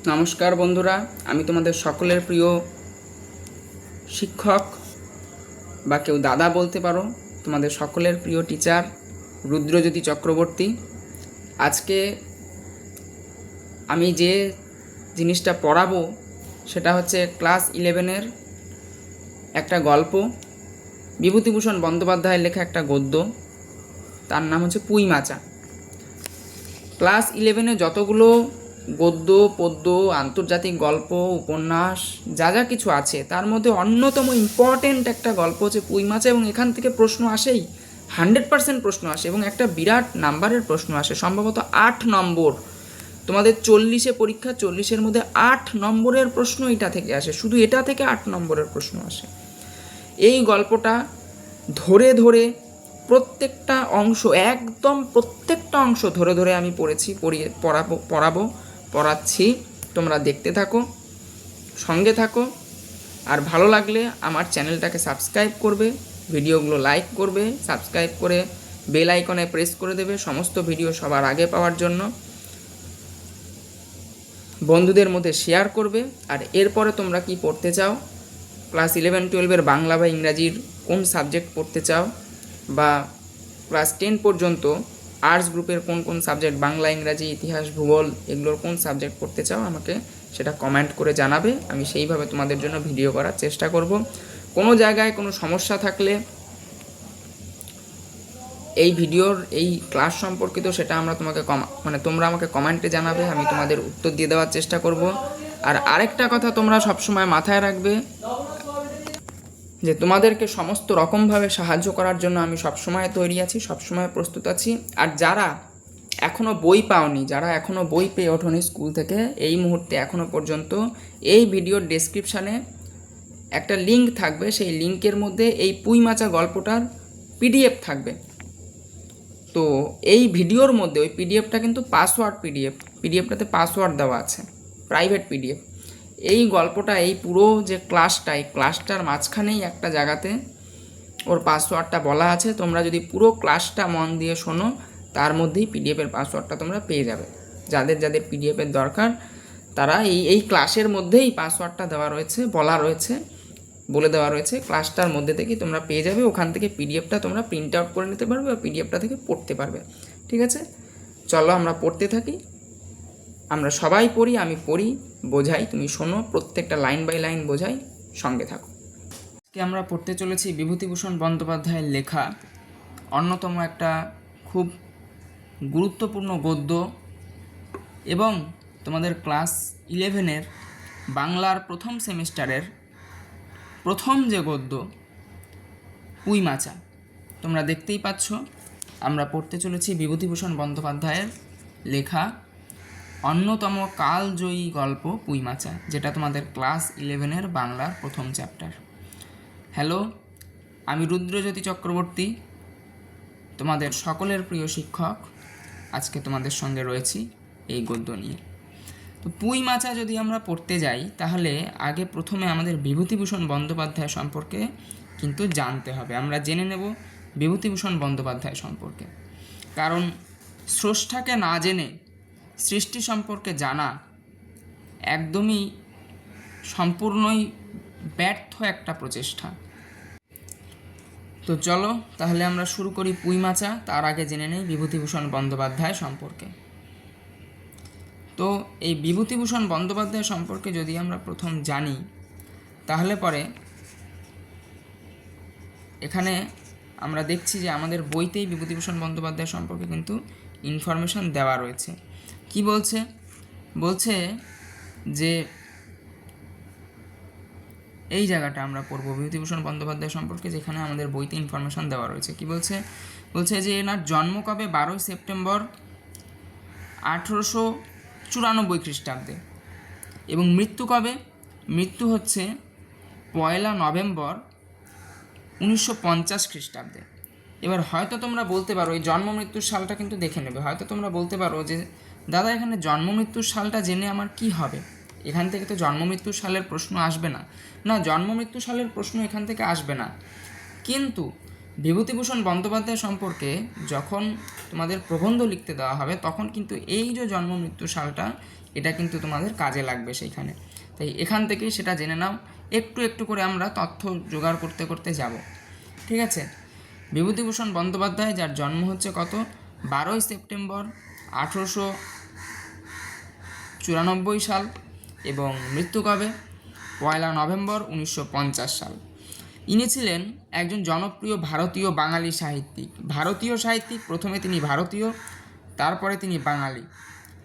নমস্কার বন্ধুরা, আমি তোমাদের সকলের প্রিয় শিক্ষক বা কেউ দাদা বলতে পারো, তোমাদের সকলের প্রিয় টিচার রুদ্রজ্যোতি চক্রবর্তী। আজকে আমি যে জিনিসটা পড়াবো সেটা হচ্ছে ক্লাস 11-এর একটা গল্প, বিভূতিভূষণ বন্দ্যোপাধ্যায়ের লেখা একটা গদ্য। তার নাম হচ্ছে পুঁই মাচা। ক্লাস 11-এ যতগুলো গদ্য, পদ্য, আন্তর্জাতিক গল্প, উপন্যাস যা যা কিছু আছে তার মধ্যে অন্যতম ইম্পর্টেন্ট একটা গল্প হচ্ছে পুঁই মাচা, এবং এখান থেকে প্রশ্ন আসেই, 100% প্রশ্ন আসে এবং একটা বিরাট নাম্বারের প্রশ্ন আসে, সম্ভবত 8 নম্বর। তোমাদের 40-এ পরীক্ষা, 40-এর মধ্যে 8 নম্বরের প্রশ্ন এটা থেকে আসে, শুধু এটা থেকে 8 নম্বরের প্রশ্ন আসে। এই গল্পটা ধরে ধরে প্রত্যেকটা অংশ, একদম প্রত্যেকটা অংশ ধরে ধরে আমি পড়াচ্ছি। তোমরা দেখতে থাকো, সঙ্গে থাকো, আর ভালো লাগলে আমার চ্যানেলটাকে সাবস্ক্রাইব করবে, ভিডিওগুলো লাইক করবে, সাবস্ক্রাইব করে বেল আইকনে প্রেস করে দেবে সমস্ত ভিডিও সবার আগে পাওয়ার জন্য। বন্ধুদের মধ্যে শেয়ার করবে। আর এরপরে তোমরা কি পড়তে চাও, ক্লাস 11-12-এর বাংলা বা ইংরাজির কোন সাবজেক্ট পড়তে চাও, বা ক্লাস 10 পর্যন্ত আর্টস গ্রুপের কোন কোন সাবজেক্ট, বাংলা, ইংরাজি, ইতিহাস, ভূগোল, এগুলোর কোন সাবজেক্ট পড়তে চাও আমাকে সেটা কমেন্ট করে জানাবে। আমি সেইভাবে তোমাদের জন্য ভিডিও করার চেষ্টা করব। কোনো জায়গায় কোনো সমস্যা থাকলে এই ভিডিওর এই ক্লাস সম্পর্কিত সেটা তোমরা আমাকে কমেন্টে জানাবে, আমি তোমাদের উত্তর দিয়ে দেওয়ার চেষ্টা করব। আর আরেকটা কথা তোমরা সবসময় মাথায় রাখবে যে তোমাদেরকে সমস্ত রকমভাবে সাহায্য করার জন্য আমি সবসময় তৈরি আছি, সবসময় প্রস্তুত আছি। আর যারা এখনও বই পাওনি, যারা এখনও বই পেয়ে ওঠোনি স্কুল থেকে, এই মুহূর্তে এখনও পর্যন্ত এই ভিডিওর ডেসক্রিপশানে একটা লিঙ্ক থাকবে, সেই লিঙ্কের মধ্যে এই পুঁই মাচা গল্পটার পিডিএফ থাকবে। তো এই ভিডিওর মধ্যে ওই পিডিএফটা কিন্তু পাসওয়ার্ড পিডিএফটাতে পাসওয়ার্ড দেওয়া আছে, প্রাইভেট পিডিএফ। এই গল্পটা, এই পুরো যে ক্লাসটা, এই ক্লাসটার মাঝখানেই একটা জায়গাতে ওর পাসওয়ার্ডটা বলা আছে। তোমরা যদি পুরো ক্লাসটা মন দিয়ে শোনো, তার মধ্যেই পিডিএফের পাসওয়ার্ডটা তোমরা পেয়ে যাবে। যাদের যাদের পিডিএফের দরকার তারা এই ক্লাসের মধ্যেই পাসওয়ার্ডটা দেওয়া রয়েছে, বলে দেওয়া রয়েছে, ক্লাসটার মধ্যে থেকেই তোমরা পেয়ে যাবে। ওখান থেকে পিডিএফটা তোমরা প্রিন্ট আউট করে নিতে পারবে বা পিডিএফটা থেকে পড়তে পারবে। ঠিক আছে, চলো আমরা পড়তে থাকি। আমরা সবাই পড়ি, আমি পড়ি, বোঝাই, তুমি শোনো, প্রত্যেকটা লাইন বাই লাইন বোঝাই, সঙ্গে থাকো। আজকে আমরা পড়তে চলেছি বিভূতিভূষণ বন্দ্যোপাধ্যায়ের লেখা অন্যতম একটা খুব গুরুত্বপূর্ণ গদ্য, এবং তোমাদের ক্লাস 11-এর বাংলার প্রথম সেমিস্টারের প্রথম যে গদ্য পুঁই মাচা। তোমরা দেখতেই পাচ্ছ আমরা পড়তে চলেছি বিভূতিভূষণ বন্দ্যোপাধ্যায়ের লেখা অন্যতম কালজয়ী গল্প পুঁই মাচা, যেটা তোমাদের ক্লাস 11-এর বাংলার প্রথম চ্যাপ্টার। হ্যালো, আমি রুদ্রজ্যোতি চক্রবর্তী, তোমাদের সকলের প্রিয় শিক্ষক। আজকে তোমাদের সঙ্গে রয়েছি এই গদ্য নিয়ে। তো পুঁই মাচা যদি আমরা পড়তে যাই, তাহলে আগে প্রথমে আমাদের বিভূতিভূষণ বন্দ্যোপাধ্যায় সম্পর্কে কিন্তু জানতে হবে। আমরা জেনে নেব বিভূতিভূষণ বন্দ্যোপাধ্যায় সম্পর্কে, কারণ স্রষ্টাকে না জেনে সৃষ্টি সম্পর্কে জানা একদমই সম্পূর্ণই ব্যর্থ একটা প্রচেষ্টা। তো চলো তাহলে আমরা শুরু করি পুঁই মাচা। তার আগে জেনে নেই বিভূতিভূষণ বন্দ্যোপাধ্যায় সম্পর্কে। তো এই বিভূতিভূষণ বন্দ্যোপাধ্যায় সম্পর্কে যদি আমরা প্রথম জানি, তাহলে পরে এখানে আমরা দেখছি যে আমাদের বইতেই বিভূতিভূষণ বন্দ্যোপাধ্যায় সম্পর্কে কিন্তু ইনফরমেশন দেওয়া রয়েছে। কি বলছে যে এই জায়গাটা আমরা পড়ব বিভূতিভূষণ বন্দ্যোপাধ্যায় সম্পর্কে, যেখানে আমাদের বইতে ইনফরমেশন দেওয়া রয়েছে। কি বলছে যে এনার জন্ম কবে, 12 সেপ্টেম্বর 1894 খ্রিস্টাব্দে, এবং মৃত্যু কবে, মৃত্যু হচ্ছে 1 নভেম্বর 1950 খ্রিস্টাব্দে। এবার হয়তো তোমরা বলতে পারো, এই জন্ম মৃত্যুর সালটা কিন্তু দেখে নেবে, হয়তো তোমরা বলতে পারো যে দাদা এখানে জন্ম মৃত্যুর সালটা জেনে আমার কি হবে, এখান থেকে তো জন্ম মৃত্যুর সালের প্রশ্ন আসবে না। না, জন্ম মৃত্যু সালের প্রশ্ন এখান থেকে আসবে না, কিন্তু বিভূতিভূষণ বন্দ্যোপাধ্যায় সম্পর্কে যখন তোমাদের প্রবন্ধ লিখতে দেওয়া হবে, তখন কিন্তু এই যে জন্ম মৃত্যু সালটা, এটা কিন্তু তোমাদের কাজে লাগবে সেইখানে। তাই এখান থেকেই সেটা জেনে নাও, একটু একটু করে আমরা তথ্য জোগাড় করতে করতে যাব। ঠিক আছে। বিভূতিভূষণ বন্দ্যোপাধ্যায়, যার জন্ম হচ্ছে কত, 12ই সেপ্টেম্বর 1894 সাল, এবং মৃত্যু কবে, 1 নভেম্বর 1950 সাল। ইনি ছিলেন একজন জনপ্রিয় ভারতীয় বাঙালি সাহিত্যিক। ভারতীয় সাহিত্যিক, প্রথমে তিনি ভারতীয়, তারপরে তিনি বাঙালি।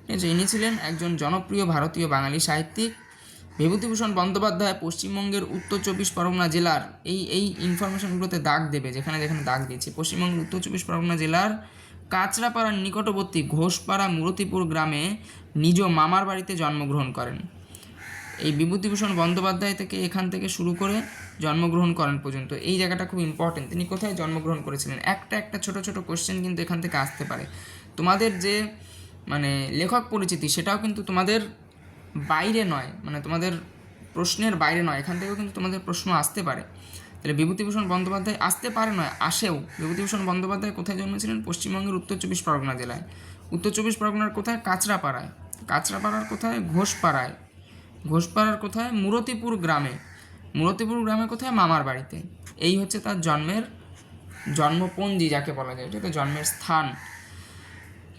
ঠিক আছে। ইনি ছিলেন একজন জনপ্রিয় ভারতীয় বাঙালি সাহিত্যিক। বিভূতিভূষণ বন্দ্যোপাধ্যায় পশ্চিমবঙ্গের উত্তর 24 পরগনা জেলার, এই ইনফরমেশনগুলোতে দাগ দেবে যেখানে যেখানে দাগ দিয়েছি, পশ্চিমবঙ্গের উত্তর 24 পরগনা জেলার কাঁচরাপাড়ার নিকটবর্তী ঘোষপাড়া মুরতিপুর গ্রামে নিজ মামার বাড়িতে জন্মগ্রহণ করেন। এই বিভূতিভূষণ বন্দ্যোপাধ্যায় থেকে এখান থেকে শুরু করে জন্মগ্রহণ করেন পর্যন্ত এই জায়গাটা খুব ইম্পর্টেন্ট। তিনি কোথায় জন্মগ্রহণ করেছিলেন, একটা ছোট ছোট কোশ্চেন কিন্তু এখান থেকে আসতে পারে। তোমাদের যে মানে লেখক পরিচিতি, সেটাও কিন্তু তোমাদের বাইরে নয়, মানে তোমাদের প্রশ্নের বাইরে নয়, এখান থেকেও কিন্তু তোমাদের প্রশ্ন আসতে পারে। তাহলে বিভূতিভূষণ বন্দ্যোপাধ্যায় আসতে পারে নয়, আসেও। বিভূতিভূষণ বন্দ্যোপাধ্যায় কোথায় জন্মেছিলেন, পশ্চিমবঙ্গের উত্তর 24 পরগনা জেলায়। উত্তর 24 পরগনার কোথায়, কাঁচরাপাড়ায়। কাঁচরাপাড়ার কোথায়, ঘোষপাড়ায়। ঘোষপাড়ার কোথায়, মুরতিপুর গ্রামে। মুরতিপুর গ্রামে কোথায়, মামার বাড়িতে। এই হচ্ছে তার জন্মপঞ্জি যাকে বলা যায়, এটা জন্মের স্থান।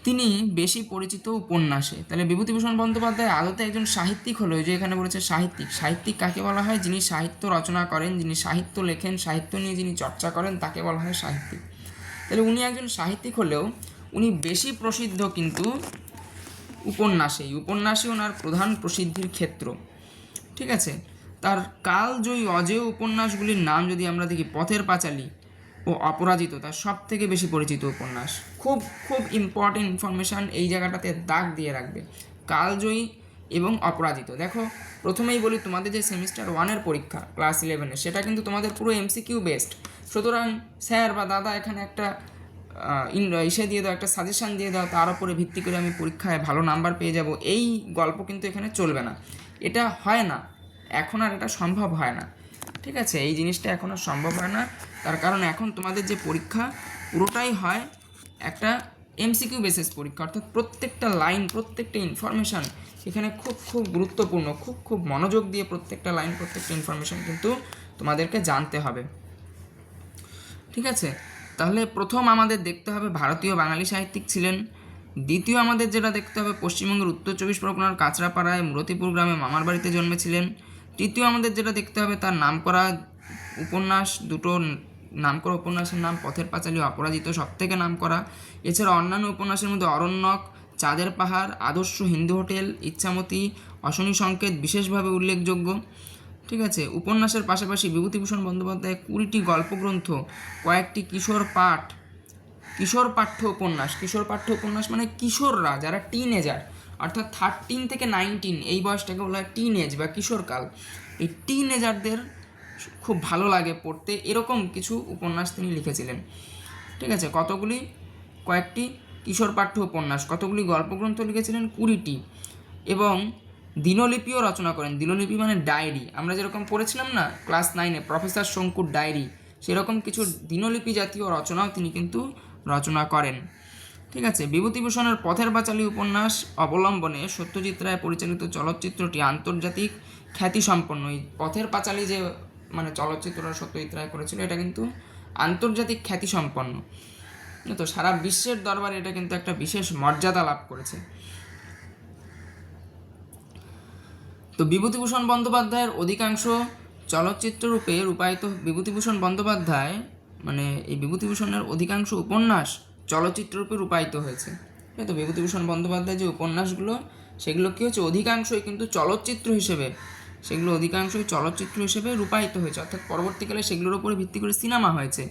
তিনি বেশি পরিচিত উপন্যাসে। তাহলে বিভূতিভূষণ বন্দ্যোপাধ্যায় আদতে একজন সাহিত্যিক হলো, যে এখানে বলেছে সাহিত্যিক। সাহিত্যিক কাকে বলা হয়, যিনি সাহিত্য রচনা করেন, যিনি সাহিত্য লেখেন, সাহিত্য নিয়ে যিনি চর্চা করেন, তাকে বলা হয় সাহিত্যিক। তাহলে উনি একজন সাহিত্যিক হলেও উনি বেশি প্রসিদ্ধ কিন্তু উপন্যাসই ওনার প্রধান প্রসিদ্ধির ক্ষেত্র। ঠিক আছে। তার কালজয়ী অজেয় উপন্যাসগুলির নাম যদি আমরা দেখি, পথের পাঁচালী ও অপরাজিত তার সব থেকে বেশি পরিচিত উপন্যাস। খুব খুব ইম্পর্টেন্ট ইনফরমেশান, এই জায়গাটাতে দাগ দিয়ে রাখবে, কালজয়ী এবং অপরাজিত। দেখো প্রথমেই বলি, তোমাদের যে সেমিস্টার 1-এর পরীক্ষা ক্লাস 11-এর, সেটা কিন্তু তোমাদের পুরো MCQ বেসড। সুতরাং স্যার বা দাদা এখানে একটা দিয়ে দাও, একটা সাজেশান দিয়ে দাও, তার উপরে ভিত্তি করে আমি পরীক্ষায় ভালো নাম্বার পেয়ে যাব, এই গল্প কিন্তু এখানে চলবে না। এটা হয় না, এখন আর এটা সম্ভব হয় না। ঠিক আছে। এই জিনিসটা এখন আর সম্ভব হয় না, তার কারণ এখন তোমাদের যে পরীক্ষা পুরোটাই হয় একটা MCQ বেসিস পরীক্ষা, অর্থাৎ প্রত্যেকটা লাইন, প্রত্যেকটা ইনফরমেশান এখানে খুব খুব গুরুত্বপূর্ণ, খুব খুব মনোযোগ দিয়ে প্রত্যেকটা লাইন, প্রত্যেকটা ইনফরমেশান কিন্তু তোমাদেরকে জানতে হবে। ঠিক আছে। তাহলে প্রথম আমাদের দেখতে হবে ভারতীয় বাঙালি সাহিত্যিক ছিলেন। দ্বিতীয় আমাদের যেটা দেখতে হবে, পশ্চিমবঙ্গের উত্তর 24 পরগনার কাঁচরাপাড়ায় মুরতিপুর গ্রামে মামার বাড়িতে জন্মেছিলেন। তৃতীয় আমাদের যেটা দেখতে হবে, তার নামকরা উপন্যাস দুটো, নামকরা উপন্যাসের নাম পথের পাঁচালী, অপরাজিত সব থেকে নামকরা। এছাড়া অন্যান্য উপন্যাসের মধ্যে অরণ্যক, চাঁদের পাহাড়, আদর্শ হিন্দু হোটেল, ইচ্ছামতি, অশনি সংকেত বিশেষভাবে উল্লেখযোগ্য। ঠিক আছে। উপন্যাসের পাশাপাশি বিভূতিভূষণ বন্দ্যোপাধ্যায় 20টি গল্পগ্রন্থ, কয়েকটি কিশোর পাঠ্য উপন্যাস মানে কিশোররা, যারা টিনেজার, অর্থাৎ 13 থেকে 19, এই বয়সটাকে বলা হয় টিনেজ বা কিশোরকাল। এই টিনেজারদের খুব ভালো লাগে পড়তে, এরকম কিছু উপন্যাস তিনি লিখেছিলেন। ঠিক আছে। কয়েকটি কিশোর পাঠ্য উপন্যাস, কতগুলি গল্পগ্রন্থ লিখেছিলেন, 20টি, এবং দিনলিপিও রচনা করেন। দিনলিপি মানে ডায়েরি, আমরা যেরকম পড়েছিলাম না ক্লাস 9-এ প্রফেসর শঙ্কুর ডায়েরি, সেরকম কিছু দিনলিপি জাতীয় রচনাও তিনি কিন্তু রচনা করেন। ঠিক আছে। বিভূতিভূষণের পথের পাঁচালী উপন্যাস অবলম্বনে সত্যজিৎ রায় পরিচালিত চলচ্চিত্রটি আন্তর্জাতিক খ্যাতিসম্পন্ন। এই পথের পাঁচালী যে মানে চলচ্চিত্রটা সত্যজিৎ রায় করেছিল, এটা কিন্তু আন্তর্জাতিক খ্যাতিসম্পন্ন, তো সারা বিশ্বের দরবারে এটা কিন্তু একটা বিশেষ মর্যাদা লাভ করেছে। তো বিভূতিভূষণ বন্দ্যোপাধ্যায়ের অধিকাংশ চলচ্চিত্ররূপে রূপায়িত, বিভূতিভূষণ বন্দ্যোপাধ্যায় মানে এই বিভূতিভূষণের অধিকাংশ উপন্যাস চলচ্চিত্ররূপে রূপায়িত হয়েছে। তো বিভূতিভূষণ বন্দ্যোপাধ্যায়ের যে উপন্যাসগুলো, সেগুলো কী হচ্ছে, অধিকাংশই কিন্তু চলচ্চিত্র হিসেবে রূপায়িত হয়েছে, অর্থাৎ পরবর্তীকালে সেগুলোর উপরে ভিত্তি করে সিনেমা হয়েছে।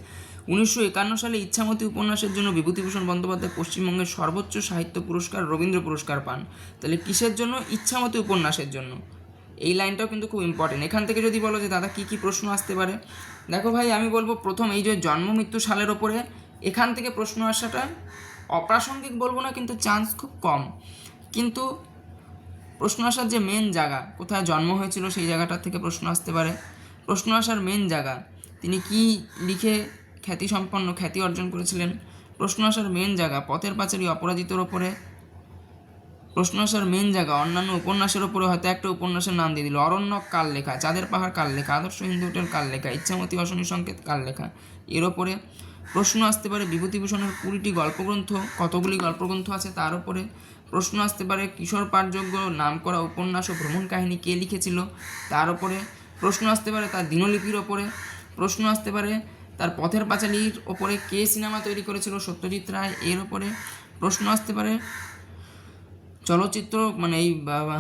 1951 সালে ইচ্ছামতি উপন্যাসের জন্য বিভূতিভূষণ বন্দ্যোপাধ্যায় পশ্চিমবঙ্গের সর্বোচ্চ সাহিত্য পুরস্কার রবীন্দ্র পুরস্কার পান। তাহলে কিসের জন্য, ইচ্ছামতি উপন্যাসের জন্য। এই লাইনটাও কিন্তু খুব ইম্পর্টেন্ট। এখান থেকে যদি বলো যে দাদা কী কী প্রশ্ন আসতে পারে, দেখো ভাই আমি বলবো, প্রথম এই যে জন্ম মৃত্যু সালের ওপরে এখান থেকে প্রশ্ন আসাটা অপ্রাসঙ্গিক বলবো না, কিন্তু চান্স খুব কম। কিন্তু প্রশ্ন আসার যে মেন জায়গা, কোথায় জন্ম হয়েছিল সেই জায়গাটার থেকে প্রশ্ন আসতে পারে। প্রশ্ন আসার মেন জায়গা, তিনি কি লিখে খ্যাতি অর্জন করেছিলেন। প্রশ্ন আসার মেন জায়গা, পথের পাঁচালী অপরাজিতর ওপরে প্রশ্ন আসার মেন জায়গা অন্যান্য উপন্যাসের উপরে হয়তো একটা উপন্যাসের নাম দিয়ে দিল। অরণ্যক কার লেখা, চাঁদের পাহাড় কার লেখা, আদর্শ হিন্দু হোটেল কার লেখা, ইচ্ছামতি অশনি সংকেত কার লেখা। এর ওপরে প্রশ্ন আসতে পারে বিভূতিভূষণের 20টি গল্পগ্রন্থ, কতগুলি গল্পগ্রন্থ আছে তার উপরে। প্রশ্ন আসতে পারে কিশোর পাঠযোগ্য নামকরা উপন্যাস ও ভ্রমণ কাহিনী কে লিখেছিল তার উপরে। প্রশ্ন আসতে পারে তার দিনলিপির ওপরে। প্রশ্ন আসতে পারে তার পথের পাঁচালীর ওপরে কে সিনেমা তৈরি করেছিল, সত্যজিৎ রায়, এর ওপরে। প্রশ্ন আসতে পারে চলচ্চিত্র মানে এই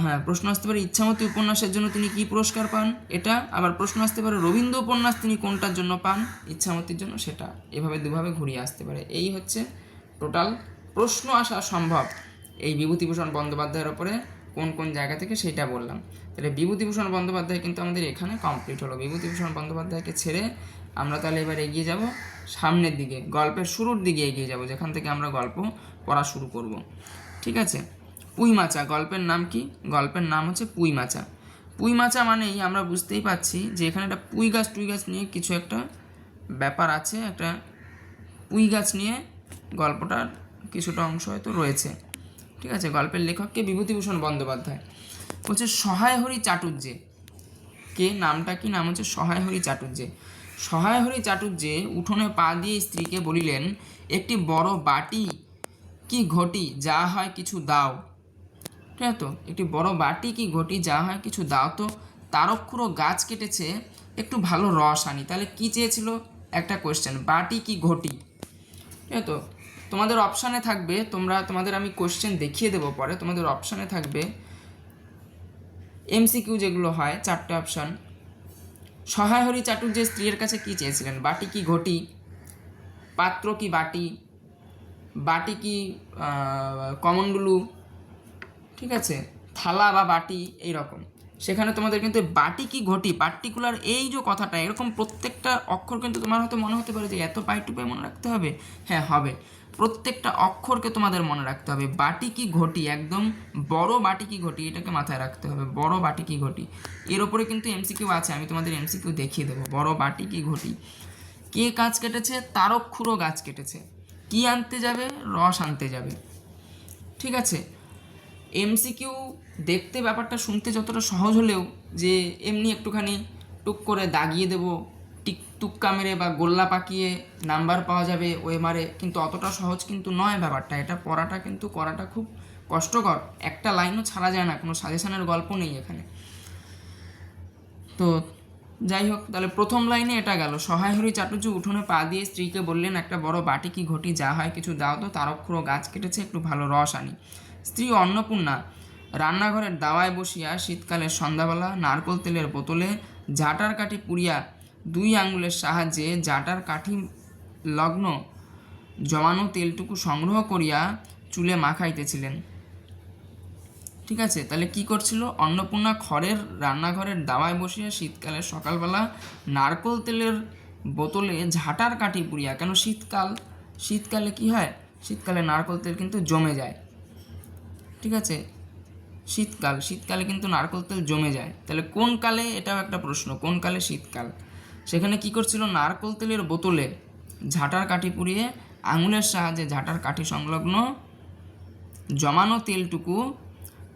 হ্যাঁ প্রশ্ন আসতে পারে ইচ্ছামতি উপন্যাসের জন্য তিনি কী পুরস্কার পান, এটা। আবার প্রশ্ন আসতে পারে রবীন্দ্র উপন্যাস তিনি কোনটার জন্য পান, ইচ্ছামতির জন্য, সেটা। এভাবে দুভাবে ঘুরিয়ে আসতে পারে। এই হচ্ছে টোটাল প্রশ্ন আসা সম্ভব এই বিভূতিভূষণ বন্দ্যোপাধ্যায়ের ওপরে কোন কোন জায়গা থেকে সেটা বললাম। তাহলে বিভূতিভূষণ বন্দ্যোপাধ্যায় কিন্তু আমাদের এখানে কমপ্লিট হলো। বিভূতিভূষণ বন্দ্যোপাধ্যায়কে ছেড়ে আমরা তাহলে এবার এগিয়ে যাব সামনের দিকে, গল্পের শুরুর দিকে এগিয়ে যাব, যেখান থেকে আমরা গল্প পড়া শুরু করব। ঠিক আছে। পুঁইমাচা গল্পের নাম কি? গল্পের নাম হচ্ছে পুঁইমাচা। পুঁইমাচা মানেই আমরা বুঝতেই পাচ্ছি যে এখানে একটা পুঁই গাছ নিয়ে কিছু একটা ব্যাপার আছে, একটা পুঁই গাছ নিয়ে গল্পটার কিছুটা অংশ হয়তো রয়েছে। ঠিক আছে। গল্পের লেখককে বিভূতিভূষণ বন্দ্যোপাধ্যায়। বলছে সহায় হরি চাটুর্যে, কে নামটা কি? নাম হচ্ছে সহায় হরি চাটুর্যে। সহায় হরি চাটুর্যে উঠোনে পা দিয়ে স্ত্রীকে বলিলেন, একটি বড় বাটি কি ঘটি যা হয় কিছু দাও। ঠিক আছে। তো একটি বড় বাটি কি ঘটি যা হয় কিছু দাও তো, তারক্ষুরো গাছ কেটেছে একটু ভালো রস আনি। তাহলে কি চেয়েছিল? একটা কোয়েশ্চেন, বাটি কি ঘটি। ঠিক আছে। তো তোমাদের অপশানে থাকবে, তোমাদের আমি কোয়েশ্চেন দেখিয়ে দেবো পরে, তোমাদের অপশানে থাকবে এমসিকিউ যেগুলো হয় 4টে অপশান। সহায় হরি চাটুর্যে স্ত্রীর কাছে কি চেয়েছিলেন? বাটি কি ঘটি, পাত্র কি বাটি, বাটি কি কমণ্ডলু, ঠিক আছে, থালা বা বাটি, এইরকম। সেখানে তোমাদের কিন্তু বাটি কি ঘটি পার্টিকুলার এই যে কথাটা, এরকম প্রত্যেকটা অক্ষর কিন্তু তোমার হয়তো মনে হতে পারে যে এত পাই টু পাই মনে রাখতে হবে। হ্যাঁ হবে, প্রত্যেকটা অক্ষরকে তোমাদের মনে রাখতে হবে। বাটি কি ঘটি, একদম বড় বাটি কি ঘটি, এটাকে মাথায় রাখতে হবে। বড় বাটি কি ঘটি, এর ওপরে কিন্তু এমসিকিউ আছে, আমি তোমাদের এমসিকিউ দেখিয়ে দেবো। বড় বাটি কি ঘটি, কে গাছ কেটেছে? তারক্ষুরো গাছ কেটেছে। কি আনতে যাবে? রস আনতে যাবে। ঠিক আছে। এমসিকিউ দেখতে ব্যাপারটা শুনতে যতটা সহজ হলেও যে এমনি একটুখানি টুক করে দাগিয়ে দেবো, টিক টুক্কা মেরে বা গোল্লা পাকিয়ে নাম্বার পাওয়া যাবে ওএমআরে, কিন্তু অতটা সহজ কিন্তু নয় ব্যাপারটা। এটা পড়াটা কিন্তু করাটা খুব কষ্টকর, একটা লাইনও ছাড়া যায় না, কোনো সাজেশনের গল্প নেই এখানে। তো যাই হোক, তাহলে প্রথম লাইনে এটা গেল, সহায় হরি চাটুর্য উঠোনে পা দিয়ে স্ত্রীকে বললেন, একটা বড় বাটি কি ঘটি যা হয় কিছু দাও তো, তারক্ষুরো গাছ কেটেছে একটু ভালো রস আনি। স্ত্রী অন্নপূর্ণা রান্নাঘরের দাওয়ায় বসিয়া শীতকালের সন্ধ্যাবেলা নারকোল তেলের বোতলে জাটার কাঠি পুড়িয়া 2 আঙুলের সাহায্যে জাটার কাঠি লগ্ন জমানো তেলটুকু সংগ্রহ করিয়া চুলে মাখাইতেছিলেন। ঠিক আছে। তাহলে কি করছিল? অন্নপূর্ণা খড়ের রান্নাঘরের দাওয়ায় বসিয়া শীতকালের সকালবেলা নারকোল তেলের বোতলে ঝাঁটার কাঠি পুড়িয়া, কেন শীতকালে কি হয়? শীতকালে নারকোল তেল কিন্তু জমে যায়। ঠিক আছে। শীতকালে কিন্তু নারকোল তেল জমে যায়। তাহলে কোন কালে? এটাও একটা প্রশ্ন, কোন কালে? শীতকাল। সেখানে কি করছিল? নারকোল তেলের বোতলে ঝাঁটার কাঠি পুড়িয়ে আঙুলের সাহায্যে ঝাঁটার কাঠি সংলগ্ন জমানো তেলটুকু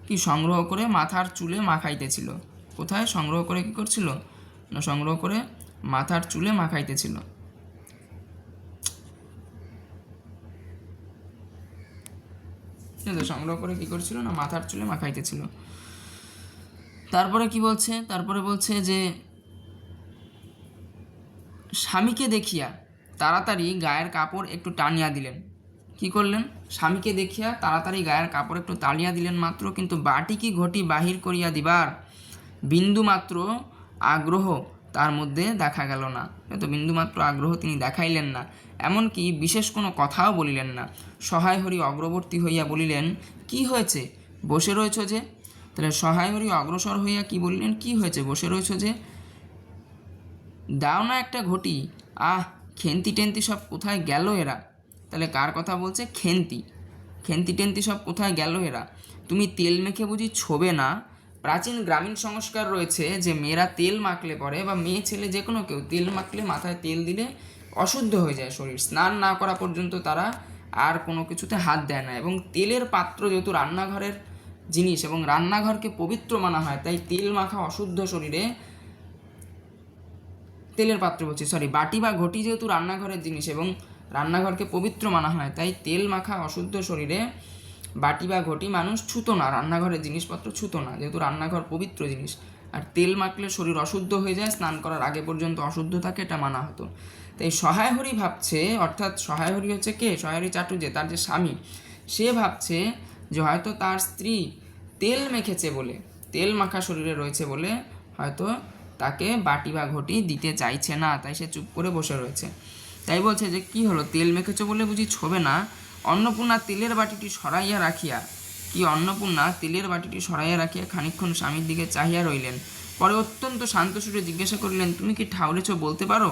কি সংগ্রহ করে মাথার চুলে মাখাইতেছিল। কোথায় সংগ্রহ করে কি করছিল? না, সংগ্রহ করে মাথার চুলে মাখাইতেছিল। সংগ্রহ করে কি করছিল? না, মাথার চুলে মাখাইতেছিল। তারপরে কি বলছে? তারপরে বলছে যে স্বামীকে দেখিয়া তাড়াতাড়ি গায়ের কাপড় একটু টানিয়া দিলেন। কি করলেন? স্বামীকে দেখিয়া তাড়াতাড়ি গায়ের কাপড় একটু টানিয়া দিলেন মাত্র, কিন্তু বাটি কি ঘটি বাহির করিয়া দিবার বিন্দু মাত্র আগ্রহ তার মধ্যে দেখা গেল না। এত বিন্দুমাত্র আগ্রহ তিনি দেখাইলেন না, এমনকি বিশেষ কোনো কথাও বলিলেন না। সহায় হরি অগ্রবর্তী হইয়া বলিলেন, কি হয়েছে, বসে রয়েছ যে? তাহলে সহায় হরি অগ্রসর হইয়া কি বলিলেন? কি হয়েছে, বসে রয়েছ যে? দাও না একটা ঘটি। খেন্তি টেন্তি সব কোথায় গেল এরা? তাহলে কার কথা বলছে? খেন্তি টেন্তি সব কোথায় গেল এরা? তুমি তেল মেখে বুঝি ছোবে না? প্রাচীন গ্রামীণ সংস্কার রয়েছে যে মেয়েরা তেল মাখলে পরে, বা মেয়ে ছেলে যে কোনো কেউ তেল মাখলে, মাথায় তেল দিলে অশুদ্ধ হয়ে যায় শরীর, স্নান না করা পর্যন্ত তারা আর কোনো কিছুতে হাত দেয় না। এবং তেলের পাত্র যেহেতু রান্নাঘরের জিনিস এবং রান্নাঘরকে পবিত্র মানা হয়, তাই তেল মাখা অশুদ্ধ শরীরে, তেলের পাত্র বলছি সরি, বাটি বা ঘটি যেহেতু রান্নাঘরের জিনিস এবং রান্নাঘরকে পবিত্র মানা হয়, তাই তেল মাখা অশুদ্ধ শরীরে বাটি বা ঘটি মানুষ ছুতো না, রান্নাঘরের জিনিসপত্র ছুতো না, যেহেতু রান্নাঘর পবিত্র জিনিস। আর তেল মাখলে শরীর অশুদ্ধ হয়ে যায়, স্নান করার আগে পর্যন্ত অশুদ্ধ থাকে, এটা মানা হতো। তাই সহায়হরি ভাবছে, অর্থাৎ সহায়হরি হচ্ছে কে, সহায়হরি চাটুর্যে তার যে স্বামী, সে ভাবছে যে হয়তো তার স্ত্রী তেল মেখেছে বলে, তেল মাখা শরীরে রয়েছে বলে হয়তো তাকে বাটি বা ঘটি দিতে চাইছে না, তাই সে চুপ করে বসে রয়েছে। তাই বলছে যে কি হলো, তেল মেখেছ বলে বুঝি ছোবে না? অন্নপূর্ণা তেলের বাটিটি সরাইয়া রাখিয়া, কি অন্নপূর্ণা তেলের বাটিটি সরাইয়া রাখিয়া খানিকক্ষণ স্বামীর দিকে চাহিয়া রইলেন, পরে অত্যন্ত শান্ত সুরে জিজ্ঞাসা করিলেন, তুমি কি ঠাউরেছ বলতে পারো?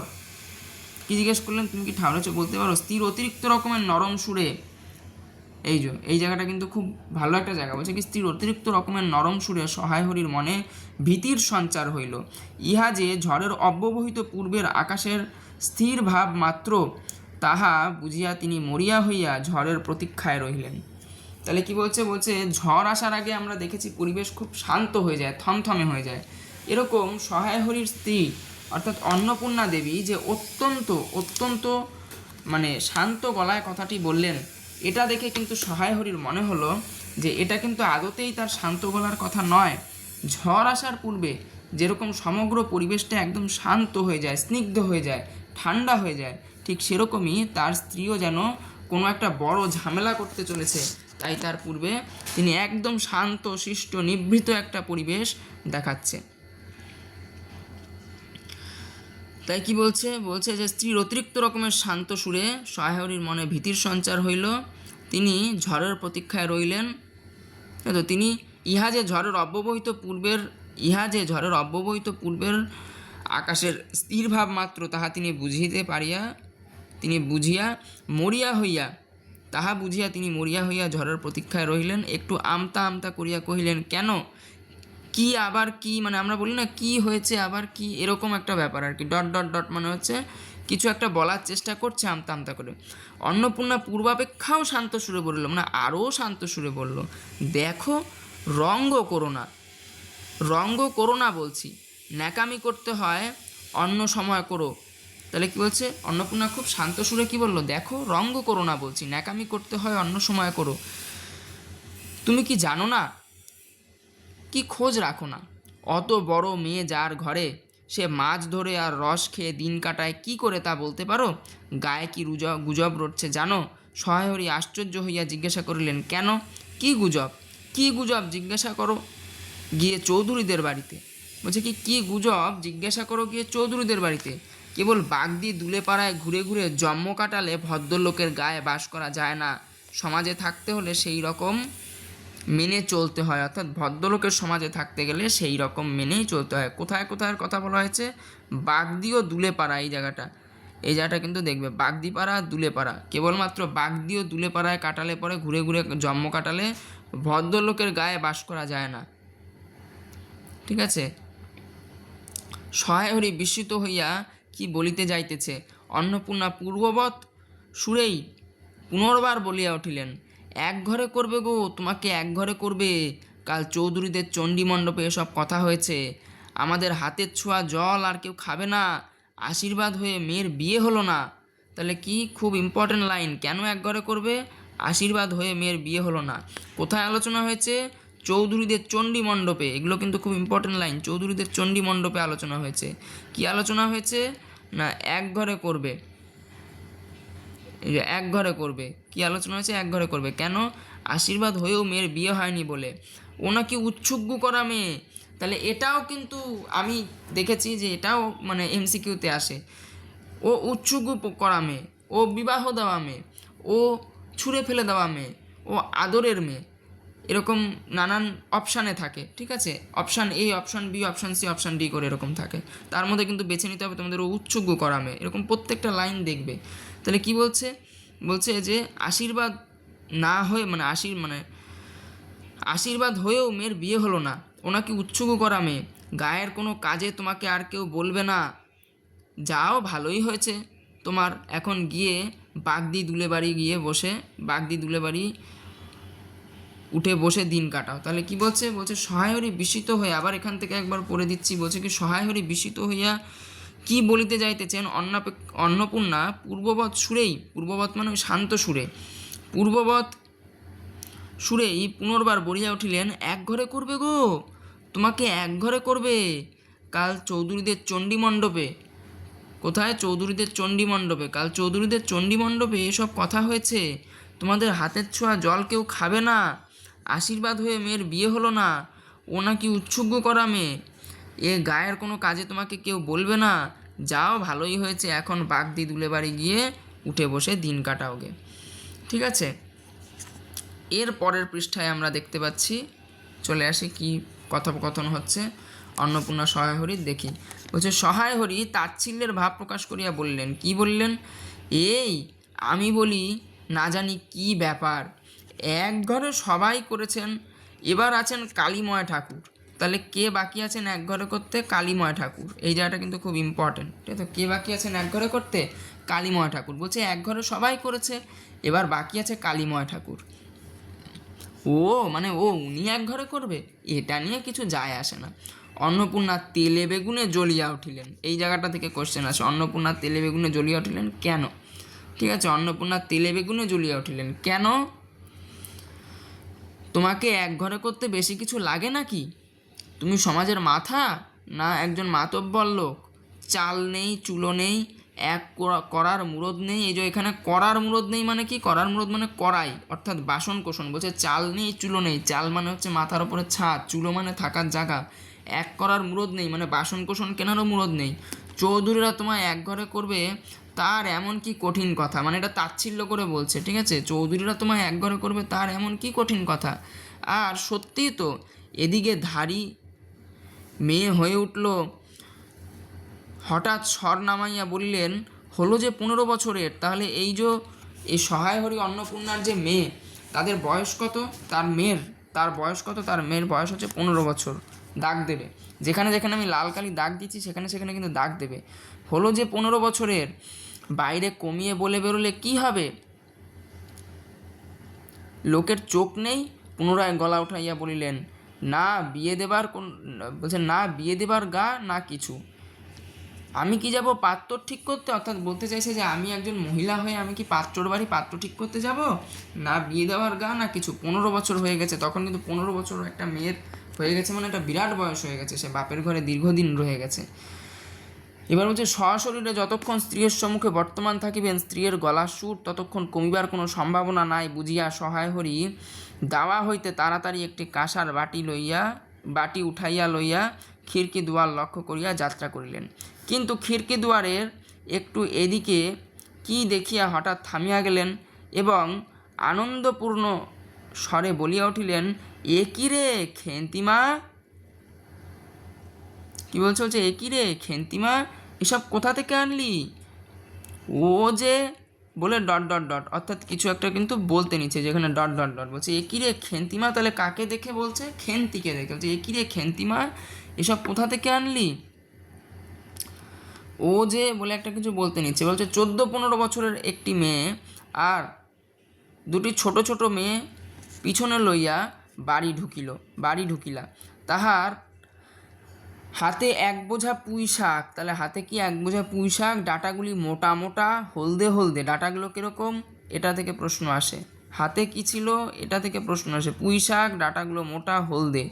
কি জিজ্ঞেস করলেন, তুমি কি ঠাউরেছ বলতে পারো? স্ত্রীর অতিরিক্ত রকমের নরম সুরে, এই জায়গাটা কিন্তু খুব ভালো একটা জায়গা, বলছে কি স্ত্রীর অতিরিক্ত রকমের নরম সুরে সহায়হরির মনে ভীতির সঞ্চার হইল। ইহা যে ঝড়ের অব্যবহিত পূর্বের আকাশের স্থির ভাব মাত্র, তাহা বুঝিয়া তিনি মরিয়া হইয়া ঝড়ের প্রতীক্ষায় রহিলেন। তাহলে কি বলছে, বলছে ঝড় আসার আগে আমরা দেখেছি পরিবেশ খুব শান্ত হয়ে যায়, থমথমে হয়ে যায়, এরকম সহায়হরির স্ত্রী অর্থাৎ অন্নপূর্ণা দেবী যে অত্যন্ত অত্যন্ত মানে শান্ত গলায় কথাটি বললেন, এটা দেখে কিন্তু সহায়হরির মনে হলো যে এটা কিন্তু আদতেই তার শান্ত গলার কথা নয়। ঝড় আসার পূর্বে যেরকম সমগ্র পরিবেশটা একদম শান্ত হয়ে যায়, স্নিগ্ধ হয়ে যায়, ঠান্ডা হয়ে যায়, ঠিক সেরকমই তার স্ত্রীও যেন কোনো একটা বড় ঝামেলা করতে চলেছে, তাই তার পূর্বে তিনি একদম শান্ত শিষ্ট নিভৃত একটা পরিবেশ দেখাচ্ছে। তাই কি বলছে, বলছে যে স্ত্রীর অতিরিক্ত রকমের শান্ত সুরে সহায়হরির মনে ভীতির সঞ্চার হইল, তিনি ঝড়ের প্রতীক্ষায় রইলেন। তো তিনি ইহা যে ঝড়ের অব্যবহিত পূর্বের আকাশের স্থির ভাব মাত্র, তাহা তিনি মরিয়া হইয়া ঝড়ের প্রতীক্ষায় রহিলেন। একটু আমতা আমতা করিয়া কহিলেন, কেন, কি আবার কি, মানে আমরা বলি না কি হয়েছে আবার কি, এরকম একটা ব্যাপার আর কি, ডট ডট ডট মানে হচ্ছে কিছু একটা বলার চেষ্টা করছে আমতা আমতা করে। অন্নপূর্ণা পূর্বাপেক্ষাও শান্ত সুরে বলল, মানে আরও শান্ত সুরে বলল, দেখো রঙ্গ করো না বলছি, ন্যাকামি করতে হয় অন্য সময় করো। তাহলে কি বলছে, অন্নপূর্ণা খুব শান্ত সুরে কি বললো, দেখো রঙ্গ করো না বলছি, ন্যাকামি করতে হয় অন্য সময় করো। তুমি কি জানো না, কি খোঁজ রাখো না, অত বড় মেয়ে যার ঘরে, সে মাছ ধরে আর রস খেয়ে দিন কাটায় কি করে তা বলতে পারো? গায়ে কি গুজব রটছে জানো? সহায়হরি আশ্চর্য হইয়া জিজ্ঞাসা করিলেন, কেন, কি গুজব জিজ্ঞাসা করো গিয়ে চৌধুরীদের বাড়িতে। বলছে কি গুজব জিজ্ঞাসা করো গিয়ে চৌধুরীদের বাড়িতে? কেবল বাগদি দুলে পাড়ায় ঘুরে ঘুরে জন্ম কাটালে ভদ্রলোকের গায়ে বাস করা যায় না, সমাজে থাকতে হলে সেই রকম মেনে চলতে হয়, অর্থাৎ ভদ্রলোকের সমাজে থাকতে গেলে সেই রকম মেনেই চলতে হয়। কোথায় কোথায় কথা বলা হয়েছে, বাগদি ও দুলেপাড়া, এই জায়গাটা কিন্তু দেখবে, বাগদিপাড়া দুলেপাড়া, কেবলমাত্র বাগদি ও দুলেপাড়ায় কাটালে পরে ঘুরে ঘুরে জন্ম কাটালে ভদ্রলোকের গায়ে বাস করা যায় না, ঠিক আছে। সহায়হরি বিস্মিত হইয়া কি বলিতে যাইতেছে, অন্নপূর্ণা পূর্ববৎ সুরেই পুনর্বার বলিয়া উঠিলেন, এক ঘরে করবে গো, তোমাকে এক ঘরে করবে, কাল চৌধুরীদের চণ্ডী মণ্ডপে এসব কথা হয়েছে, আমাদের হাতের ছোঁয়া জল আর কেউ খাবে না, আশীর্বাদ হয়ে মেয়ের বিয়ে হলো না। তাহলে কি খুব ইম্পর্টেন্ট লাইন, কেন এক ঘরে করবে, আশীর্বাদ হয়ে মেয়ের বিয়ে হলো না, কোথায় আলোচনা হয়েছে, চৌধুরীদের চণ্ডী মণ্ডপে, এগুলো কিন্তু খুব ইম্পর্টেন্ট লাইন, চৌধুরীদের চণ্ডী মণ্ডপে আলোচনা হয়েছে। কি আলোচনা হয়েছে না, এক ঘরে করবে, এই যে এক ঘরে করবে, কি আলোচনা হয়েছে, এক ঘরে করবে, কেন, আশীর্বাদ হয়েও মেয়ের বিয়ে হয়নি বলে, ও নাকি উৎসুগ্য করা মেয়ে। তাহলে এটাও কিন্তু আমি দেখেছি যে এটাও মানে এমসিকিউতে আসে, ও উৎসুগ্য করা মেয়ে, ও বিবাহ দেওয়া মেয়ে, ও ছুঁড়ে ফেলে দেওয়া মেয়ে, ও আদরের মেয়ে, এরকম নানান অপশানে থাকে, ঠিক আছে, option A, option B, option C, option D করে এরকম থাকে, তার মধ্যে কিন্তু বেছে নিতে হবে তোমাদের ও উৎসুগ্য করা মেয়ে, এরকম প্রত্যেকটা লাইন দেখবে। তাহলে কি বলছে, বলছে যে আশীর্বাদ না হয়ে মানে আশীর্বাদ হয়েও মেয়ের বিয়ে হলো না, ও নাকি উৎসুক করা মেয়ে, গায়ের কোনো কাজে তোমাকে আর কেউ বলবে না, যাও ভালোই হয়েছে তোমার, এখন গিয়ে বাগদি দুলে বাড়ি গিয়ে বসে, বাগদি দুলে বাড়ি উঠে বসে দিন কাটাও। তাহলে কি বলছে, বলছে সহায় হরি বিস্মিত হয়ে, আবার এখান থেকে একবার পড়ে দিচ্ছি, বলছে কি সহায় হরি বিস্মিত হইয়া কি বলিতে যাইতেছেন অন্নপূর্ণা পূর্ববৎ সুরেই, পূর্ববৎ মানে শান্ত সুরে, পূর্ববৎ সুরেই পুনর্বার বলিয়া উঠিলেন, এক ঘরে করবে গো, তোমাকে এক ঘরে করবে, কাল চৌধুরীদের চণ্ডী মণ্ডপে। কোথায়? চৌধুরীদের চণ্ডী মণ্ডপে। কাল চৌধুরীদের চণ্ডী মণ্ডপে এসব কথা হয়েছে, তোমাদের হাতের ছোঁয়া জল কেউ খাবে না, আশীর্বাদ হয়ে মেয়ের বিয়ে হলো না, ও নাকি উৎসুগ্য করা মেয়ে, এ গায়ের কোনো কাজে তোমাকে কেউ বলবে না, যাও ভালোই হয়েছে, এখন বাগদি দুলে বাড়ি গিয়ে উঠে বসে দিন কাটাওগে। ঠিক আছে, এর পরের পৃষ্ঠায় আমরা দেখতে পাচ্ছি, চলে আসি কি কথোপকথন হচ্ছে অন্নপূর্ণা সহায় হরি, দেখি। বলছে সহায় হরি তাচ্ছিল্যের ভাব প্রকাশ করিয়া বললেন, কি বললেন, এই আমি বলি না জানি কি ব্যাপার, এক ঘরে সবাই করেছেন, এবার আছেন কালীময় ঠাকুর। তাহলে কে বাকি আছেন এক ঘরে করতে? কালীময় ঠাকুর। এই জায়গাটা কিন্তু খুব ইম্পর্টেন্ট, ঠিক আছে? কে বাকি আছেন এক ঘরে করতে? কালীময় ঠাকুর। বলছে এক ঘরে সবাই করেছে, এবার বাকি আছে কালীময় ঠাকুর। ও মানে ও উনি এক ঘরে করবে, এটা নিয়ে কিছু যায় আসে না। অন্নপূর্ণা তেলে বেগুনে জ্বলিয়া উঠিলেন, এই জায়গাটা থেকে কোশ্চেন আছে, অন্নপূর্ণা তেলে বেগুনে জ্বলিয়া উঠিলেন কেন? ঠিক আছে, অন্নপূর্ণা তেলে বেগুনে জ্বলিয়া উঠিলেন কেন? তোমাকে এক ঘরে করতে বেশি কিছু লাগে নাকি? তুমি সমাজের মাথা না একজন মাতব্বর লোক? চাল নেই, চুলো নেই, এক করার মুরদ নেই। এই যে এখানে করার মুরদ নেই মানে কি? করার মুরদ মানে কড়াই, অর্থাৎ বাসন কোসন। বলছে চাল নেই, চুলো নেই। চাল মানে হচ্ছে মাথার ওপরে ছাদ, চুলো মানে থাকার জায়গা। এক করার মুরদ নেই মানে বাসন কোসন কেনারও মুরদ নেই। চৌধুরীরা তোমায় এক ঘরে করবে, তার এমন কি কঠিন কথা, মানে এটা তাচ্ছিল্য করে বলছে। ঠিক আছে, চৌধুরীরা তোমায় এক ঘরে করবে, তার এমন কি কঠিন কথা। আর সত্যিই তো, এদিকে ধাড়ি মেয়ে হয়ে উঠল, হঠাৎ স্বর নামাইয়া বলিলেন, হলো যে 15 বছরের। তাহলে এই যে এই সহায় হরি অন্নপূর্ণার যে মেয়ে, তাদের বয়স কত? তার বয়স কত? তার মেয়ের বয়স হচ্ছে 15 বছর। দাগ দেবে, যেখানে যেখানে আমি লাল কালি দাগ দিচ্ছি সেখানে সেখানে কিন্তু দাগ দেবে। হলো যে 15 বছরের, বাইরে কমিয়ে বলে বেরোলে কি হবে? লোকের চোখ নেই? পুনরায় গলা উঠাইয়া বলিলেন, না বিয়ে দেবার বলছে না বিয়ে দেবার গা না কিছু, আমি কি যাব পাত্র ঠিক করতে? অর্থাৎ বলতে চাইছে যে আমি একজন মহিলা হয়ে আমি কি পাত্রর বাড়ি পাত্র ঠিক করতে যাব? না বিয়ে দেওয়ার গা না কিছু। 15 বছর হয়ে গেছে, তখন কিন্তু 15 বছর একটা মেয়ের হয়ে গেছে মানে একটা বিরাট বয়স হয়ে গেছে, সে বাপের ঘরে দীর্ঘদিন রয়ে গেছে। এবার বলছে সশরীরে যতক্ষণ স্ত্রীর সম্মুখে বর্তমান থাকিবেন, স্ত্রীর গলার সুর ততক্ষণ কমিবার কোনো সম্ভাবনা নাই বুঝিয়া সহায় হরি দাওয়া হইতে তাড়াতাড়ি একটি কাঁসার বাটি উঠাইয়া লইয়া খিড়কি দুয়ার লক্ষ্য করিয়া যাত্রা করিলেন। কিন্তু খিড়কি দুয়ারের একটু এদিকে কি দেখিয়া হঠাৎ থামিয়া গেলেন এবং আনন্দপূর্ণ স্বরে বলিয়া উঠিলেন, এ কি রে খেন্তিমা? কি বলছে? বলছে এ কি রে খেন্তিমা, এসব কোথা থেকে আনলি? ও যে বলে ডট ডট ডট, অর্থাৎ কিছু একটা কিন্তু বলতে নিচ্ছে, যেখানে ডট ডট ডট বলছে এ কি রে খেন্তিমা। তাহলে কাকে দেখে বলছে? খেন্তিকে দেখে। বলছে এ কি রে খেন্তিমা, এসব কোথা থেকে আনলি? ও যে বলে একটা কিছু বলতে নিচ্ছে। বলছে 14-15 বছরের একটি মেয়ে আর দুটি ছোট ছোট মেয়ে পিছনে লইয়া বাড়ি ঢুকিলা, তাহার হাতে এক বোঝা পুঁই শাক। তাহলে হাতে কি এক বোঝা পুঁই শাক, ডাটাগুলি মোটা মোটা হলদে হলদে। ডাটাগুলো কীরকম? এটা থেকে প্রশ্ন আসে। হাতে কি ছিল? এটা থেকে প্রশ্ন আসে। পুঁই শাক, ডাটাগুলো মোটা হলদে,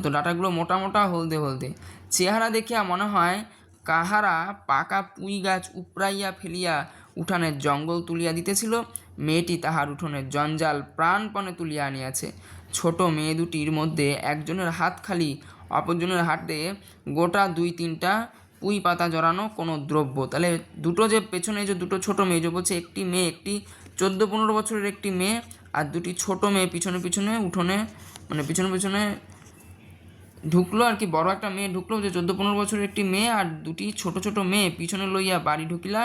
তো ডাটাগুলো মোটা মোটা হলদে হলদে। চেহারা দেখিয়া মনে হয় কাহারা পাকা পুঁই গাছ উপড়াইয়া ফেলিয়া উঠানের জঙ্গল তুলিয়া দিতেছিল। মেয়েটি তাহার উঠোনের জঞ্জাল প্রাণপণে তুলিয়া আনিয়াছে। ছোট মেয়ে দুটির মধ্যে একজনের হাত খালি, অপরজনের হাতে গোটা 2-3টা পুঁই পাতা জড়ানো কোনো দ্রব্য। তাহলে দুটো যে পেছনে যে দুটো ছোট মেয়ে, যে বলছে একটি মেয়ে, একটি 14-15 বছরের একটি মেয়ে আর দুটি ছোট মেয়ে পিছনে পিছনে উঠোনে মানে পিছনে পিছনে ঢুকলো আর কি। বড় একটা মেয়ে ঢুকলো, যে 14-15 বছরের একটি মেয়ে আর দুটি ছোট ছোট মেয়ে পিছনে লইয়া বাড়ি ঢুকিলা।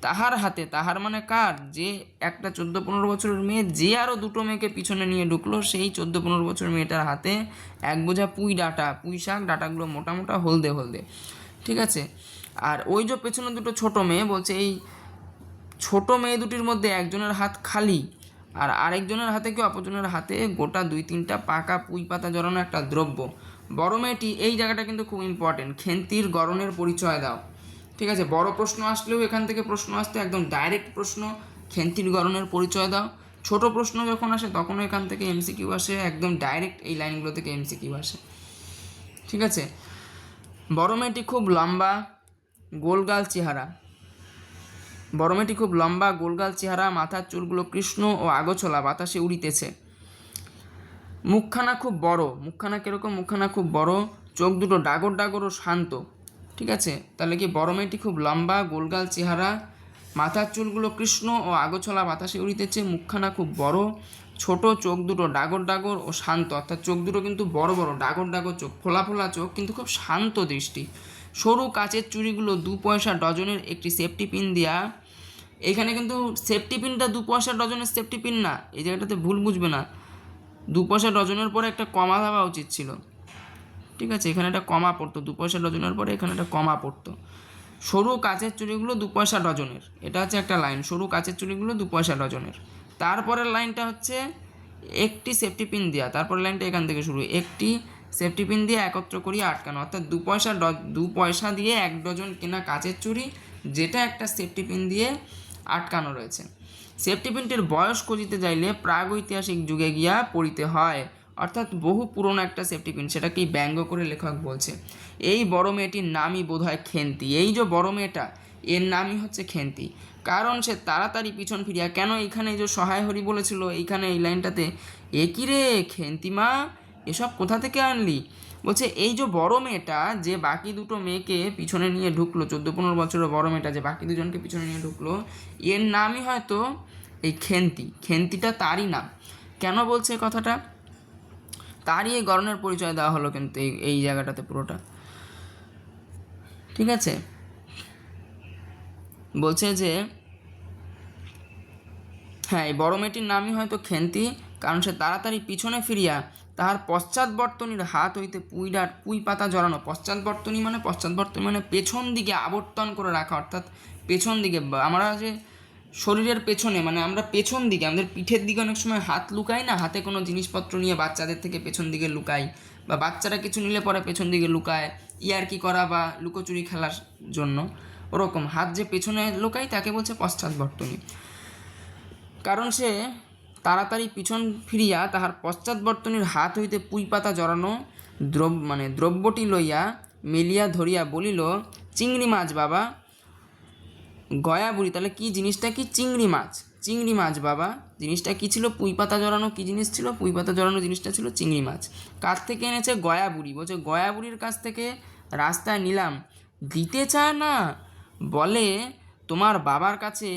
তাহার হাতে, তাহার মানে কার? যে একটা 14-15 বছরের মেয়ে যে আরও দুটো মেয়েকে পিছনে নিয়ে ঢুকলো, সেই 14-15 বছরের মেয়েটার হাতে এক বোঝা পুঁই শাক, ডাটাগুলো মোটা মোটা হলদে হলদে। ঠিক আছে, আর ওই যে পেছনে দুটো ছোট মেয়ে, বলছে এই ছোট মেয়ে দুটির মধ্যে একজনের হাত খালি, আর আরেকজনের হাতে কি অপরজনের হাতে গোটা 2-3টা পাকা পুঁই পাতা জড়ানো একটা দ্রব্য। বড় মেয়েটি, এই জায়গাটা কিন্তু খুব ইম্পর্টেন্ট, খেন্তির গড়নের পরিচয় দাও। ঠিক আছে, বড় প্রশ্ন আসলেও এখান থেকে প্রশ্ন আসতে একদম ডাইরেক্ট প্রশ্ন, খেন্তির গড়নের পরিচয় দাও। ছোট প্রশ্ন যখন আসে তখনও এখান থেকে এমসিকিউ আসে, একদম ডাইরেক্ট এই লাইনগুলো থেকে এমসিকিউ আসে। ঠিক আছে, বড় মেয়েটি খুব লম্বা গোলগাল চেহারা। বড় মেয়েটি খুব লম্বা গোলগাল চেহারা, মাথার চুলগুলো কৃষ্ণ ও আগোছলা, বাতাসে উড়িতেছে। মুখখানা খুব বড়, মুখখানা কীরকম, মুখখানা খুব বড়, চোখ দুটো ডাগর ডাগর ও শান্ত। ঠিক আছে, তাহলে কি বড় মেয়েটি খুব লম্বা গোলগাল চেহারা, মাথার চুলগুলো কৃষ্ণ ও আগোছলা, বাতাসে উড়িতেছে, মুখখানা খুব বড়, ছোট, চোখ দুটো ডাগর ডাগর ও শান্ত, অর্থাৎ চোখ দুটো কিন্তু বড় বড় ডাগর ডাগর চোখ, ফোলা ফোলা চোখ, কিন্তু খুব শান্ত দৃষ্টি। সরু কাচের চুড়িগুলো 2 পয়সা ডজনের একটি সেফটি পিন দিয়া, এখানে কিন্তু সেফটি পিনটা 2 পয়সা ডজনের সেফটি পিন না, এই জায়গাটাতে ভুল বুঝবে না, 2 পয়সা ডজনের পরে একটা কমা দেওয়া উচিত ছিল। ঠিক আছে, এখানে একটা কমা পড়তো, 2 পয়সা ডজনের পরে এখানে একটা কমা পড়তো। সরু কাচের চুড়িগুলো 2 পয়সা ডজনের, এটা হচ্ছে একটা লাইন, সরু কাচের চুড়িগুলো 2 পয়সা ডজনের। তারপরের লাইনটা হচ্ছে একটি সেফটি পিন দেওয়া, তারপরের লাইনটা এখান থেকে শুরু, একটি সেফটি পিন দিয়ে একত্র করিয়ে আটকানো, অর্থাৎ 2 পয়সা দিয়ে 1 ডজন কেনা কাচের চুড়ি, যেটা একটা সেফটি পিন দিয়ে আটকানো রয়েছে। সেফটি পিনটির বয়স খুঁজিতে যাইলে প্রাগৈতিহাসিক যুগে গিয়া পড়িতে হয়, অর্থাৎ বহু পুরনো একটা সেফটি পিন, সেটাকেই ব্যঙ্গ করে লেখক বলছে। এই বড় মেয়েটির নামই বোধ হয় খেন্তি, এই যে বড় মেয়েটা এর নামই হচ্ছে খেন্তি, কারণ সে তাড়াতাড়ি পিছন ফিরিয়া, কেন এইখানে যে সহায় হরি বলেছিল এইখানে এই লাইনটাতে, এ কি রে খেন্তিমা এসব কোথা থেকে আনলি, বলছে এই যে বড় মেয়েটা যে বাকি দুটো মেয়েকে পিছনে নিয়ে ঢুকলো, 14-15 বছরের বড় মেয়েটা যে বাকি দুজনকে পিছনে নিয়ে ঢুকলো, এর নামই হয়তো এই খেন্তি, খেন্তিটা তারই নাম। কেন বলছে কথাটা, তারই এই গড়নের পরিচয় দেওয়া হলো কিন্তু এই জায়গাটাতে পুরোটা। ঠিক আছে, বলছে যে হ্যাঁ, এই বড় মেয়েটির নামই হয়তো খেন্তি, কারণ সে তাড়াতাড়ি পিছনে ফিরিয়া তাহার পশ্চাৎবর্তনীর হাত হইতে পুঁই পাতা জড়ানো, পশ্চাৎবর্তনী মানে পেছন দিকে আবর্তন করে রাখা, অর্থাৎ পেছন দিকে, আমরা যে শরীরের পেছনে মানে আমরা পেছন দিকে, আমাদের পিঠের দিকে অনেক সময় হাত লুকাই না, হাতে কোনো জিনিসপত্র নিয়ে বাচ্চাদের থেকে পেছন দিকে লুকাই, বা বাচ্চারা কিছু নিলে পরে পেছন দিকে লুকায়, ইয়ার্কি করা বা লুকোচুরি খেলার জন্য, ওরকম হাত যে পেছনে লুকাই তাকে বলছে পশ্চাৎবর্তনী। কারণ সে তাড়াতাড়ি পিছন ফিরিয়া তাহার পশ্চাৎবর্তনীর হাত হইতে পুঁই পাতা জড়ানো দ্রব্যটি লইয়া মেলিয়া ধরিয়া বলিল, চিংড়ি মাছ বাবা। গয়া বুড়ি, তাহলে কি জিনিসটা কি, চিংড়ি মাছ বাবা, জিনিসটা কি ছিল, পুঁই পাতা জড়ানো কি জিনিস ছিল, পুঁই পাতা জড়ানো জিনিসটা ছিল চিংড়ি মাছ। কার থেকে এনেছে, গয়া বুড়ি, বলছে গয়া বুড়ির কাছ থেকে রাস্তায় নিলাম, দিতে চায় না, বলে তোমার বাবার কাছে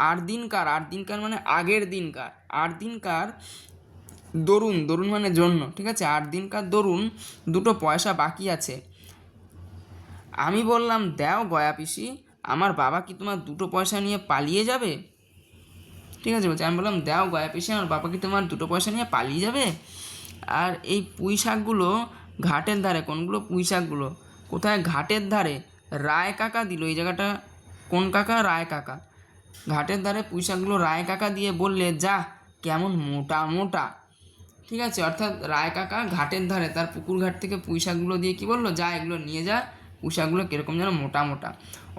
8 দিনকার মানে আগের দিনকার দরুন মানে জন্য, ঠিক আছে, 8 দিনকার দরুন 2 পয়সা বাকি আছে। আমি বললাম দাও গয়া পিসি, আমার বাবা কি তোমার 2 পয়সা নিয়ে পালিয়ে যাবে। ঠিক আছে, বলছে আমি বললাম দাও গয়া পিসি, আমার বাবা কি তোমার 2 পয়সা নিয়ে পালিয়ে যাবে। আর এই পুঁই শাকগুলো ঘাটের ধারে, কোনগুলো পুঁই শাকগুলো কোথায়, ঘাটের ধারে রায় কাকা দিল, এই জায়গাটা কোন কাকা, রায় কাকা, ঘাটের ধারে পুঁই শাকগুলো রায় কাকা দিয়ে বললে যা কেমন মোটা মোটা। ঠিক আছে, অর্থাৎ রায় কাকা ঘাটের ধারে তার পুকুর ঘাট থেকে পুঁই শাকগুলো দিয়ে কি বললো, যা এগুলো নিয়ে যা, পুঁই শাকগুলো কীরকম যেন মোটা মোটা।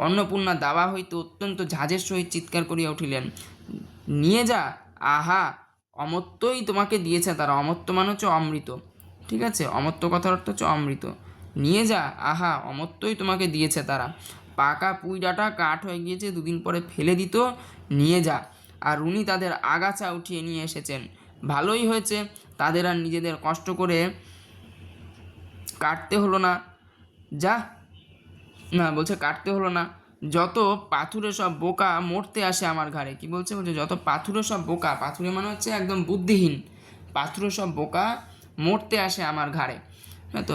অন্নপূর্ণা দাওয়া হইতে অত্যন্ত ঝাঁঝের সহিত চিৎকার করিয়া উঠিলেন, নিয়ে যা, আহা অমর্ত্যই তোমাকে দিয়েছে তারা, অমর্ত্য মানে হচ্ছে অমৃত। ঠিক আছে, অমর্ত্য কথার অর্থ হচ্ছে অমৃত, নিয়ে যা, আহা অমর্ত্যই তোমাকে দিয়েছে তারা। পাকা পুঁই ডাঁটা কাঠ হয়ে গিয়েছে, 2 দিন পরে ফেলে দিত, নিয়ে যা। আর উনি তাদের আগাছা উঠিয়ে নিয়ে এসেছেন, ভালোই হয়েছে, তাদের আর নিজেদের কষ্ট করে কাটতে হলো না, যা না বলছে কাটতে হলো না। যত পাথুরে সব বোকা মরতে আসে আমার ঘাড়ে, কি বলছে, যত পাথুরে সব বোকা, পাথুরে মানে হচ্ছে একদম বুদ্ধিহীন, পাথুরে সব বোকা মরতে আসে আমার ঘাড়ে। হ্যাঁ, তো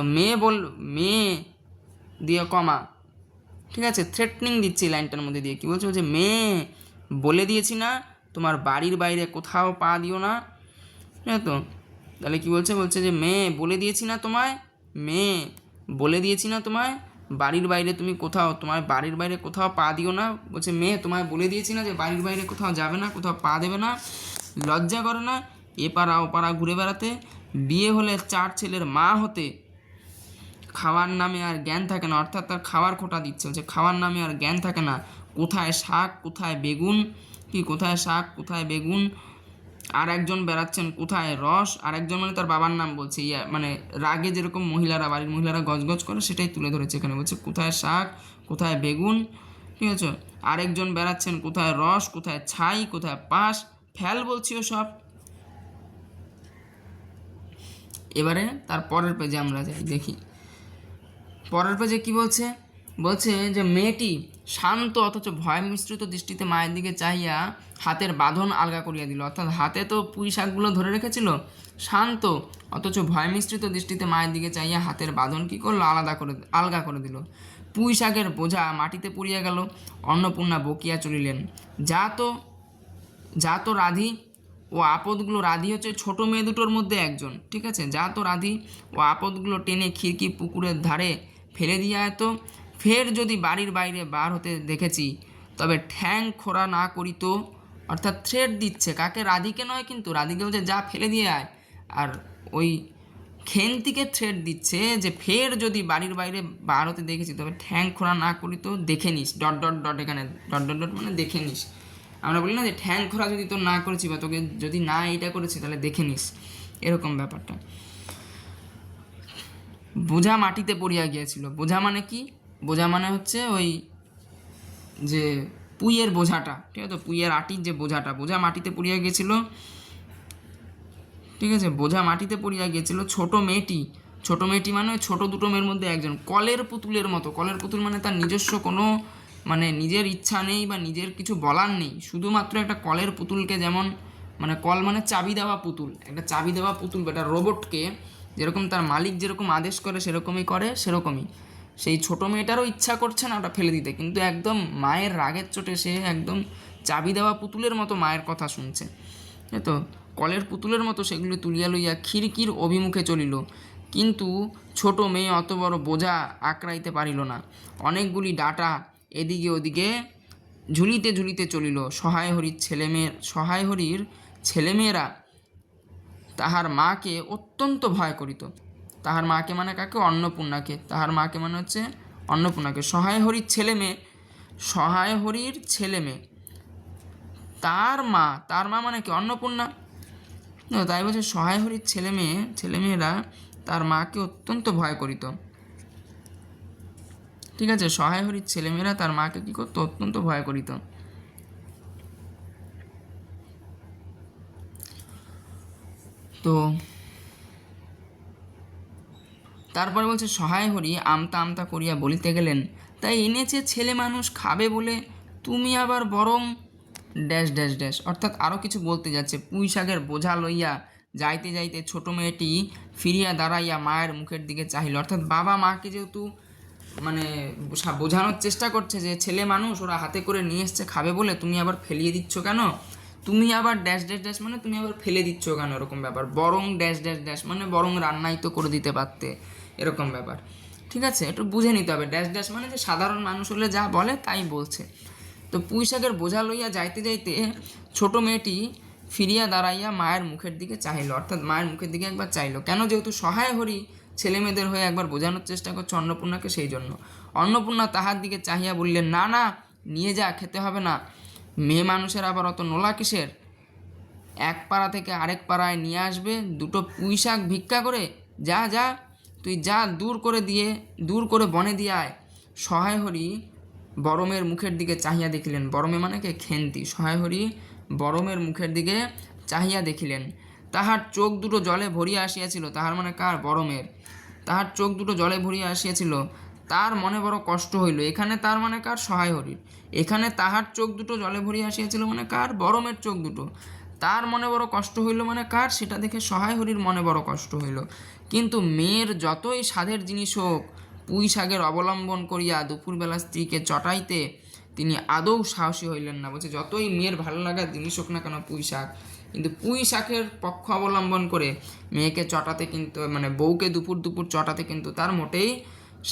মেয়ে দিয়ে কমা, ঠিক আছে, থ্রেটনিং দিচ্ছি লাইনটার মধ্যে দিয়ে, কি বলছে, মেয়ে বলে দিয়েছি না তোমার বাড়ির বাইরে কোথাও পা দিও না। হ্যাঁ, তো তাহলে কি বলছে, যে মেয়ে বলে দিয়েছি না তোমায় বাড়ির বাইরে তুমি কোথাও, তোমার বাড়ির বাইরে কোথাও পা দিও না। বলছে মেয়ে তোমায় বলে দিয়েছি না যে বাড়ির বাইরে কোথাও যাবে না, কোথাও পা দেবে না। লজ্জা করে না এ পাড়া ও পাড়া ঘুরে বেড়াতে? বিয়ে হলে 4 ছেলের মা হতে, খাওয়ার নামে আর জ্ঞান থাকে না, অর্থাৎ তার খাওয়ার খোটা দিচ্ছে, হচ্ছে খাওয়ার নামে আর জ্ঞান থাকে না। কোথায় শাক কোথায় বেগুন, কি কোথায় শাক কোথায় বেগুন, আর একজন বেড়াচ্ছেন কোথায় রস, আর একজন মানে তার বাবার নাম বলছে, মানে রাগে যেরকম মহিলারা, বাড়ির মহিলারা গজগজ করে সেটাই তুলে ধরেছে এখানে, বলছে কোথায় শাক কোথায় বেগুন, ঠিক আছে। আরেকজন বেড়াচ্ছেন কোথায় রস কোথায় ছাই কোথায় পাশ, ফেল বলছি ও সব। এবারে তার পরের পেজে আমরা যাই, দেখি পরের পেজে কি বলছে। বলছে যে মেয়েটি শান্ত অথচ ভয় মিশ্রিত দৃষ্টিতে মায়ের দিকে চাহিয়া হাতের বাঁধন আলগা করিয়া দিল, অর্থাৎ হাতে তো পুঁই শাকগুলো ধরে রেখেছিল, শান্ত অথচ ভয় মিশ্রিত দৃষ্টিতে মায়ের দিকে চাহিয়া হাতের বাঁধন কী করলো, আলগা করে দিল। পুঁই শাকের বোঝা মাটিতে পড়িয়া গেল। অন্নপূর্ণা বকিয়া চলিলেন, যা তো রাধি ও আপদগুলো, রাধি হচ্ছে ছোট মেয়ে দুটোর মধ্যে একজন, ঠিক আছে, যা তো রাধি ও আপদগুলো টেনে খিড়কি পুকুরের ধারে ফেলে দিয়া এত, ফের যদি বাড়ির বাইরে বার হতে দেখেছি তবে ঠ্যাং খোড়া না করিত, অর্থাৎ থ্রেট দিচ্ছে কাকে, রাধিকে নয় কিন্তু, রাধিকে বলছে যা ফেলে দিয়ে আয়, আর ওই খেন্তিকে থ্রেট দিচ্ছে যে ফের যদি বাড়ির বাইরে বার হতে দেখেছি তবে ঠ্যাং খোড়া না করিত, দেখে নিস, ডট ডট ডট, এখানে ডট ডট ডট মানে দেখে নিস। আমরা বলি না যে ঠ্যাং খোড়া যদি তোর না করেছি বা তোকে যদি না এইটা করেছি তাহলে দেখে নিস, এরকম ব্যাপারটা। বোঝা মাটিতে পড়িয়া গিয়েছিল, বোঝা মানে কি, বোঝা মানে হচ্ছে ওই যে পুইয়ের বোঝাটা, ঠিক আছে, পুইয়ের আটির যে বোঝাটা, বোঝা মাটিতে পড়িয়া গিয়েছিল, ঠিক আছে, বোঝা মাটিতে পড়িয়া গিয়েছিল। ছোট মেয়েটি মানে ছোট দুটো মেয়ের মধ্যে একজন, কলের পুতুলের মতো, কলের পুতুল মানে তার নিজস্ব কোনো মানে নিজের ইচ্ছা নেই বা নিজের কিছু বলার নেই, শুধুমাত্র একটা কলের পুতুলকে, যেমন মানে কল মানে চাবি দেওয়া পুতুল, একটা চাবি দেওয়া পুতুল, একটা রোবটকে যেরকম তার মালিক যেরকম আদেশ করে সেরকমই করে, সেরকমই সেই ছোটো মেয়েটারও ইচ্ছা করছে না ওটা ফেলে দিতে, কিন্তু একদম মায়ের রাগের চোটে সে একদম চাবি দেওয়া পুতুলের মতো মায়ের কথা শুনছে, তাই তো, কলের পুতুলের মতো সেগুলি তুলিয়া লইয়া খিড়কির অভিমুখে চলিল, কিন্তু ছোট মেয়ে অত বড় বোঝা আঁকড়াইতে পারিল না। অনেকগুলি ডাটা এদিকে ওদিকে ঝুলিতে ঝুলিতে চলিল। সহায় হরির ছেলেমেয়েরা তাহার মাকে অত্যন্ত ভয় করিত। তাহার মাকে মানে কাকে, অন্নপূর্ণাকে, তাহার মাকে মানে হচ্ছে অন্নপূর্ণাকে। সহায় হরির ছেলে মেয়ে তার মা মানে কি, অন্নপূর্ণা, তাই বলছে সহায় হরির ছেলেমেয়েরা তার মাকে অত্যন্ত ভয় করিত, ঠিক আছে, সহায় হরির ছেলেমেয়েরা তার মাকে কী করতো, অত্যন্ত ভয় করিত। তো তারপরে বলছে সহায় হরি আমতা আমতা করিয়া বলিতে গেলেন, তাই এনেছে ছেলে মানুষ খাবে বলে, তুমি আবার বরং ড্যাশ ড্যাশ ড্যাশ, অর্থাৎ আরও কিছু বলতে যাচ্ছে। পুঁই শাকের বোঝা লইয়া যাইতে যাইতে ছোট মেয়েটি ফিরিয়া দাঁড়াইয়া মায়ের মুখের দিকে চাহিল, অর্থাৎ বাবা মাকে যেহেতু মানে বোঝানোর চেষ্টা করছে যে ছেলে মানুষ, ওরা হাতে করে নিয়ে এসছে খাবে বলে, তুমি আবার ফেলিয়ে দিচ্ছ কেন, তুমি আবার ড্যাশ ড্যাশ ড্যাশ মানে তুমি আবার ফেলে দিচ্ছ কেন, এরকম ব্যাপার। বরং ড্যাশ ড্যাশ ড্যাশ মানে বরং রান্নাই তো করে দিতে পারতে, এরকম ব্যাপার, ঠিক আছে, একটু বুঝে নিতে হবে। ড্যাশ ড্যাশ মানে যে সাধারণ মানুষ হলে যা বলে তাই বলছে। তো পুঁই শাকের বোঝা লইয়া যাইতে যাইতে ছোট মেয়েটি ফিরিয়া দাঁড়াইয়া মায়ের মুখের দিকে চাহিল, অর্থাৎ মায়ের মুখের দিকে একবার চাইল, কেন, যেহেতু সহায় হরি ছেলে মেয়েদের হয়ে একবার বোঝানোর চেষ্টা করছে অন্নপূর্ণাকে, সেই জন্য। অন্নপূর্ণা তাহার দিকে চাহিয়া বললেন, না না, নিয়ে যা, খেতে হবে না, মেয়ে মানুষের আবার অত নোলা কিসের, এক পাড়া থেকে আরেক পাড়ায় নিয়ে আসবে দুটো পুঁই শাক ভিক্ষা করে, যা যা তুই যা, দূর করে বনে দিয়ে আয়। সহায় হরি বরমের মুখের দিকে চাহিয়া দেখিলেন, বরমে মানে কে, খেন্তি, সহায় হরি বরমের মুখের দিকে চাহিয়া দেখিলেন, তাহার চোখ দুটো জলে ভরিয়া আসিয়াছিল, তাহার মানে কার, বরমের, তাহার চোখ দুটো জলে ভরিয়া আসিয়াছিল, তার মনে বড় কষ্ট হইল, এখানে তার মানে কার, সহায় হরির, এখানে তাহার চোখ দুটো জলে ভরিয়া আসিয়াছিল মানে কার, বরমের চোখ দুটো, তার মনে বড় কষ্ট হইল মানে কার, সেটা দেখে সহায় হরির মনে বড় কষ্ট হইল, কিন্তু মেয়ের যতই স্বাদের জিনিস হোক, পুঁই শাকের অবলম্বন করিয়া দুপুরবেলা স্ত্রীকে চটাইতে তিনি আদৌ সাহসী হইলেন না। বলছে যতই মেয়ের ভালো লাগার জিনিস হোক না কেন পুঁই শাক, কিন্তু পুঁই শাকের পক্ষ অবলম্বন করে মেয়েকে চটাতে কিন্তু, মানে বউকে দুপুর চটাতে কিন্তু তার মোটেই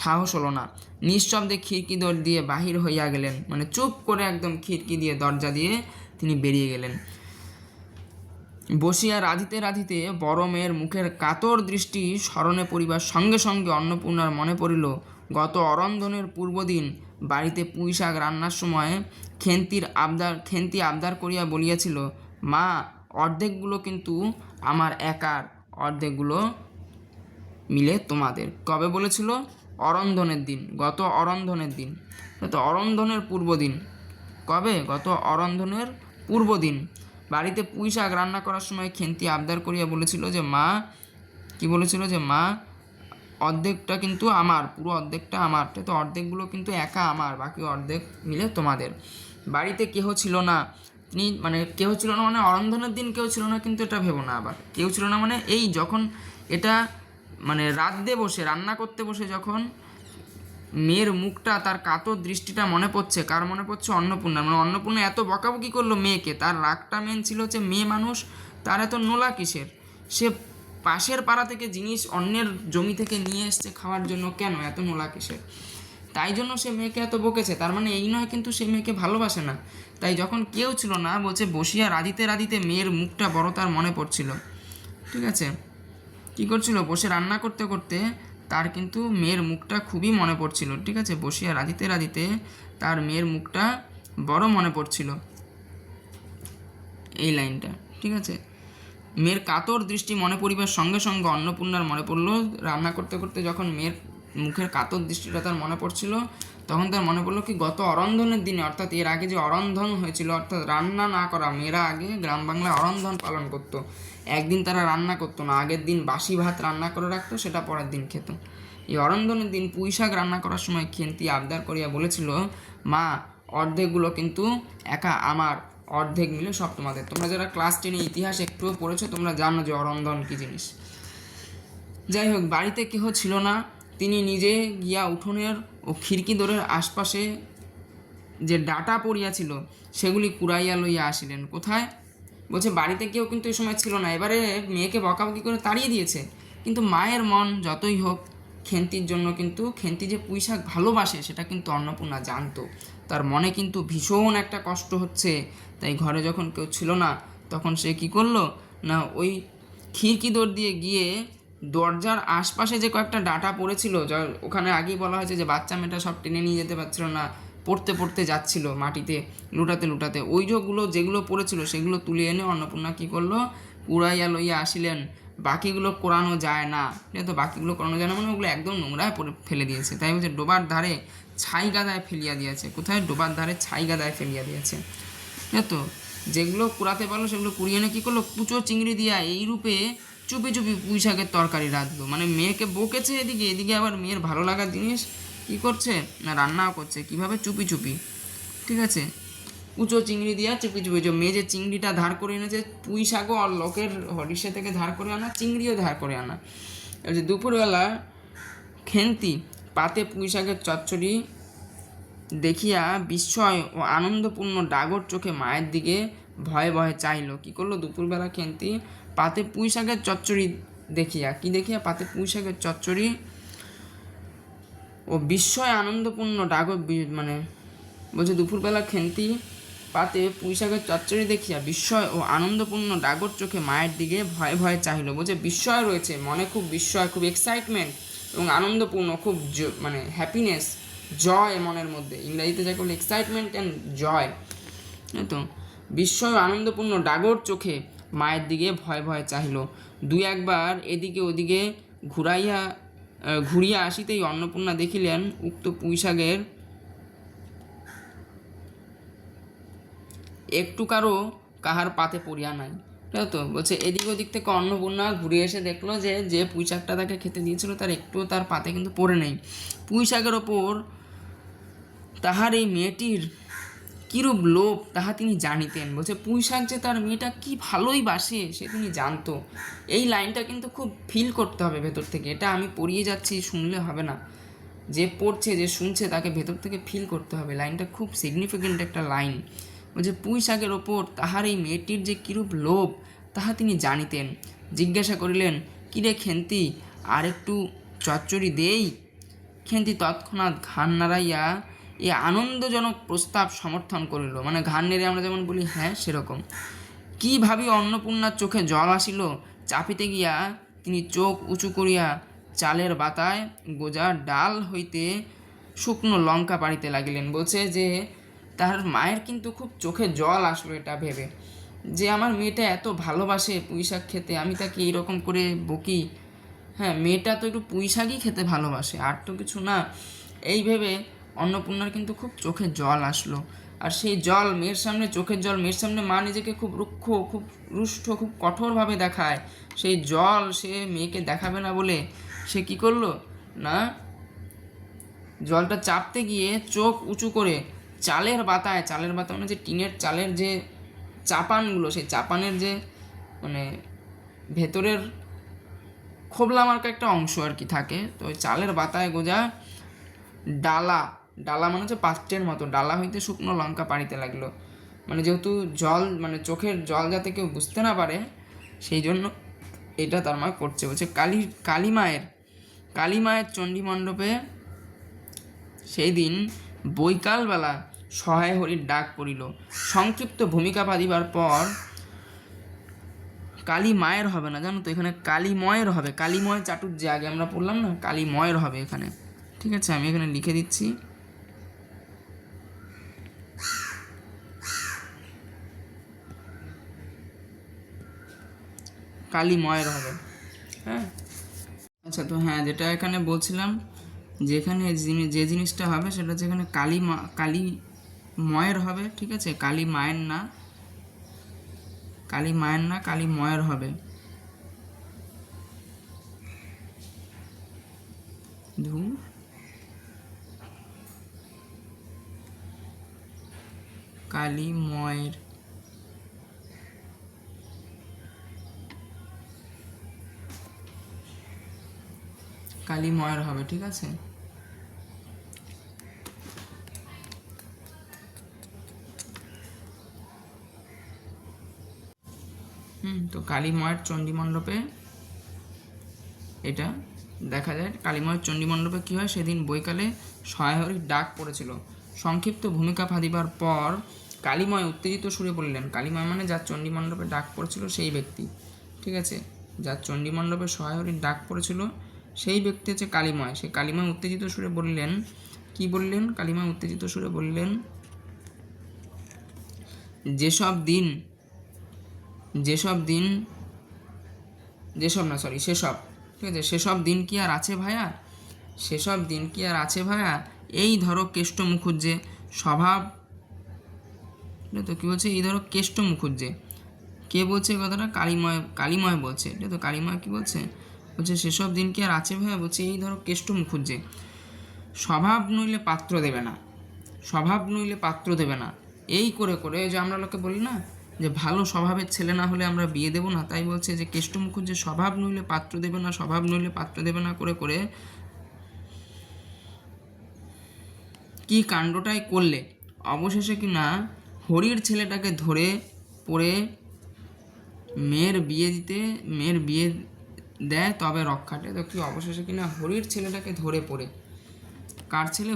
সাহস হলো না। নিঃশব্দে খিড়কি দর দিয়ে বাহির হইয়া গেলেন, মানে চুপ করে একদম খিড়কি দিয়ে দরজা দিয়ে তিনি বেরিয়ে গেলেন। বসিয়া রাঁধিতে রাঁধিতে বড় মেয়ের মুখের কাতর দৃষ্টি স্মরণে পড়িবার সঙ্গে সঙ্গে অন্নপূর্ণার মনে পড়িল গত অরন্ধনের পূর্বদিন বাড়িতে পুঁই শাক রান্নার সময় খেন্তি আবদার করিয়া বলিয়াছিল, মা, অর্ধেকগুলো কিন্তু আমার একার, অর্ধেকগুলো মিলে তোমাদের। কবে বলেছিল? অরন্ধনের দিন, গত অরন্ধনের দিন। তো অরন্ধনের পূর্বদিন কবে? গত অরন্ধনের পূর্বদিন বাড়িতে পুঁই শাক রান্না করার সময় খেন্তি আবদার করিয়া বলেছিল যে মা, কি বলেছিল? যে মা, অর্ধেকটা কিন্তু আমার, পুরো অর্ধেকটা আমার, তো অর্ধেকগুলো কিন্তু একা আমার, বাকি অর্ধেক মিলে তোমাদের। বাড়িতে কেহ ছিল না, তিনি মানে কেউ ছিল না মানে অরন্ধনের দিন কেউ ছিল না, কিন্তু এটা ভেবো না আবার কেউ ছিল না মানে এই যখন এটা মানে রাঁধতে বসে, রান্না করতে বসে যখন মেয়ের মুখটা, তার কাতর দৃষ্টিটা মনে পড়ছে, কার মনে পড়ছে? অন্নপূর্ণা। মানে অন্নপূর্ণা এত বকাবকি করলো মেয়েকে, তার রাগটা মেন ছিল হচ্ছে মেয়ে মানুষ, তার এত নোলা কিসের? সে পাশের পাড়া থেকে জিনিস অন্যের জমি থেকে নিয়ে এসছে খাওয়ার জন্য, কেন এত নোলা কিসের? তাই জন্য সে মেয়েকে এত বকেছে। তার মানে এই নয় কিন্তু সে মেয়েকে ভালোবাসে না। তাই যখন কেউ ছিল না, বলছে বসিয়া রাঁধিতে রাঁধিতে মেয়ের মুখটা বড় তার মনে পড়ছিল। ঠিক আছে, কী করছিল? বসে রান্না করতে করতে তার কিন্তু মেয়ের মুখটা খুবই মনে পড়ছিল। ঠিক আছে, বসিয়া রাঁধিতে রাঁধিতে তার মেয়ের মুখটা বড় মনে পড়ছিল, এই লাইনটা। ঠিক আছে, মেয়ের কাতর দৃষ্টি মনে পড়িবার সঙ্গে সঙ্গে অন্নপূর্ণার মনে পড়লো, রান্না করতে করতে যখন মেয়ের মুখের কাতর দৃষ্টিটা তার মনে পড়ছিল, তখন তার মনে পড়লো কি গত অরন্ধনের দিনে, অর্থাৎ এর আগে যে অরন্ধন হয়েছিল, অর্থাৎ রান্না না করা, মেয়েরা আগে গ্রাম বাংলায় অরন্ধন পালন করতো। একদিন তারা রান্না করতো না, আগের দিন বাসি ভাত রান্না করে রাখতো, সেটা পরের দিন খেত। এই অরন্ধনের দিন পুঁই শাক রান্না করার সময় খেন্তি আবদার করিয়া বলেছিল, মা, অর্ধেকগুলো কিন্তু একা আমার, অর্ধেক মিলে সব তোমাদের। তোমরা যারা ক্লাস 10-এ ইতিহাস একটুও পড়েছো, তোমরা জানো যে অরন্ধন কী জিনিস। যাই হোক, বাড়িতে কেহ ছিল না, তিনি নিজে গিয়া উঠোনের ও খিড়কি দোরের আশপাশে যে ডাটা পড়িয়াছিল সেগুলি কুড়াইয়া লইয়া আসিলেন। কোথায়? বলছে বাড়িতে কেউ কিন্তু এই সময় ছিল না, এবারে মেয়েকে বকাবকি করে তাড়িয়ে দিয়েছে। কিন্তু মায়ের মন যতই হোক খেন্তির জন্য, কিন্তু খেন্তি যে পুঁই শাক ভালোবাসে সেটা কিন্তু অন্নপূর্ণা জানতো। তার মনে কিন্তু ভীষণ একটা কষ্ট হচ্ছে। তাই ঘরে যখন কেউ ছিল না, তখন সে কি করলো না, ওই খিড়কি দোর দিয়ে গিয়ে দরজার আশপাশে যে কয়েকটা ডাটা পড়েছিল, ওখানে আগেই বলা হয়েছে যে বাচ্চা মেয়েটা সব টেনে নিয়ে যেতে পারছিল না, পড়তে পড়তে যাচ্ছিল মাটিতে লুটাতে লুটাতে, ওই যেগুলো পড়েছিল সেগুলো তুলে এনে অন্নপূর্ণা কী করলো, কুড়াইয়া লইয়া আসিলেন। বাকিগুলো কোরানো যায় না, তো বাকিগুলো কোরানো যায় না মানে ওগুলো একদম নোংরায় ফেলে দিয়েছে। তাই বলছে ডোবার ধারে ছাই গাদায় ফেলিয়া দিয়েছে। কোথায়? ডোবার ধারে ছাই গাদায় ফেলিয়া দিয়েছে। তো যেগুলো কুড়াতে পারলো সেগুলো কুড়িয়ে এনে কী করলো, কুচো চিংড়ি দিয়া এই রূপে চুপি চুপি পুঁই শাকের তরকারি রাঁধলো। মানে মেয়েকে বকেছে এদিকে, এদিকে আবার মেয়ের ভালো লাগার জিনিস কী করছে না, রান্নাও করছে। কীভাবে? চুপি চুপি। ঠিক আছে, কুচো চিংড়ি দিয়া চুপি চুপি। যে মেয়ে যে চিংড়িটা ধার করে এনেছে, পুঁই শাকও আর লোকের হরিষে থেকে ধার করে আনা, চিংড়িও ধার করে আনা। যে দুপুরবেলা খেন্তি পাতে পুঁই শাকের চচ্চড়ি দেখিয়া বিস্ময় ও আনন্দপূর্ণ ডাগর চোখে মায়ের দিকে ভয়ে ভয়ে চাইল। কী করলো? দুপুরবেলা খেন্তি পাতে পুঁই শাকের চচ্চড়ি দেখিয়া, কি দেখিয়া? পাতে পুঁই শাকের চচ্চড়ি ও বিস্ময় আনন্দপূর্ণ ডাগর, মানে বলছে দুপুরবেলা খেন্তি পাতে পুঁই শাকের চচ্চড়ি দেখিয়া বিস্ময় ও আনন্দপূর্ণ ডাগর চোখে মায়ের দিকে ভয়ে ভয়ে চাহিল। বলছে বিস্ময় রয়েছে মনে, খুব বিস্ময়, খুব এক্সাইটমেন্ট এবং আনন্দপূর্ণ, খুব মানে হ্যাপিনেস, জয় মনের মধ্যে। ইংরাজিতে যা করলে এক্সাইটমেন্ট অ্যান্ড জয়। তো বিস্ময় ও আনন্দপূর্ণ ডাগর চোখে মায়ের দিকে ভয়ে ভয়ে চাহিল। দুই একবার এদিকে ওদিকে ঘুরিয়া আসিতেই অন্নপূর্ণা দেখিলেন উক্ত পুঁই শাকের একটু কাহার পাতে পড়িয়া নাই। ঠিক তো, বলছে এদিক ওদিক থেকে অন্নপূর্ণা ঘুরে এসে দেখলো যে যে পুঁই শাকটা তাকে খেতে দিয়েছিল তার একটুও তার পাতে কিন্তু পড়ে নেই। পুঁই শাকের ওপর তাহার এই মেয়েটির কিরূপ লোভ তাহা তিনি জানিতেন। বলছে পুঁই শাক যে তার মেয়েটা কি ভালোই বাসে সে তিনি জানতো। এই লাইনটা কিন্তু খুব ফিল করতে হবে ভেতর থেকে, এটা আমি পড়িয়ে যাচ্ছি শুনলে হবে না, যে পড়ছে যে শুনছে তাকে ভেতর থেকে ফিল করতে হবে। লাইনটা খুব সিগনিফিকেন্ট একটা লাইন। বলছে পুঁই শাকের ওপর তাহার এই মেয়েটির যে কিরূপ লোভ তাহা তিনি জানিতেন। জিজ্ঞাসা করিলেন, কিরে খেন্তি, আর একটু চচ্চড়ি দেই? খেন্তি তৎক্ষণাৎ ঘাড় নাড়াইয়া এ আনন্দজনক প্রস্তাব সমর্থন করিল। মানে ঘাড় নেড়ে আমরা যেমন বলি হ্যাঁ, সেরকম। কি ভাবি অন্নপূর্ণার চোখে জল আসিল, চাপিতে গিয়া তিনি চোখ উঁচু করিয়া চালের বাতায় গোজা ডাল হইতে শুকনো লঙ্কা পাড়িতে লাগিলেন। বলছে যে তার মায়ের কিন্তু খুব চোখে জল আসলো এটা ভেবে, যে আমার মেয়েটা এত ভালোবাসে পুঁই শাক খেতে, আমি তাকে এইরকম করে বকি। হ্যাঁ, মেয়েটা তো একটু পুঁই শাকই খেতে ভালোবাসে, আর তো কিছু না। এই ভেবে অন্নপূর্ণার কিন্তু খুব চোখে জল আসলো। আর সেই জল মেয়ের সামনে, চোখের জল মেয়ের সামনে মা নিজেকে খুব রুক্ষ, খুব রুষ্ট, খুব কঠোরভাবে দেখায়। সেই জল সে মেয়েকে দেখাবে না বলে সে কি করলো না, জলটা চাপতে গিয়ে চোখ উঁচু করে চালের বাতায়, চালের বাতা মানে যে টিনের চালের যে চাপানগুলো, সেই চাপানের যে মানে ভেতরের খোবলা মার্কা একটা অংশ আর কি থাকে, তো ওই চালের বাতায় গোজা ডালা, ডালা মানে হচ্ছে পাত্রের মতো, ডালা হইতে শুকনো লঙ্কা পাড়িতে লাগলো। মানে যেহেতু জল, মানে চোখের জল যাতে কেউ বুঝতে না পারে, সেই জন্য এটা তার মা করছে। বলছে কালী মায়ের চণ্ডী মণ্ডপে সেই দিন বৈকালবেলা সহায় হরির ডাক পড়িল। সংক্ষিপ্ত ভূমিকা বাঁধিবার পর, কালী মায়ের হবে না জানো তো, এখানে কালীময়ের হবে। কালীময় চাটুর্যে আগে আমরা পড়লাম না, কালীময়ের হবে এখানে। ঠিক আছে, আমি এখানে লিখে দিচ্ছি। কালীময়ের হবে। হ্যাঁ, আচ্ছা, তো হ্যাঁ, যেটা এখানে বলছিলাম, যেখানে যে জিনিসটা হবে সেটা হচ্ছে এখানে কালীময়ের হবে। ঠিক আছে, কালী মায়ের না, কালীময়ের হবে। কালীময়ের, কালীময়ের হবে। ঠিক আছে, তো কালীময়ের চণ্ডী মণ্ডপে এটা দেখা যায়। কালীময়ের চণ্ডী মণ্ডপে কী হয়, সেদিন বৈকালে সহায়হরির ডাক পড়েছিল। সংক্ষিপ্ত ভূমিকা ফাঁদিবার পর কালীময় উত্তেজিত সুরে বললেন, কালীময় মানে যার চণ্ডী মণ্ডপে ডাক পড়েছিল সেই ব্যক্তি। ঠিক আছে, যার চণ্ডী মণ্ডপে সহায়হরির ডাক পড়েছিল সেই ব্যক্তি হচ্ছে কালীময়। সেই কালীময় উত্তেজিত সুরে বললেন, কি বললেন? কালীময় উত্তেজিত সুরে বললেন, সেসব ঠিক আছে, সেসব দিন কি আর আছে ভায়া? সেসব দিন কি আর আছে ভায়া? এই ধরো কেষ্ট মুখুজ্জে স্বভাব, তো কী বলছে, এই ধরো কেষ্ট মুখুজ্জে। কে বলছে এই কথাটা? কালীময় বলছে। এটা তো কালীময় কি বলছে? বলছে সেসব দিন কি আর আছে ভাইয়া? বলছে এই ধরো কেষ্ট মুখুজ্জে স্বভাব নইলে পাত্র দেবে না, স্বভাব নইলে পাত্র দেবে না। এই করে করে যে আমরা লোকে বলি না যে ভালো স্বভাবের ছেলে না হলে আমরা বিয়ে দেবো না, তাই বলছে যে কেষ্ট মুখুজ্জে স্বভাব নইলে পাত্র দেবে না, স্বভাব নইলে পাত্র দেবে না করে করে কি কাণ্ডটাই করলে অবশেষে কি না হরির ছেলেটাকে ধরে পড়ে মেয়ের বিয়ে দেয় তবে রক্ষাটে। তো কি অবশেষে কিনা হরির ছেলেটাকে ধরে পড়ে, কার ছেলে?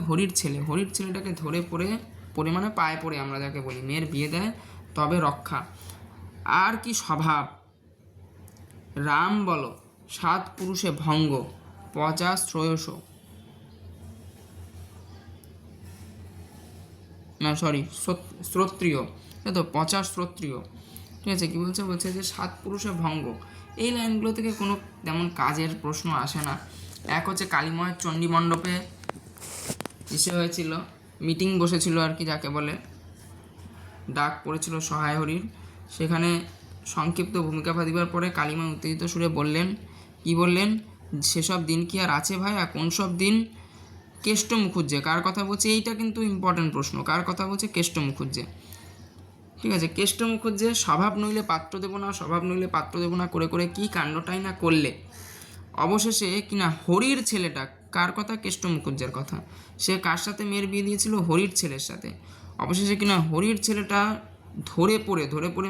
হরির ছেলেটাকে ধরে পড়ে মানে পায়ে পড়ে আমরা যাকে বলি, মেয়ের বিয়ে দেয় তবে রক্ষা। আর কি স্বভাব রাম বলো, 7 পুরুষে ভঙ্গ, 50 শ্রেয়স, না সরি শ্রোত্রিয়, তাই তো 50 শ্রোত্রিয়। ঠিক আছে, কী বলছে? বলছে যে 7 পুরুষে ভঙ্গ। এই লাইনগুলো থেকে কোনো তেমন কাজের প্রশ্ন আসে না। এক হচ্ছে কালীময়ের চণ্ডী মণ্ডপে এসে হয়েছিল, মিটিং বসেছিল আর কি, যাকে বলে ডাক পড়েছিল সহায় হরির। সেখানে সংক্ষিপ্ত ভূমিকা ফাঁদিবার পরে কালীময় উত্তেজিত সুরে বললেন, কি বললেন? সেসব দিন কি আর আছে ভাইয়া? কোন সব দিন? কেষ্ট মুখুজ্জে। কার কথা বলছে? এইটা কিন্তু ইম্পর্টেন্ট প্রশ্ন। কার কথা বলছে? কেষ্ট মুখুজ্জে। ঠিক আছে, কেষ্ট মুখুজ্জে স্বভাব নইলে পাত্র দেবো না, স্বভাব নইলে পাত্র দেবো না করে করে কি কাণ্ডটাই না করলে অবশেষে কিনা হরির ছেলেটা, কার কথা? কেষ্ট মুখুজ্জের কথা। সে কার সাথে মেয়ের বিয়ে দিয়েছিল? হরির ছেলের সাথে। অবশেষে কিনা হরির ছেলেটা ধরে পড়ে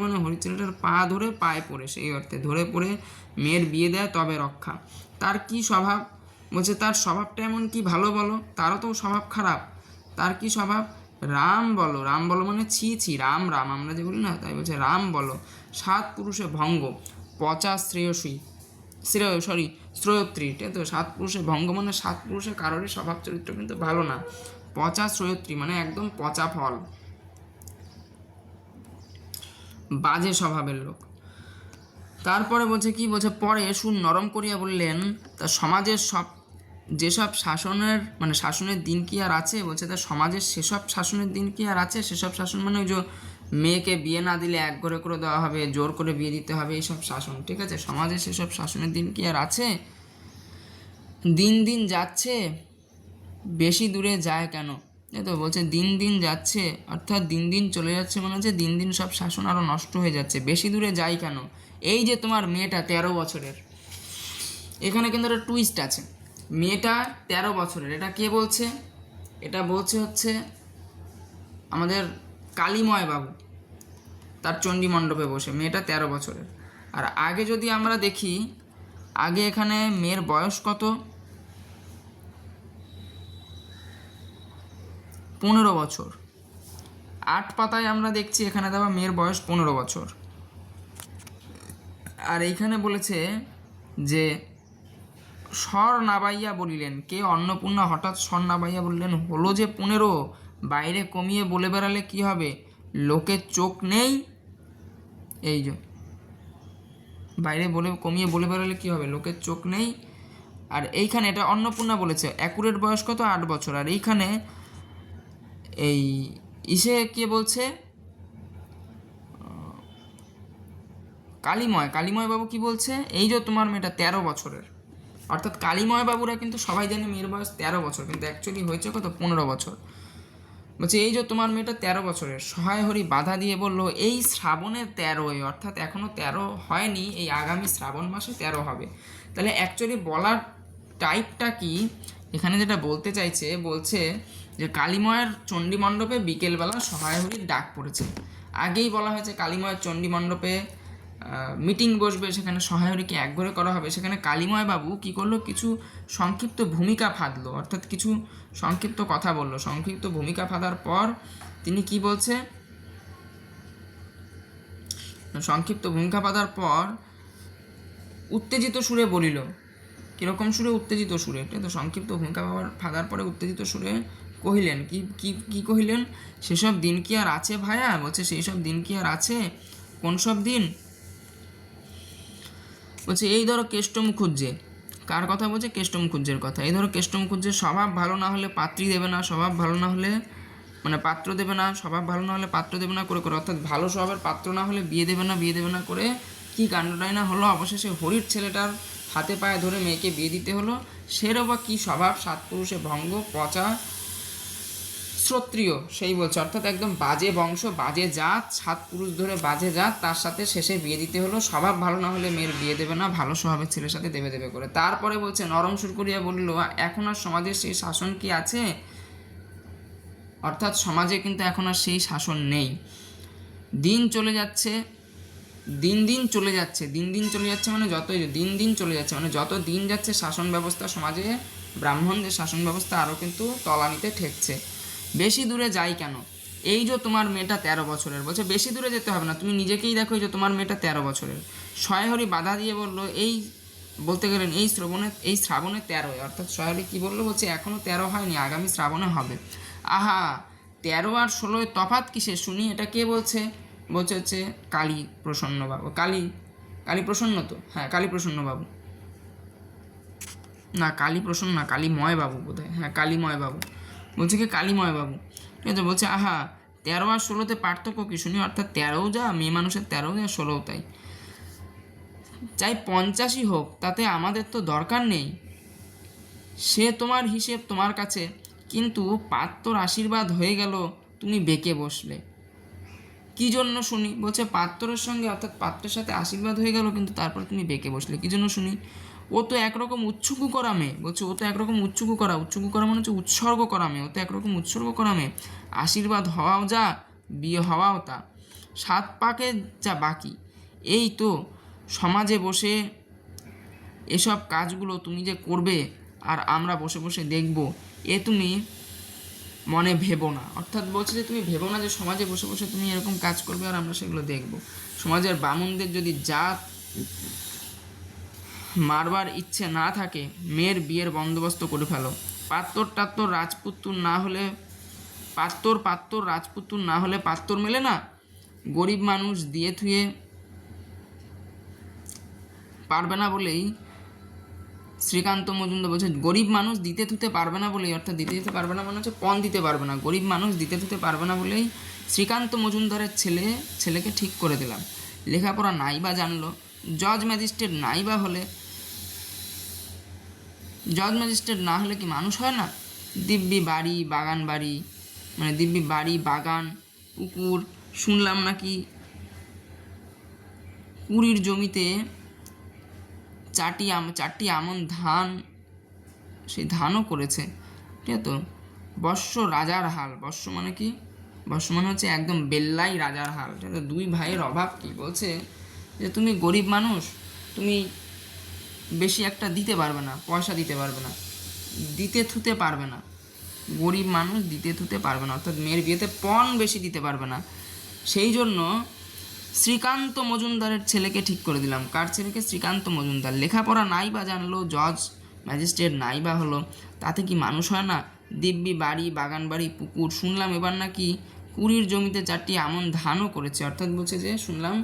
মানে হরির ছেলেটার পা ধরে পায়ে পড়ে, সেই অর্থে ধরে পড়ে মেয়ের বিয়ে দেয় তবে রক্ষা। তার কি স্বভাব? বলছে তার স্বভাবটা এমন কি ভালো বলো? তারও তো স্বভাব খারাপ। তার কি স্বভাব? রাম বলো, রাম বলো মানে ছি ছি, রাম রাম আমরা যে বলি না, তাই বলছে রাম বলো। সাত পুরুষে ভঙ্গ, পচা শ্রেয়সী, শ্রেয়ত্রী, ঠিক তো। সাত পুরুষে ভঙ্গ মানে সাত পুরুষে কারোরই স্বভাব চরিত্র কিন্তু ভালো না। পচা শ্রেয়ত্রী মানে একদম পচা ফল, বাজে স্বভাবের লোক। তারপরে বলছে কি বলছে, পরে সুর নরম করিয়া বললেন, তা সমাজের সব যেসব শাসনের মানে শাসনের দিন কি আর আছে, বলছে তা সমাজের সেসব শাসনের দিন কি আর আছে। সেসব শাসন মানে ওই যে মেয়েকে বিয়ে না দিলে এক ঘরে করে দেওয়া হবে, জোর করে বিয়ে দিতে হবে, এইসব শাসন, ঠিক আছে। সমাজে সেসব শাসনের দিন কি আর আছে। দিন দিন যাচ্ছে, বেশি দূরে যায় কেন, এই তো বলছে দিন দিন যাচ্ছে, অর্থাৎ দিন দিন চলে যাচ্ছে মানে হচ্ছে দিন দিন সব শাসন আরও নষ্ট হয়ে যাচ্ছে, বেশি দূরে যায় কেন। এই যে তোমার মেয়েটা 13 বছরের, এখানে কিন্তু একটা টুইস্ট আছে। মেয়েটা 13 বছরের, এটা কে বলছে? এটা বলছে হচ্ছে আমাদের কালীময় বাবু, তার চণ্ডী মণ্ডপে বসে। মেয়েটা 13 বছরের। আর আগে যদি আমরা দেখি, আগে এখানে মেয়ের বয়স কত? 15 বছর। 8 পাতায় আমরা দেখছি এখানে দেওয়া মেয়ের বয়স 15 বছর। আর এইখানে বলেছে যে স্বর নাবাইয়া বলিলেন, কে? অন্নপূর্ণা হঠাৎ স্বর নাবাইয়া বললেন, হলো যে 15, বাইরে কমিয়ে বলে বেড়ালে কি হবে, লোকের চোখ নেই। এই যে বাইরে কমিয়ে বলে বেড়ালে কি হবে, লোকের চোখ নেই। আর এইখানে এটা অন্নপূর্ণা বলেছে, অ্যাকুরেট বয়স কত? 8 বছর। আর এইখানে এই কে বলছে? কালীময় বাবু কি বলছে, এই যে তোমার মেয়েটা 13 বছরের। অর্থাৎ কালীময় বাবুরা কিন্তু সবাই জানে মেয়ের বয়স 13 বছর, কিন্তু অ্যাকচুয়ালি হয়েছে কত? 15 বছর। বলছে এই যে তোমার মেয়েটা 13 বছরের। সহায় হরি বাধা দিয়ে বলল, এই শ্রাবণের 13, অর্থাৎ এখনও 13 হয়নি, এই আগামী শ্রাবণ মাসে 13 হবে। তাহলে অ্যাকচুয়ালি বলার টাইপটা কি এখানে যেটা বলতে চাইছে, বলছে যে কালীময়ের চণ্ডী মণ্ডপে বিকেলবেলা সহায় হরির ডাক পড়েছে। আগেই বলা হয়েছে কালীময়ের চণ্ডী মণ্ডপে মিটিং বসবে, সেখানে সহায়রীকে একঘরে করা হবে। সেখানে কালীময় বাবু কী করলো, কিছু সংক্ষিপ্ত ভূমিকা ফাঁদলো, অর্থাৎ কিছু সংক্ষিপ্ত কথা বললো। সংক্ষিপ্ত ভূমিকা ফাঁদার পর তিনি কি বলছে, সংক্ষিপ্ত ভূমিকা ফাঁদার পর উত্তেজিত সুরে বলিল। কীরকম সুরে? উত্তেজিত সুরে। ঠিক তো, সংক্ষিপ্ত ভূমিকা ফাঁদার পরে উত্তেজিত সুরে কহিলেন, কি কি কি কহিলেন, সেসব দিন কি আর আছে ভায়া? বলছে সেই সব দিন কি আর আছে? কোন সব দিন? বলছে এই ধরো কেষ্ট মুখুজ্জে। কার কথা বলছে? কেষ্ট মুখুজ্জের কথা। এই ধরো কেষ্ট মুখুজ্জের স্বভাব ভালো না হলে পাত্রী দেবে না, স্বভাব ভালো না হলে মানে পাত্র দেবে না, স্বভাব ভালো না হলে পাত্র দেবে না করে করে, অর্থাৎ ভালো স্বভাবের পাত্র না হলে বিয়ে দেবে না করে কি কাণ্ডটাই না হলো। অবশেষে হরির ছেলেটার হাতে পায়ে ধরে মেয়েকে বিয়ে দিতে হলো। সেরও বা কী স্বভাব, সাত পুরুষে ভঙ্গ, পচা শ্রোত্রিয়, সেই বলছে, অর্থাৎ একদম বাজে বংশ, বাজে জাত, 7 পুরুষ ধরে বাজে জাত, তার সাথে শেষে বিয়ে দিতে হলো। স্বভাব ভালো না হলে মেয়ের বিয়ে দেবে না, ভালো স্বভাবের ছেলের সাথে দেবে করে। তারপরে বলছে নরম সুর করিয়া বলল, এখন আর সমাজের সেই শাসন কি আছে? অর্থাৎ সমাজে কিন্তু এখন আর সেই শাসন নেই। দিন চলে যাচ্ছে, দিন দিন চলে যাচ্ছে, দিন দিন চলে যাচ্ছে মানে যতই দিন দিন চলে যাচ্ছে মানে যত দিন যাচ্ছে শাসন ব্যবস্থা, সমাজে ব্রাহ্মণদের শাসন ব্যবস্থা আরও কিন্তু তলানিতে ঠেকছে। বেশি দূরে যাই কেন, এই যে তোমার মেয়েটা 13 বছরের। বলছে বেশি দূরে যেতে হবে না, তুমি নিজেকেই দেখো, এই যে তোমার মেয়েটা 13 বছরের। সহায়হরি বাধা দিয়ে বলল, এই বলতে গেলেন এই শ্রাবণে 13, অর্থাৎ সহায়হরি কী বললো, বলছে এখনও 13 হয়নি, আগামী শ্রাবণে হবে। আহা, 13 আর 16 তফাৎ কিসে শুনি? এটা কে বলছে? বলছে হচ্ছে কালী প্রসন্ন বাবু। কালী প্রসন্ন তো, হ্যাঁ কালী প্রসন্ন বাবু, না কালী প্রসন্ন না, কালীময় বাবু বোধহয়, হ্যাঁ কালীময় বাবু। বলছে কি কালীময় বাবু, ঠিক আছে। বলছে আহা, 13 আর 16-তে পার্থক্য কি শুনি? অর্থাৎ 13ও যা, মেয়ে মানুষের 13ও যা, 16ও তাই। চাই 50ই হোক, তাতে আমাদের তো দরকার নেই, সে তোমার হিসেব তোমার কাছে, কিন্তু পাত্রর আশীর্বাদ হয়ে গেল, তুমি বেঁকে বসলে। কী জন্য শুনি? বলছে পাত্রের সঙ্গে, অর্থাৎ পাত্রের সাথে আশীর্বাদ হয়ে গেল, কিন্তু তারপর তুমি বেঁকে বসলে। কী জন্য শুনি? ও তো একরকম উৎসুকু করা মেয়ে। বলছে ও তো একরকম উৎসুকু করা মানে হচ্ছে উৎসর্গ করা মেয়ে। ও তো একরকম উৎসর্গ করা মেয়ে। আশীর্বাদ হওয়াও যা, বিয়ে হওয়াও তা, 7 পাকে যা বাকি। এই তো সমাজে বসে এসব কাজগুলো তুমি যে করবে আর আমরা বসে বসে দেখব, এ তুমি মনে ভেবো না, অর্থাৎ বলছে যে তুমি ভেবো না যে সমাজে বসে বসে তুমি এরকম কাজ করবে আর আমরা সেগুলো দেখব। সমাজের বামুনদের যদি জাত মারবার ইচ্ছে না থাকে, মেয়ের বিয়ের বন্দোবস্ত করে ফেলো। পাত্তর রাজপুত্তুর না হলে পাত্তর রাজপুত্তুর না হলে পাত্তর মেলে না। গরিব মানুষ দিয়ে থুয়ে পারবে না বলেই শ্রীকান্ত মজুমদার বলছে, গরিব মানুষ দিতে থুতে পারবে না বলেই, অর্থাৎ দিতে দিতে পারবে না মানে হচ্ছে পণ দিতে পারবে না, গরিব মানুষ দিতে থুতে পারবে না বলেই শ্রীকান্ত মজুমদারের ছেলেকে ঠিক করে দিলাম। লেখাপড়া নাই বা জানলো, জজ ম্যাজিস্ট্রেট নাই বা হলে, জজ ম্যাজিস্ট্রেট না হলে কি মানুষ হয় না? দিব্যি বাড়ি বাগান বাড়ি, মানে দিব্যি বাড়ি বাগান পুকুর, শুনলাম নাকি কুড়ির জমিতে চারটি আমন ধান, সেই ধানও করেছে, ঠিক আছে তো। বর্ষ রাজার হাল, বর্ষ মানে কি? বর্ষ মানে হচ্ছে একদম বেল্লাই রাজার হাল, ঠিক আছে। দুই ভাইয়ের অভাব কি বলছে যে তুমি গরিব মানুষ, তুমি বেশি একটা দিতে পারবে না, পয়সা দিতে পারবে না, দিতে থুতে পারবে না, গরিব মানুষ দিতে থুতে পারবে না, অর্থাৎ মেয়ের বিয়েতে পণ বেশি দিতে পারবে না। সেই জন্য শ্রীকান্ত মজুমদারের ছেলেকে ঠিক করে দিলাম। কার ছেলেকে? শ্রীকান্ত মজুমদার। লেখাপড়া নাই বা জানলো, জজ ম্যাজিস্ট্রেট নাই বা হলো, তাতে কি মানুষ হয় না? দিব্যি বাড়ি বাগান বাড়ি পুকুর, শুনলাম এবার নাকি কুড়ির জমিতে 4টি আমন ধানও করেছে, অর্থাৎ বলছে যে শুনলাম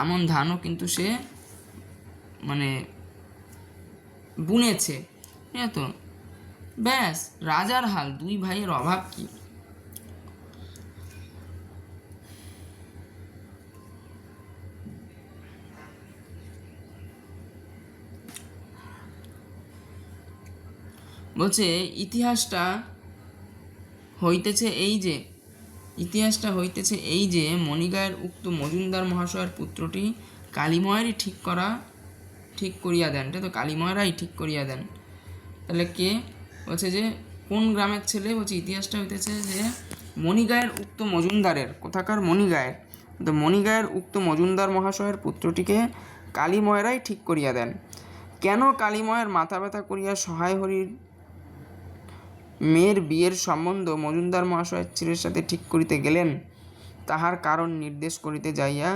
আমন ধানও কিন্তু সে মানে বুনেছে, ঠিক আছে তো। ব্যাস রাজার হাল, দুই ভাইয়ের অভাব কি। বলছে ইতিহাসটা হইতেছে এই যে মণিগায়ের উক্ত মজুমদার মহাশয়ের পুত্রটি কালীময়েরই ঠিক করিয়া দেন, এটা তো কালীময়রাই ঠিক করিয়া দেন। তাহলে কে? বলছে যে কোন গ্রামের ছেলে? বলছে ইতিহাসটা হইতেছে যে মণিগায়ের উক্ত মজুমদারের, কোথাকার? মণিগায়ের। তো মণিগায়ের উক্ত মজুমদার মহাশয়ের পুত্রটিকে কালীময়রাই ঠিক করিয়া দেন। কেন কালীময়ের মাথা ব্যথা করিয়া সহায় হরির মেয়ের বিয়ের সম্বন্ধ মজুমদার মহাশয়ের ছেলের সাথে ঠিক করিতে গেলেন, তাহার কারণ নির্দেশ করিতে যাইয়া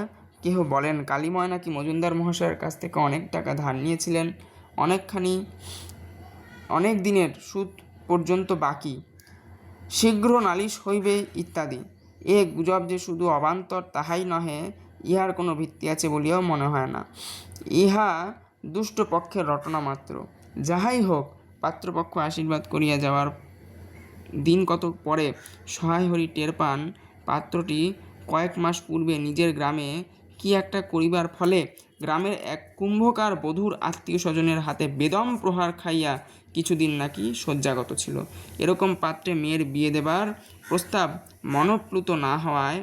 কেহ বলেন কালীময় নাকি মজুমদার মহাশয়ের কাছ থেকে অনেক টাকা ধার নিয়েছিলেন, অনেক দিনের সুদ পর্যন্ত বাকি, শীঘ্র নালিশ হইবে ইত্যাদি। এ গুজব যে শুধু অবান্তর তাহাই নহে, ইহার কোনো ভিত্তি আছে বলিয়াও মনে হয় না। ইহা দুষ্ট পক্ষের রটনা মাত্র। যাহাই হোক, পাত্রপক্ষ আশীর্বাদ করিয়া যাওয়ার দিন কত পরে সহায় হরি টের পান পাত্রটি কয়েক মাস পূর্বে নিজের গ্রামে কি একটা করিবার ফলে গ্রামের এক কুম্ভকার বধূর আত্মীয় স্বজনের হাতে বেদম প্রহার খাইয়া কিছুদিন নাকি শয্যাগত ছিল। এরকম পাত্রে মেয়ের বিয়ে দেবার প্রস্তাব মনপ্লুত না হওয়ায়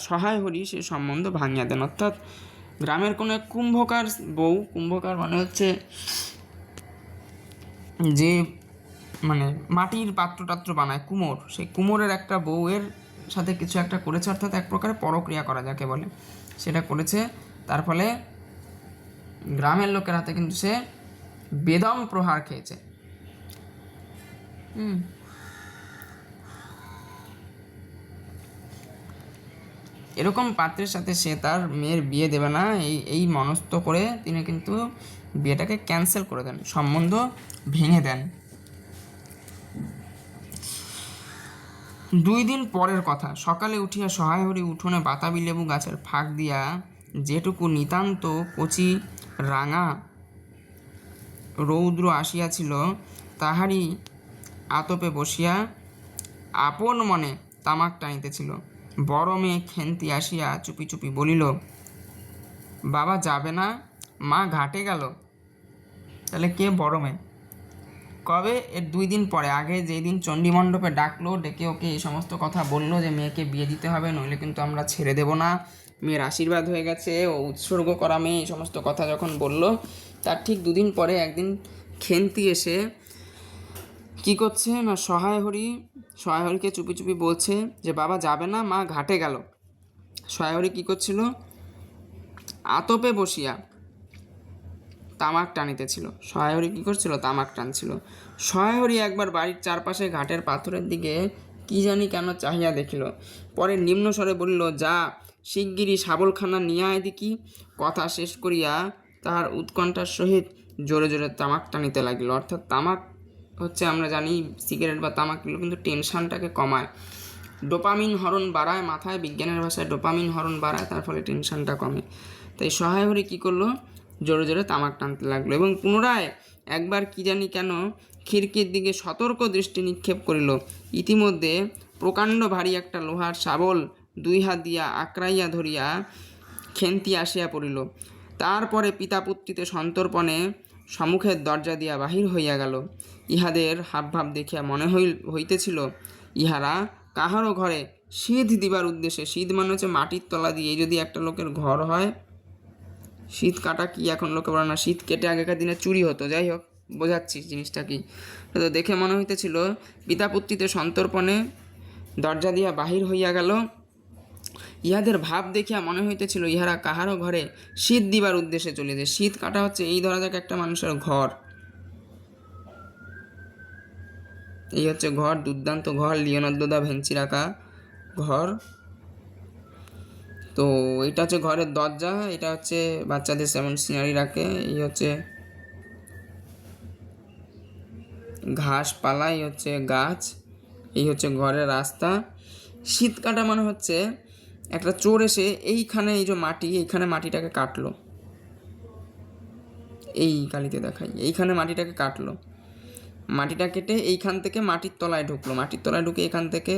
সহায় হরি সে সম্বন্ধ ভাঙিয়া দেন। অর্থাৎ গ্রামের কোনো এক কুম্ভকার বউ, কুম্ভকার মানে হচ্ছে যে মানে মাটির পাত্র বানায়, কুমোর, সেই কুমোরের একটা বউয়ের সাথে কিছু একটা করেছে, অর্থাৎ এক প্রকারের পরক্রিয়া করা যাকে বলে, সেটা করেছে। তার ফলে গ্রামের লোকের হাতে কিন্তু সে বেদম প্রহার খেয়েছে। এরকম পাত্রের সাথে সে তার মেয়ের বিয়ে দেবে না, এই মনস্থ করে তিনি কিন্তু বিয়েটাকে ক্যান্সেল করে দেন, সম্বন্ধ ভেঙে দেন। 2 দিন পরের কথা, সকালে উঠিয়া সহায় হরি উঠোনে বাতাবি লেবু গাছের ফাঁক দিয়া যেটুকু নিতান্ত কচি রাঙা রৌদ্র আসিয়াছিল, তাহারই আতপে বসিয়া আপন মনে তামাক টানিতেছিল। বড় মেয়ে খেন্তি আসিয়া চুপি চুপি বলিল, বাবা যাবে না, মা ঘাটে গেল। তাহলে কে? বড় মেয়ে। কবে? এর 2 দিন পরে। আগে যেই দিন চণ্ডীমণ্ডপে ডাকলো, ডেকে ওকে এই সমস্ত কথা বললো যে মেয়েকে বিয়ে দিতে হবে, নইলে কিন্তু আমরা ছেড়ে দেব না, মেয়ের আশীর্বাদ হয়ে গেছে, ও উৎসর্গ করা মেয়ে, এই সমস্ত কথা যখন বললো, তার ঠিক 2 দিন পরে একদিন খেন্তি এসে কি করছে না, সহায় হরিকে চুপি চুপি বলছে যে বাবা যাবে না, মা ঘাটে গেল। সহায় হরি কী করছিল? আতপে বসিয়া তামাক টানিতেছিল। সহায়হরি কী করছিল? তামাক টানছিল। সহায়হরি একবার বাড়ির চারপাশে ঘাটের পাথরের দিকে কি জানি কেন চাহিয়া দেখিল, পরে নিম্নস্বরে বলিল, যা শিগগিরই শাবলখানা নিয়ে আয় দেখি। কথা শেষ করিয়া তাহার উৎকণ্ঠার সহিত জোরে জোরে তামাক টানিতে লাগিল। অর্থাৎ তামাক হচ্ছে, আমরা জানি সিগারেট বা তামাকগুলো কিন্তু টেনশনটাকে কমায়, ডোপামিন হরণ বাড়ায় মাথায়, বিজ্ঞানের ভাষায় ডোপামিন হরণ বাড়ায়, তার ফলে টেনশনটা কমে। তাই সহায়হরি কী করলো? জোরে জোরে তামাক টানতে লাগলো এবং পুনরায় একবার কি জানি কেন খিড়কির দিকে সতর্ক দৃষ্টি নিক্ষেপ করিল। ইতিমধ্যে প্রকাণ্ড ভারী একটা লোহার শাবল 2 হাত দিয়া আঁকড়াইয়া ধরিয়া খেন্তি আসিয়া পড়িল। তারপরে পিতাপুত্রিতে সন্তর্পণে সম্মুখের দরজা দিয়া বাহির হইয়া গেল। ইহাদের হাবভাব দেখিয়া মনে হইতেছিল ইহারা কাহারও ঘরে সিঁধ দিবার উদ্দেশ্যে, সিঁধ মানে হচ্ছে মাটির তলা দিয়ে, যদি একটা লোকের ঘর হয়, শীত কাটা কি এখন লোকে বলে না, শীত কেটে আগেকার দিনে চুরি হতো, যাই হোক বোঝাচ্ছি জিনিসটা কি। তো দেখে মনে হইতেছিল পিতাপুত্রিতে সন্তর্পণে দরজা দিয়া বাহির হইয়া গেল। ইহাদের ভাব দেখিয়া মনে হইতেছিল ইহারা কাহারও ঘরে শীত দিবার উদ্দেশ্যে চলিয়াছে। শীত কাটা হচ্ছে, এই ধরা যাক একটা মানুষের ঘর, এই হচ্ছে ঘর, দুর্দান্ত ঘর, লিওনার্দো দা ভিঞ্চির আঁকা ঘর। তো এটা হচ্ছে ঘরের দরজা, এটা হচ্ছে বাচ্চাদের সেমন সিনারি রাখে, এই হচ্ছে ঘাসপালা, এই হচ্ছে গাছ, এই হচ্ছে ঘরের রাস্তা। শীত কাটা মানে হচ্ছে একটা চোর এসে এইখানে, এই যে মাটি, এইখানে মাটিটাকে কাটলো, এই কালিতে দেখাই, এইখানে মাটিটাকে কাটলো, মাটিটা কেটে এইখান থেকে মাটির তলায় ঢুকলো, মাটির তলায় ঢুকে এখান থেকে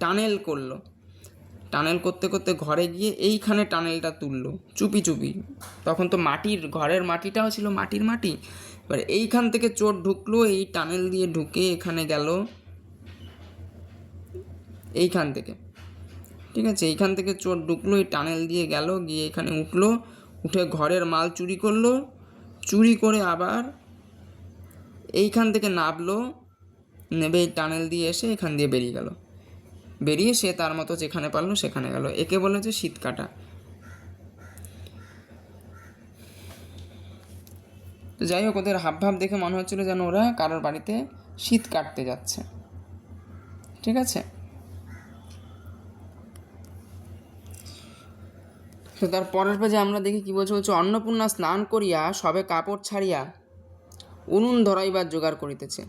টানেল করলো, টানেল করতে করতে ঘরে গিয়ে এইখানে টানেলটা তুললো চুপি চুপি। তখন তো মাটির ঘরের মাটিটাও ছিল মাটির মাটি। এবার এইখান থেকে চোর ঢুকলো, এই টানেল দিয়ে ঢুকে এখানে গেল, এইখান থেকে, ঠিক আছে, এইখান থেকে চোর ঢুকলো, এই টানেল দিয়ে গেল, গিয়ে এখানে উঠলো, উঠে ঘরের মাল চুরি করলো, চুরি করে আবার এইখান থেকে নামলো, নেবে এই টানেল দিয়ে এসে এখান দিয়ে বেরিয়ে গেল, বেরিয়ে সে তার মতো যেখানে পারলো সেখানে গেল। একে বলে যে শীত কাটা। তো যাই হোক, ওদের হাবভাব দেখে মনে হচ্ছিল যেন ওরা কারোর বাড়িতে শীত কাটতে যাচ্ছে, ঠিক আছে। তো তার পরের পেজে আমরা দেখি কী বলছে, অন্নপূর্ণা স্নান করিয়া সবে কাপড় ছাড়িয়া উনুন ধরাইবার জোগাড় করিতেছে।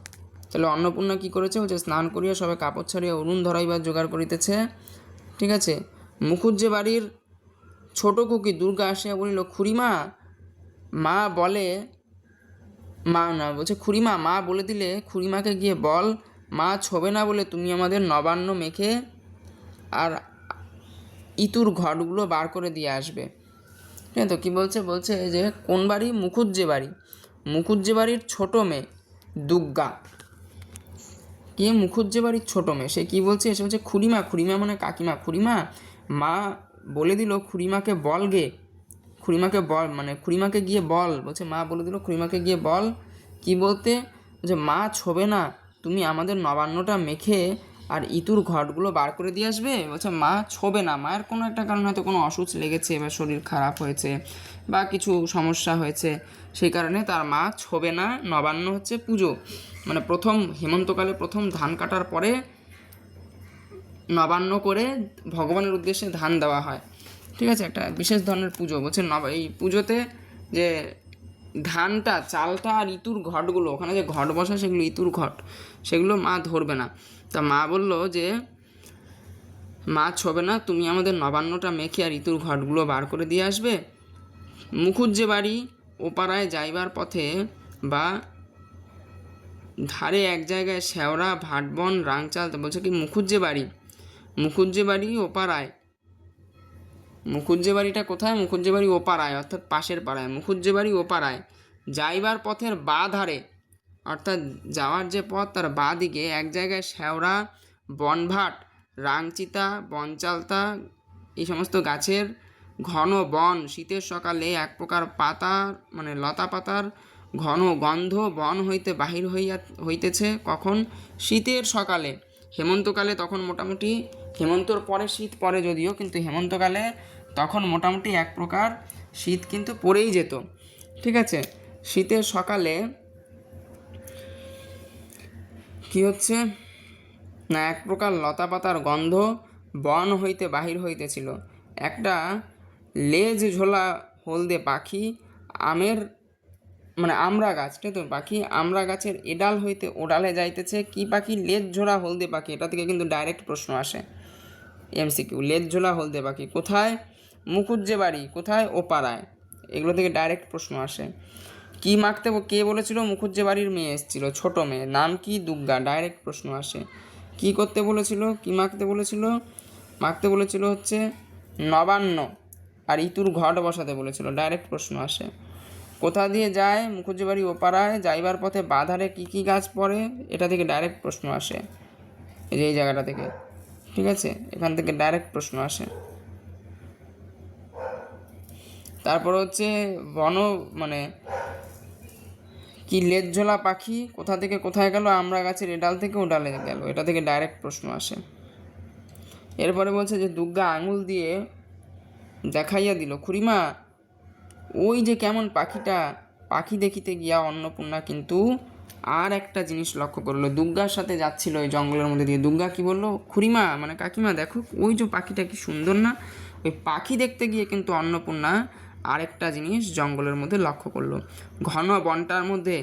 তাহলে অন্নপূর্ণা কী করেছে? বলছে স্নান করিয়া সবে কাপড় ছাড়িয়া উনুন ধরাইবার জোগাড় করিতেছে, ঠিক আছে। মুখুজ্জে বাড়ির ছোট কুকি দুর্গা আসিয়া বলিল, খুড়িমা, মা বলে, মা না বলছে খুড়িমা, মা বলে দিলে খুড়িমাকে গিয়ে বল, মা ছোবে না বলে তুমি আমাদের নবান্ন মেখে আর ইতুর ঘটগুলো বার করে দিয়ে আসবে। ঠিক আছে। তো কী বলছে? বলছে যে কোন বাড়ি? মুখুজ্জে বাড়ি। মুখুজ্জে বাড়ির ছোটো মেয়ে দুর্গা। কে? মুখুজ্জে বাড়ির ছোটো মেয়ে। সে কী বলছে? এসে বলছে খুড়িমা, খুড়িমা মানে কাকিমা, খুড়িমা মা বলে দিল খুড়িমাকে বল গে, খুড়িমাকে বল মানে খুড়িমাকে গিয়ে বল। বলছে মা বলে দিল খুড়িমাকে গিয়ে বল। কি বলতে? যে মা ছোবে না, তুমি আমাদের নবান্নটা মেখে আর ইতুর ঘটগুলো বার করে দিয়ে আসবে। বলছে মা ছোবে না, মায়ের কোনো একটা কারণ, হয়তো কোনো অসুখ লেগেছে বা শরীর খারাপ হয়েছে বা কিছু সমস্যা হয়েছে, সেই কারণে তার মা ছোবে না। নবান্ন হচ্ছে পুজো, মানে প্রথম হেমন্তকালে প্রথম ধান কাটার পরে নবান্ন করে ভগবানের উদ্দেশ্যে ধান দেওয়া হয়, ঠিক আছে, একটা বিশেষ ধরনের পুজো। বলছে এই পুজোতে যে ধানটা, চালটা আর ইতুর ঘটগুলো, ওখানে যে ঘট বসা সেগুলো ইতুর ঘট, সেগুলো মা ধরবে না। তা মা বলল যে মা ছোবে না, তুমি আমাদের নবান্নটা মেখে আর ইতুর ঘটগুলো বার করে দিয়ে আসবে। মুখুজ্জে বাড়ি ওপাড়ায় যাইবার পথে বা ধারে এক জায়গায় শেওড়া, ভাটবন, রাংচাল। বলছে কি মুখুজ্জে বাড়ি, মুখুজ্জে বাড়ি ওপাড়ায়। মুখুজ্জে বাড়িটা কোথায়? মুখুজ্জে বাড়ি ওপাড়ায়, অর্থাৎ পাশের পাড়ায়। মুখুজ্জে বাড়ি ওপাড়ায় যাইবার পথের বা ধারে, অর্থাৎ যাওয়ার যে পথ তার বা দিকে এক জায়গায় শেওড়া, বনভাট, রাংচিতা, বনচালতা, এই সমস্ত গাছের ঘন বন, শীতের সকালে এক প্রকার পাতা মানে লতা পাতার ঘন গন্ধ বন হইতে বাহির হইতেছে। কখন? শীতের সকালে। হেমন্তকালে তখন মোটামুটি, হেমন্তর পরে শীত পড়ে যদিও, কিন্তু হেমন্তকালে তখন মোটামুটি এক প্রকার শীত কিন্তু পড়েই যেত, ঠিক আছে। শীতের সকালে কি হচ্ছে না, এক প্রকার লতাপাতার গন্ধ বন হইতে বাহির হইতেছিল। একটা লেজ ঝোলা হলদে পাখি আমের মানে আমড়া গাছ, ঠিক তো, পাখি আমড়া গাছের এডাল হইতে ওডালে যাইতেছে। কি পাখি? লেজ ঝোলা হলদে পাখি। এটা থেকে কিন্তু ডাইরেক্ট প্রশ্ন আসে, এমসিকিউ। লেজ ঝোলা হলদে পাখি কোথায়? মুখুজ্জে বাড়ি। কোথায়? ওপাড়ায়। এগুলো থেকে ডাইরেক্ট প্রশ্ন আসে। কি মাখতে কে বলেছিল? মুখুজ্জে বাড়ির মেয়ে এসেছিল, ছোট মেয়ে, নাম কি? দুর্গা। ডাইরেক্ট প্রশ্ন আসে। কি করতে বলেছিল? কি মাখতে বলেছিল? মাখতে বলেছিল হচ্ছে নবান্ন আর ইতুর ঘট বসাতে বলেছিল। ডাইরেক্ট প্রশ্ন আসে। কোথা দিয়ে যায়? মুখুজ্জে বাড়ি ওপাড়ায়। যাইবার পথে বাধারে কি কি গাছ পড়ে? এটা থেকে ডাইরেক্ট প্রশ্ন আসে, এই যে এই জায়গাটা থেকে, ঠিক আছে, এখান থেকে ডাইরেক্ট প্রশ্ন আসে। তারপর হচ্ছে বন মানে কি লেজঝোলা পাখি কোথা থেকে কোথায় গেল? আমড়া গাছের এডাল থেকে ওডালে গেল। এটা থেকে ডাইরেক্ট প্রশ্ন আসে। এরপরে বলছে যে দুর্গা আঙুল দিয়ে দেখাইয়া দিল, খুড়িমা ওই যে কেমন পাখিটা। পাখি দেখিতে গিয়া অন্নপূর্ণা কিন্তু আর একটা জিনিস লক্ষ্য করলো। দুর্গার সাথে যাচ্ছিল ওই জঙ্গলের মধ্যে দিয়ে। দুর্গা কি বললো? খুড়িমা মানে কাকিমা দেখো ওই যে পাখিটা কি সুন্দর না। ওই পাখি দেখতে গিয়ে কিন্তু অন্নপূর্ণা আরেকটা জিনিস জঙ্গলের মধ্যে লক্ষ্য করলো। ঘন বনটার মধ্যে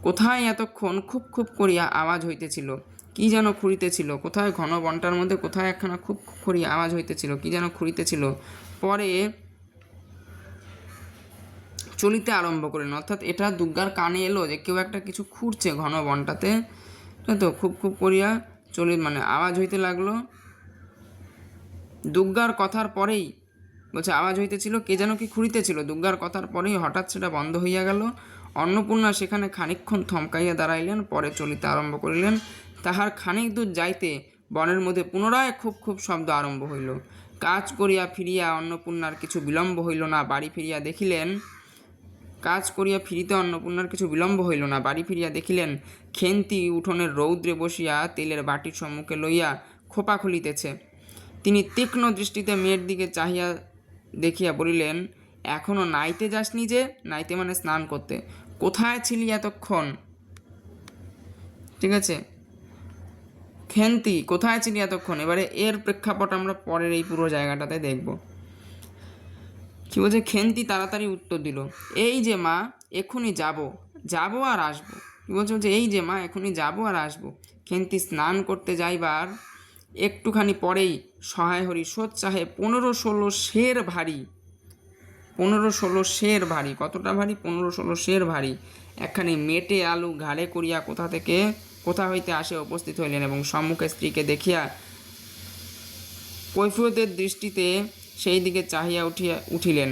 কোথায় এতক্ষণ খুব খুব করিয়া আওয়াজ হইতেছিল, কি যেন খুঁড়িতেছিল। কোথায়? ঘন বনটার মধ্যে কোথায় একখানা খুব খুব করিয়া আওয়াজ হইতেছিল, কি যেন খুঁড়িতেছিল। পরে চলিতে আরম্ভ করেন, অর্থাৎ এটা দুর্গার কানে এলো যে কেউ একটা কিছু খুঁড়ছে ঘন বনটাতে, তাই তো। খুব খুব করিয়া মানে আওয়াজ হইতে লাগলো। দুর্গার কথার পরেই বলছে আওয়াজ হইতেছিল, কে যেন কি খুঁড়িতেছিল। দুর্গার কথার পরেই হঠাৎ সেটা বন্ধ হইয়া গেল। অন্নপূর্ণা সেখানে খানিকক্ষণ থমকাইয়া দাঁড়াইলেন, পরে চলিতে আরম্ভ করিলেন। তাহার খানিক দূর যাইতে বনের মধ্যে পুনরায় খুব খুব শব্দ আরম্ভ হইল। কাজ করিয়া ফিরিয়া অন্নপূর্ণার কিছু বিলম্ব হইল না। বাড়ি ফিরিয়া দেখিলেন কাজ করিয়া ফিরিতে অন্নপূর্ণার কিছু বিলম্ব হইল না। বাড়ি ফিরিয়া দেখিলেন খেন্তি উঠোনের রৌদ্রে বসিয়া তেলের বাটির সম্মুখে লইয়া খোপা খুলিতেছে। তিনি তীক্ষ্ণ দৃষ্টিতে মেয়ের দিকে চাহিয়া দেখিয়া বলিলেন, এখনও নাইতে যাসনি যে? নাইতে মানে স্নান করতে। কোথায় ছিলি এতক্ষণ? ঠিক আছে, খেন্তি কোথায় ছিলি এতক্ষণ? এবারে এর প্রেক্ষাপট আমরা পরের এই পুরো জায়গাটাতে দেখব। কি বলছে? খেন্তি তাড়াতাড়ি উত্তর দিল, এই যে মা, এক্ষুনি যাব আর আসবো। কি বলছে? বলছে এই যে মা, এক্ষুনি যাব আর আসবো। খেন্তি স্নান করতে যাইবার একটুখানি পরেই সহায় হরি সোৎসাহে 15-16 সের ভারী, 15-16 সের ভারী। কতটা ভারী? 15-16 সের ভারী একখানি মেটে আলু ঘাড়ে করিয়া কোথা হইতে আসে উপস্থিত হইলেন, এবং সম্মুখে স্ত্রীকে দেখিয়া কৈফিয়তের দৃষ্টিতে সেই দিকে উঠিলেন।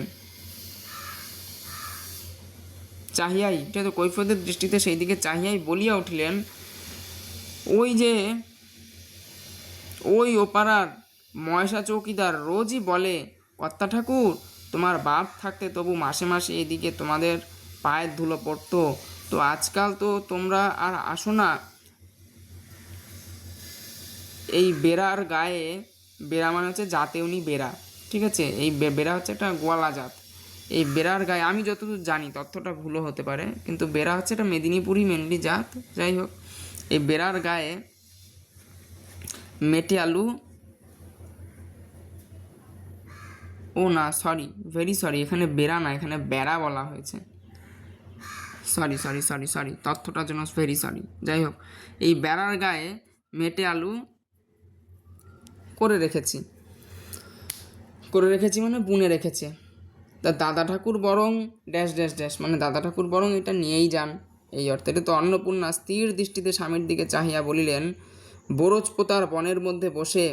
চাহিয়াই, এটা তো কৈফিয়তের দৃষ্টিতে সেই দিকে চাহিয়াই বলিয়া উঠিলেন, ওই ওপাড়ার ময়সা চৌকিদার রোজই বলে, কর্তা ঠাকুর তোমার বাপ থাকতে তবু মাসে মাসে এদিকে তোমাদের পায়ের ধুলো পড়তো, তো আজকাল তো তোমরা আর আসো না। এই বেড়ার গায়ে, বেড়া মানে হচ্ছে জাতেউনি বেড়া, ঠিক আছে, এই বেড়া হচ্ছে একটা গোয়ালা জাত। এই বেড়ার গায়ে, আমি যতদূর জানি, তথ্যটা ভুলও হতে পারে, কিন্তু বেড়া হচ্ছে একটা মেদিনীপুরি মেনলি জাত। যাই হোক, এই বেড়ার গায়ে মেটে আলু, ও না সরি, ভেরি সরি, এখানে বেড়া না, এখানে বেড়া বলা হয়েছে। সরি, তথ্যটার জন্য ভেরি সরি। যাই হোক, এই বেড়ার গায়ে মেটে আলু করে রেখেছি মানে বুনে রেখেছে। তা দাদা ঠাকুর বরং ড্যাশ ড্যাশ ড্যাশ মানে দাদা ঠাকুর বরং এটা নিয়েই যান, এই অর্থে। এটা তো অন্নপূর্ণা স্থির দৃষ্টিতে স্বামীর দিকে চাহিয়া বলিলেন, বরজপোতার বনের মধ্যে বসে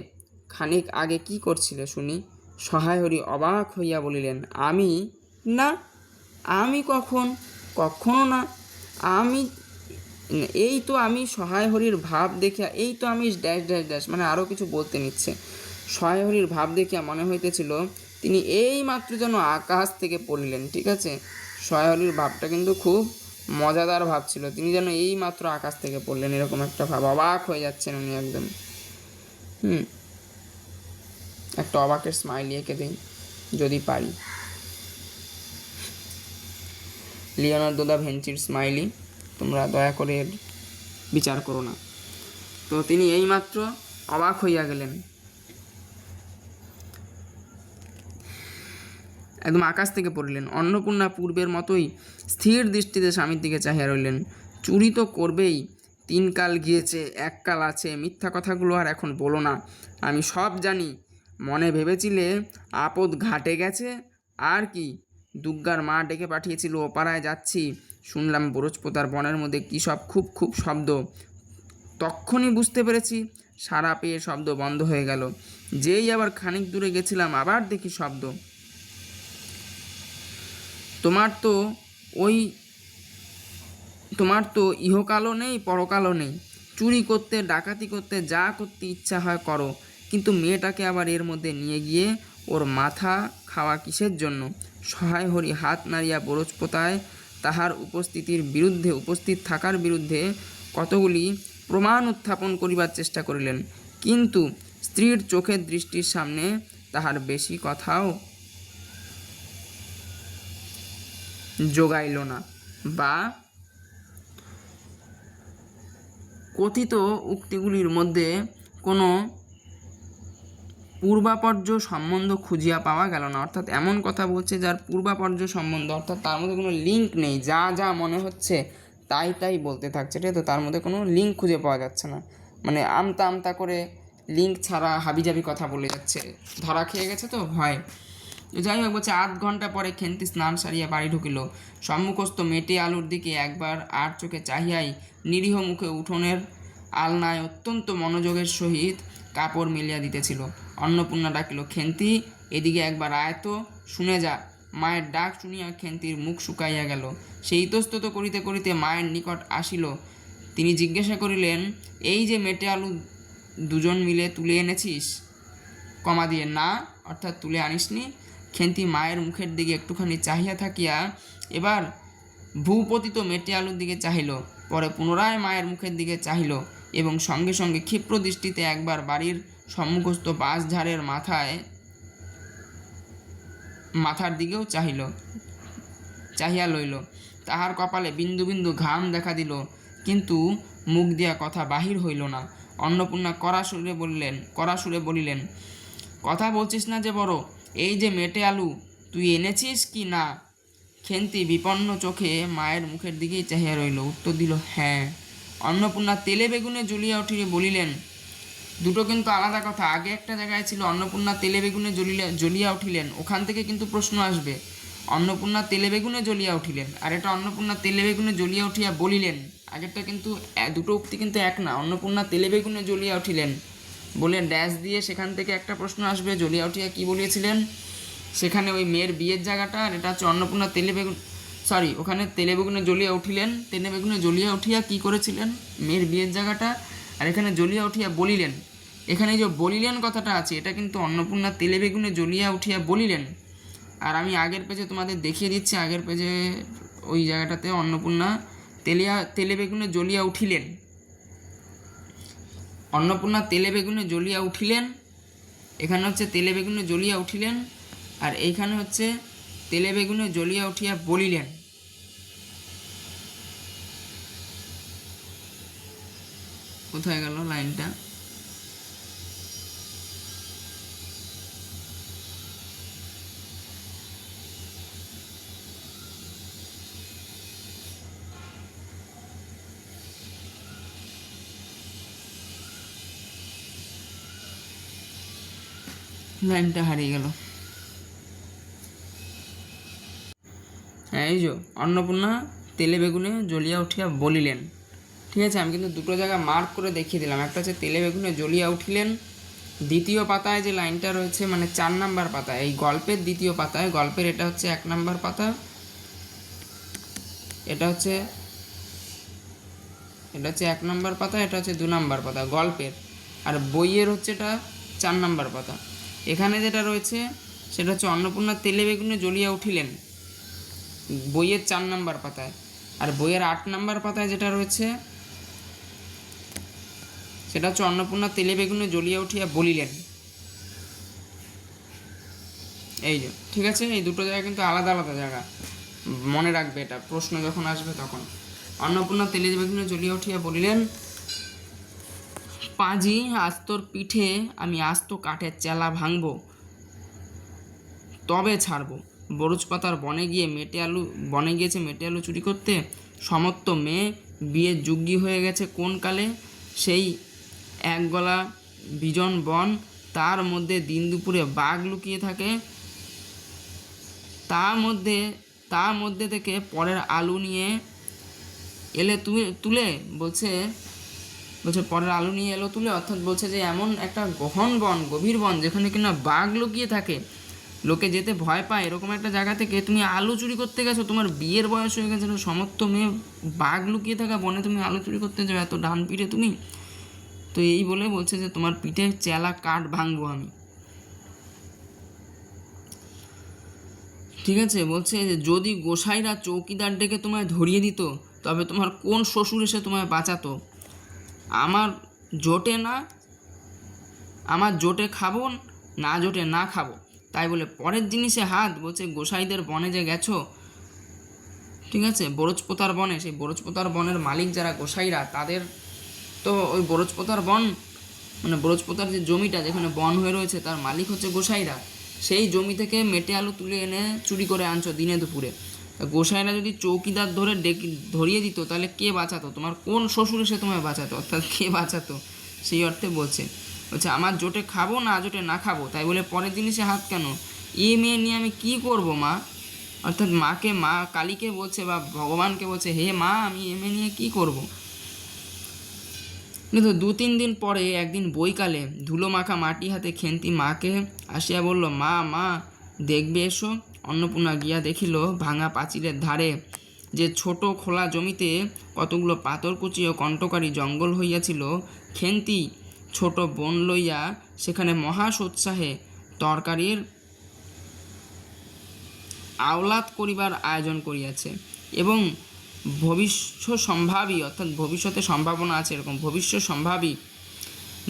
খানিক আগে কি করছিলে শুনি? সহায় হরি অবাক হইয়া বলিলেন, আমি? না, আমি কখনো না। আমি এই তো আমি সহায় হরির ভাব দেখিয়া, এই তো আমি ড্যাশ ড্যাশ ড্যাশ মানে আরও কিছু বলতে নিচ্ছে। সহায় হরির ভাব দেখিয়া মনে হইতেছিল তিনি এই মাত্র যেন আকাশ থেকে পড়িলেন। ঠিক আছে, সহায় হরির ভাবটা কিন্তু খুব মজাদার ভাব ছিল। তিনি যেন এই মাত্র আকাশ থেকে পড়লেন, এরকম একটা ভাব। অবাক হয়ে যাচ্ছেন উনি একদম। একটা অবাকের স্মাইলি এঁকে দিই যদি পারি। লিওনার্দো দা ভিঞ্চির স্মাইলি, তোমরা দয়া করে এর বিচার করো না। তো তিনি এইমাত্র অবাক হইয়া গেলেন, একদম আকাশ থেকে পড়লেন। অন্নপূর্ণা পূর্বের মতোই স্থির দৃষ্টিতে স্বামীর দিকে চাহিয়া রইলেন। চুরি তো করবেই, 3 কাল গিয়েছে, 1 কাল আছে, মিথ্যা কথাগুলো আর এখন বলো না, আমি সব জানি। মনে ভেবেছিলে আপদ ঘাটে গেছে, আর কি। দুর্গার মা ডেকে পাঠিয়েছিল, ও পাড়ায় যাচ্ছি, শুনলাম বরজপোতার বনের মধ্যে কী সব খুব খুব শব্দ। তখনই বুঝতে পেরেছি, সারা পেয়ে শব্দ বন্ধ হয়ে গেল। যেই আবার খানিক দূরে গেছিলাম, আবার দেখি শব্দ। তোমার তো ইহকালও নেই, পরকালও নেই। চুরি করতে, ডাকাতি করতে, যা করতে ইচ্ছা হয় করো, কিন্তু মেয়েটাকে আবার এর মধ্যে নিয়ে গিয়ে ওর মাথা খাওয়া কিসের জন্য? সহায় হরি হাত নাড়িয়া বরজপোতায় তাহার উপস্থিত থাকার বিরুদ্ধে কতগুলি প্রমাণ উত্থাপন করিবার চেষ্টা করিলেন, কিন্তু স্ত্রীর চোখের দৃষ্টির সামনে তাহার বেশি কথাও যোগাইল না, বা কথিত উক্তিগুলির মধ্যে কোনো পূর্বাপর্য সম্বন্ধ খুঁজিয়া পাওয়া গেল না। অর্থাৎ এমন কথা বলছে যার পূর্বাপর্য সম্বন্ধ, অর্থাৎ তার মধ্যে কোনো লিঙ্ক নেই, যা যা মনে হচ্ছে তাই বলতে থাকছে, ঠিক আছে? তার মধ্যে কোনো লিঙ্ক খুঁজে পাওয়া যাচ্ছে না, মানে আমতা আমতা করে লিঙ্ক ছাড়া হাবিজাবি কথা বলে যাচ্ছে, ধরা খেয়ে গেছে তো ভয়। যাই হোক, বলছে 8 ঘন্টা পরে খেন্তি স্নান সারিয়া বাড়ি ঢুকিল। সম্মুখস্থ মেটে আলুর দিকে একবার আর চোখে চাহিয়াই নিরীহ মুখে উঠোনের আলনায় অত্যন্ত মনোযোগের সহিত কাপড় মিলিয়া দিতেছিল। অন্নপূর্ণা ডাকিল, খেন্তি, এদিকে একবার আয় তো, শুনে যা। মায়ের ডাক শুনিয়া খেন্তির মুখ শুকাইয়া গেল। সে ইতস্তত করিতে করিতে মায়ের নিকট আসিল। তিনি জিজ্ঞাসা করিলেন, এই যে মেটে আলু দুজন মিলে তুলে এনেছিস? কমা দিয়ে না, অর্থাৎ তুলে আনিসনি। খেন্তি মায়ের মুখের দিকে একটুখানি চাহিয়া থাকিয়া এবার ভূপতিত মেটে আলুর দিকে চাহিল, পরে পুনরায় মায়ের মুখের দিকে চাহিল এবং সঙ্গে সঙ্গে ক্ষিপ্র দৃষ্টিতে একবার বাড়ির সম্মুখস্থ বাঁশঝাড়ের মাথার দিকেও চাহিয়া লইল। তাহার কপালে বিন্দু বিন্দু ঘাম দেখা দিল, কিন্তু মুখ দিয়া কথা বাহির হইল না। অন্নপূর্ণা কড়া সুরে বলিলেন, কথা বলছিস না যে বড়, এই যে মেটে আলু তুই এনেছিস কি না? খেন্তি বিপন্ন চোখে মায়ের মুখের দিকেই চাহিয়া রইল। উত্তর দিল, হ্যাঁ। অন্নপূর্ণা তেলে বেগুনে জ্বলিয়া উঠিয়ে বলিলেন, দুটো কিন্তু আলাদা কথা। আগে একটা জায়গায় ছিল অন্নপূর্ণা তেলে বেগুনে জ্বলিয়া উঠিলেন, ওখান থেকে কিন্তু প্রশ্ন আসবে। অন্নপূর্ণা তেলে বেগুনে জ্বলিয়া উঠিলেন, আর এটা অন্নপূর্ণা তেলে বেগুনে জ্বলিয়া উঠিয়া বলিলেন। আগেরটা কিন্তু দুটো উক্তি কিন্তু এক না। অন্নপূর্ণা তেলে বেগুনে জ্বলিয়া উঠিলেন বলে ড্যাশ দিয়ে সেখান থেকে একটা প্রশ্ন আসবে, জ্বলিয়া উঠিয়া কী বলিয়েছিলেন, সেখানে ওই মেয়ের বিয়ের জায়গাটা, আর এটা হচ্ছে অন্নপূর্ণা ওখানে তেলে বেগুনে জ্বলিয়া উঠিলেন, তেলে বেগুনে জ্বলিয়া উঠিয়া কী করেছিলেন, মেয়ের বিয়ের জায়গাটা, আর এখানে জ্বলিয়া উঠিয়া বলিলেন। এখানে যে বলিলেন কথাটা আছে, এটা কিন্তু অন্নপূর্ণা তেলে বেগুনে জ্বলিয়া উঠিয়া বলিলেন। আর আমি আগের পেজে তোমাদের দেখিয়ে দিচ্ছি, আগের পেজে ওই জায়গাটাতে অন্নপূর্ণা তেলে বেগুনে জ্বলিয়া উঠিলেন, অন্নপূর্ণা তেলে বেগুনে জ্বলিয়া উঠিলেন, এখানে হচ্ছে তেলে বেগুনে জ্বলিয়া উঠিলেন, আর এইখানে হচ্ছে তেলে বেগুনে জ্বলিয়া উঠিয়া বলিলেন। কোথায় গেল লাইনটা? লাইনটা হারিয়ে গেল। এই যে অন্নপূর্ণা তেলে বেগুনে জ্বলিয়া উঠিয়া বলিলেন, ঠিক আছে? আমি কিন্তু দুটো জায়গা মার্ক করে দেখিয়ে দিলাম। একটা হচ্ছে তেলে বেগুনে জ্বলিয়া উঠিলেন, দ্বিতীয় পাতায় যে লাইনটা রয়েছে, মানে 4 নাম্বার পাতায়, এই গল্পের দ্বিতীয় পাতায়, গল্পের এটা হচ্ছে 1 নাম্বার পাতা, এটা হচ্ছে 1 নাম্বার পাতা, এটা হচ্ছে 2 নাম্বার পাতা গল্পের, আর বইয়ের হচ্ছে এটা 4 নাম্বার পাতা। এখানে যেটা রয়েছে সেটা হচ্ছে অন্নপূর্ণা তেলে বেগুনে জ্বলিয়া উঠিলেন, বইয়ের 4 নাম্বার পাতায়, আর বইয়ের 8 নাম্বার পাতায় যেটা রয়েছে সেটা হচ্ছে অন্নপূর্ণা তেলে বেগুনে জ্বলিয়া উঠিয়া বলিলেন। এই যে, ঠিক আছে? এই দুটো জায়গা কিন্তু আলাদা আলাদা জায়গা, মনে রাখবে এটা, প্রশ্ন যখন আসবে তখন। অন্নপূর্ণা তেলে বেগুনে জ্বলিয়া উঠিয়া বলিলেন, পাঁজি আজ তোর পিঠে আমি আস্ত কাঠের চেলা ভাঙব, তবে ছাড়বো। বরুচপাতার বনে গিয়েছে মেটে আলু চুরি করতে। সমস্ত মেয়ে বিয়ে যোগ্যী হয়ে গেছে কোন কালে। সেই এক গলা বিজন বন, তার মধ্যে দিন দুপুরে বাঘ লুকিয়ে থাকে। তার মধ্যে থেকে পরের আলু নিয়ে এলে তুলে বলছে পরের আলু নিয়ে এলো তুলে, অর্থাৎ বলছে যে এমন একটা গহন বন, গভীর বন, যেখানে কিনা বাঘ লুকিয়ে থাকে, লোকে যেতে ভয় পায়, এরকম একটা জায়গা থেকে তুমি আলু চুরি করতে গেছো। তোমার বিয়ের বয়স হয়ে গেছে, সমস্ত মেয়ে বাঘ লুকিয়ে থাকা বনে তুমি আলু চুরি করতে যাও, এত ডান পিঠে তুমি। তো এই বলে বলছে যে তোমার পিঠে চেলা কাঠ ভাঙবো আমি। ঠিক আছে, বলছে যে যদি গোসাইরা চৌকিদার ডেকে তোমায় ধরিয়ে দিত, তবে তোমার কোন শ্বশুর এসে তোমায় বাঁচাতো? আমার জোটে খাবো, না জোটে না খাবো, তাই বলে পরের জিনিসে হাত। বলছে গোসাইদের বনে যে গেছো, ঠিক আছে, বরজপোতার বনে, সেই বরজপোতার বনের মালিক যারা গোসাইরা, তাদের তো ওই বরজপোতার বন মানে বরজপোতার যে জমিটা যেখানে বন হয়ে রয়েছে, তার মালিক হচ্ছে গোসাইরা। সেই জমি থেকে মেটে আলু তুলে এনে চুরি করে আনছো দিনে দুপুরে। গোসাইরা যদি চৌকিদার ধরিয়ে দিত, তাহলে কে বাঁচাতো? তোমার কোন শ্বশুর এসে তোমায় বাঁচাতো, অর্থাৎ কে বাঁচাতো, সেই অর্থে বলছে আমার জোটে খাবো, না জোটে না খাবো, তাই বলে পরের জিনিসে হাত কেন? এই মেয়ে নিয়ে আমি কি করব মা? অর্থাৎ মা কালীকে বলছে বা ভগবানকে বলছে, হে মা, আমি এ মেয়ে নিয়ে কী করবো? কিন্তু 2-3 দিন পরে একদিন বৈকালে ধুলো মাখা মাটি হাতে খেন্তি মাকে আসিয়া বলল, মা দেখবে এসো। অন্নপূর্ণা গিয়া দেখিল ভাঙা পাঁচিলের ধারে যে ছোট খোলা জমিতে কতগুলো পাথরকুচি ও কণ্টকারী জঙ্গল হইয়াছিল, খেন্তি ছোট বন লইয়া সেখানে মহাসোৎসাহে তরকারির আওলাদ করিবার আয়োজন করিয়াছে এবং ভবিষ্যসম্ভাবী, অর্থাৎ ভবিষ্যতে সম্ভাবনা আছে এরকম ভবিষ্যসম্ভাবী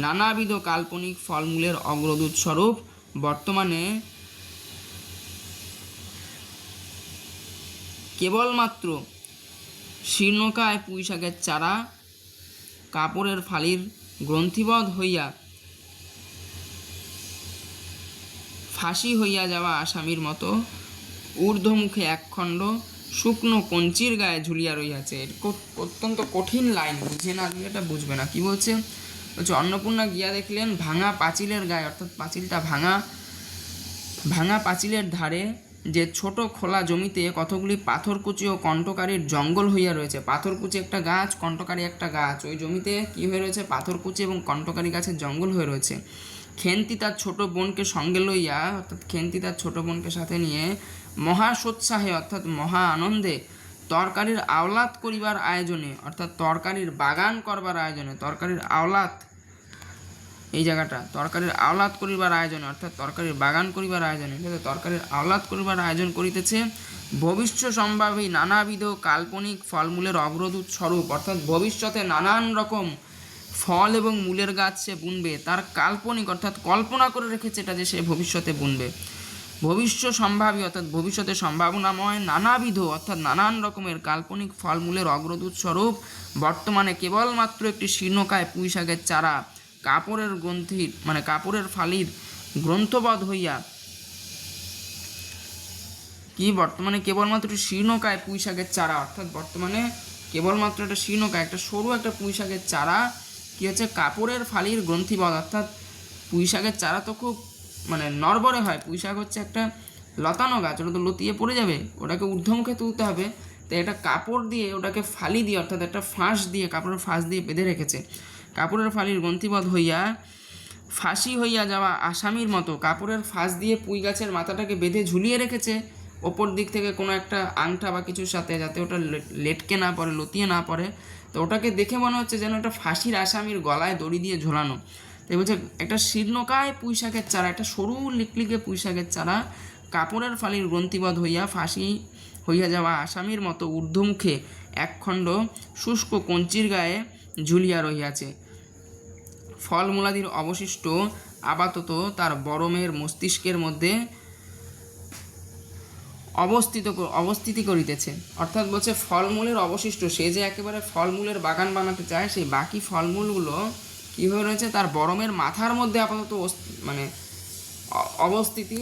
নানাবিধ কাল্পনিক ফলমূলের অগ্রদূত স্বরূপ বর্তমানে কেবলমাত্র শীর্ণকায় পুঁইশাকের চারা কাপড়ের ফালির গ্রন্থিবদ্ধ হইয়া ফাঁসি হইয়া যাওয়া আসামির মতো ঊর্ধ্বমুখে একখণ্ড শুকনো কঞ্চির গায়ে ঝুলিয়া রইয়াছে। অত্যন্ত কঠিন লাইন, বুঝে না দিলে এটা বুঝবে না। কি বলছে? অন্নপূর্ণা গিয়া দেখলেন ভাঙা পাঁচিলের গায়ে, অর্থাৎ পাঁচিলটা ভাঙা পাঁচিলের ধারে যে ছোট খোলা জমিতে কতগুলি পাথরকুচি ও কণ্টকারীর জঙ্গল হইয়া রয়েছে। পাথরকুচি একটা গাছ, কণ্টকারী একটা গাছ, ওই জমিতে কি হয়ে রয়েছে? পাথরকুচি এবং কণ্টকারী গাছের জঙ্গল হয়ে রয়েছে। খেন্তি তার ছোট বোনকে সঙ্গে লইয়া, অর্থাৎ খেন্তি তার ছোট বোনকে সাথে নিয়ে মহাসোৎসাহে, অর্থাৎ মহা আনন্দে তরকারির আওলাদ করিবার আয়োজনে, অর্থাৎ তরকারির বাগান করবার আয়োজনে, তরকারির আওলাদ এই জায়গাটা, তরকারির আওলাদ করিবার আয়োজনে, অর্থাৎ তরকারির বাগান করিবার আয়োজনে, তরকারির আওলাদ করিবার আয়োজন করিতেছে ভবিষ্য সম্ভাবী নানাবিধ কাল্পনিক ফলমূলের অগ্রদূত স্বরূপ, অর্থাৎ ভবিষ্যতে নানান রকম ফল এবং মূলের গাছ সে বুনবে, তার কাল্পনিক অর্থাৎ কল্পনা করে রেখেছে এটা যে সে ভবিষ্যতে বুনবে। ভবিষ্য সম্ভাবী অর্থাৎ ভবিষ্যতে সম্ভাবনাময় নানাবিধ অর্থাৎ নানান রকমের কাল্পনিক ফলমূলের অগ্রদূত স্বরূপ বর্তমানে কেবলমাত্র একটি শীর্ণকায় পুঁইশাকের চারা কাপড়ের ফালির গ্রন্থবদ্ধ হইয়া বর্তমানে কেবলমাত্র একটি শীর্ণকায় পুঁইশাকের চারা, অর্থাৎ বর্তমানে কেবলমাত্র একটা শীর্ণকায় একটা সরু একটা পুঁইশাকের চারা কি হচ্ছে? কাপড়ের ফালির গ্রন্থিবদ্ধ, অর্থাৎ পুঁইশাকের চারা তো খুব নড়বড়ে হয়। পুঁইশাক হচ্ছে একটা লতানো গাছ, ওটা তো লতিয়ে পড়ে যাবে, ওটাকে ঊর্ধ্বমুখে তুলতে হবে। তাই একটা কাপড় দিয়ে ওটাকে ফালি দিয়ে, অর্থাৎ একটা ফাঁস দিয়ে, কাপড়ের ফাঁস দিয়ে বেঁধে রেখেছে। কাপড়ের ফালির গ্রন্থিবদ্ধ হইয়া ফাঁসি হইয়া যাওয়া আসামির মতো কাপড়ের ফাঁস দিয়ে পুঁই গাছের মাথাটাকে বেঁধে ঝুলিয়ে রেখেছে ওপর দিক থেকে কোনো একটা আংটা বা কিছুর সাথে, যাতে ওটা লেটকে না পড়ে, লতিয়ে না পড়ে। তো ওটাকে দেখে মনে হচ্ছে যেন একটা ফাঁসির আসামির গলায় দড়ি দিয়ে ঝোলানো। তাই বলছে একটা শীর্ণকায় পুঁইশাকের চারা, একটা সরু লিকলিকে পুঁইশাকের চারা কাপড়ের ফালির গ্রন্থিবদ্ধ হইয়া ফাঁসি হইয়া যাওয়া আসামির মতো ঊর্ধ্বমুখে একখণ্ড শুষ্ক কঞ্চির গায়ে ঝুলিয়া রহিয়াছে। ফলমূলাদির অবশিষ্ট আপাতত তার বড় মেয়ের মস্তিষ্কের মধ্যে অবস্থিতি করিতেছে, অর্থাৎ বলছে ফলমূলের অবশিষ্ট, সে যে একেবারে ফলমূলের বাগান বানাতে চায়, সেই বাকি ফলমূলগুলো কী হয়ে রয়েছে তার বরমের মাথার মধ্যে আপাতত মানে অবস্থিতি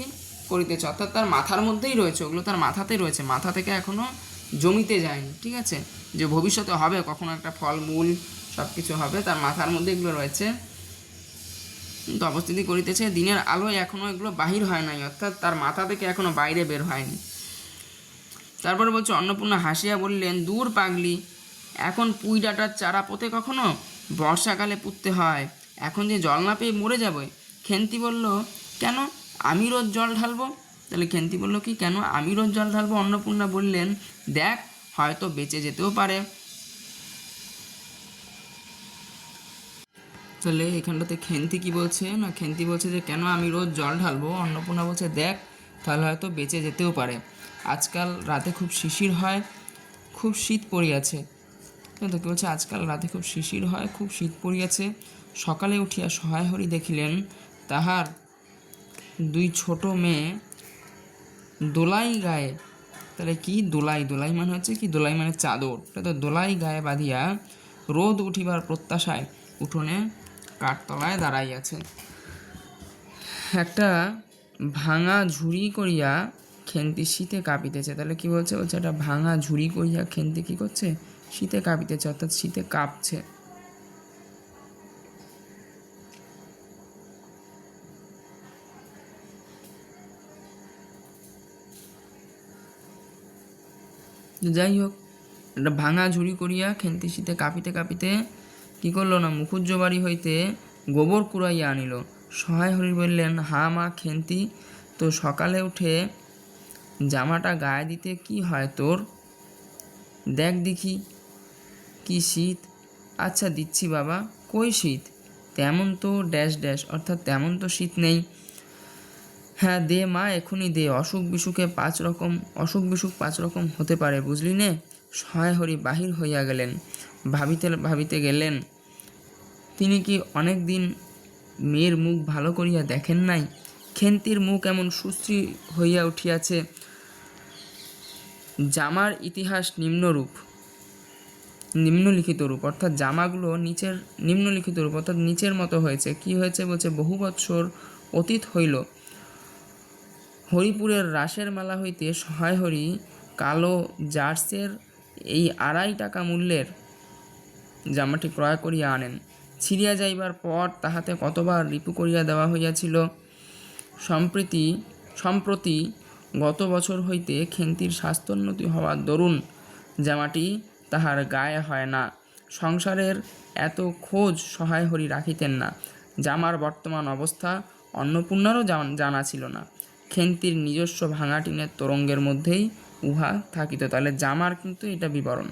করিতেছে, অর্থাৎ তার মাথার মধ্যেই রয়েছে, ওগুলো তার মাথাতেই রয়েছে, মাথা থেকে এখনও জমিতে যায়নি। ঠিক আছে, যে ভবিষ্যতে হবে কখনো একটা ফলমূল সব কিছু হবে, তার মাথার মধ্যে এগুলো রয়েছে, কিন্তু অবস্থিতি করিতেছে, দিনের আলোয় এখনও এগুলো বাহির হয় নাই, অর্থাৎ তার মাথা থেকে এখনও বাইরে বের হয়নি। তারপরে বলছে অন্নপূর্ণা হাসিয়া বললেন, দূর পাগলি, এখন পুঁই ডাঁটার চারা পোতে কখনো? বর্ষাকালে পুঁততে হয়, এখন যে জল না পেয়ে মরে যাবে। খেন্তি বলল, কেন, আমি রোজ জল ঢালবো? তাহলে খেন্তি বলল কি, কেন আমি রোজ জল ঢালবো? অন্নপূর্ণা বললেন, দেখ, হয়তো বেঁচে যেতেও পারে। তাহলে এখানটাতে খেন্তি কি বলছে না, খেন্তি বলছে যে কেন আমি রোজ জল ঢালবো? অন্নপূর্ণা বলছে, দেখ, তাহলে হয়তো বেঁচে যেতেও পারে। আজকাল রাতে খুব শিশির হয়, খুব শীত পড়িয়াছে। তো কি বলছে, আজকাল রাতে খুব শিশির হয়, খুব শীত পড়িয়াছে। সকালে উঠিয়া সহায় হরি দেখিলেন তাহার দুই ছোট মেয়ে দোলাই গায়ে, তাহলে কি দোলাই, দোলাই মানে হচ্ছে কি, দোলাই মানে চাদর, তো দোলাই গায়ে বাঁধিয়া রোদ উঠিবার প্রত্যাশায় উঠোনে কাঠতলায় দাঁড়াইয়াছে। একটা ভাঙা ঝুড়ি করিয়া খেন্তি শীতে কাঁপিতেছে। তাহলে কি বলছে, বলছে একটা ভাঙা ঝুড়ি করিয়া খেন্তি কি করছে, শীতে কাঁপিতেছে, অর্থাৎ শীতে কাঁপছে। যাই হোক, একটা ভাঙা ঝুড়ি করিয়া খেন্তি শীতে কাঁপিতে কাঁপিতে কী করলো না, মুখুজ্জ বাড়ি হইতে গোবর কুড়াইয়া আনিল। সহায় হরি বললেন, হা মা খেন্তি, তো সকালে উঠে জামাটা গায়ে দিতে কি হয় তোর? দেখ দেখি কি শীত। আচ্ছা দিচ্ছি বাবা। কই শীত? তেমন তো ড্যাশ ড্যাশ, অর্থাৎ তেমন তো শীত নেই। হ্যাঁ দে মা, এখনই দে, অসুখ বিসুখ পাঁচ রকম হতে পারে, বুঝলি নে। সহায় হরি বাহির হইয়া গেলেন। ভাবিতে ভাবিতে গেলেন, তিনি কি অনেক দিন মেয়ের মুখ ভালো করিয়া দেখেন নাই? খেন্তির মুখ এমন সুশ্রী হইয়া উঠিয়াছে। জামার ইতিহাস নিম্নলিখিত রূপ, অর্থাৎ জামাগুলো নিম্নলিখিত রূপ, অর্থাৎ নিচের মতো হয়েছে। কি হয়েছে বলছে, বহু বৎসর অতীত হইল। হরিপুরের রাসের মেলা হইতে সহায় হরি কালো জার্সের এই 2.5 টাকা মূল্যের জামাটি ক্রয় করিয়া আনেন। ছিঁড়িয়া যাইবার পর তাহাতে কতবার রিপু করিয়া দেওয়া হইয়াছিল। সম্প্রতি গত বছর হইতে খেন্তির স্বাস্থ্যোন্নতি হওয়ার দরুন জামাটি তাহার গায়ে হয় না। সংসারের এত খোঁজ সহায় হরি রাখিতেন না। জামার বর্তমান অবস্থা অন্নপূর্ণারও জানা ছিল না। খেন্তির নিজস্ব ভাঙা টিনের তোরঙ্গের মধ্যেই উহা থাকিত। তাহলে জামার কিন্তু এটা বিবরণ।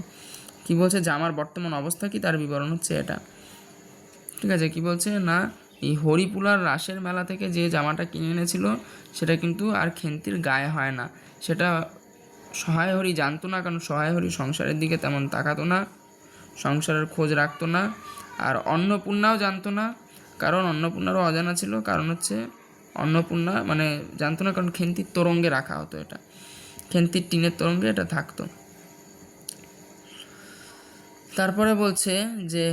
কি বলছে, জামার বর্তমান অবস্থা কি তার বিবরণ হচ্ছে এটা। ঠিক আছে, কি বলছে না, এই হরিপুলার রাসের মেলা থেকে যে জামাটা কিনে এনেছিল সেটা কিন্তু আর খেন্তির গায়ে হয় না। সেটা সহায় হরি জানতো না, কারণ সহায় হরি সংসারের দিকে তেমন তাকাতো না, সংসারের খোঁজ রাখতো না। আর অন্নপূর্ণাও জানতো না, কারণ অন্নপূর্ণারও অজানা ছিল, কারণ হচ্ছে অন্নপূর্ণা মানে জানতো না, কারণ খেন্তির তোরঙ্গে রাখা হতো, এটা খেন্তির টিনের তোরঙ্গে এটা থাকতো। তারপরে বলছে যে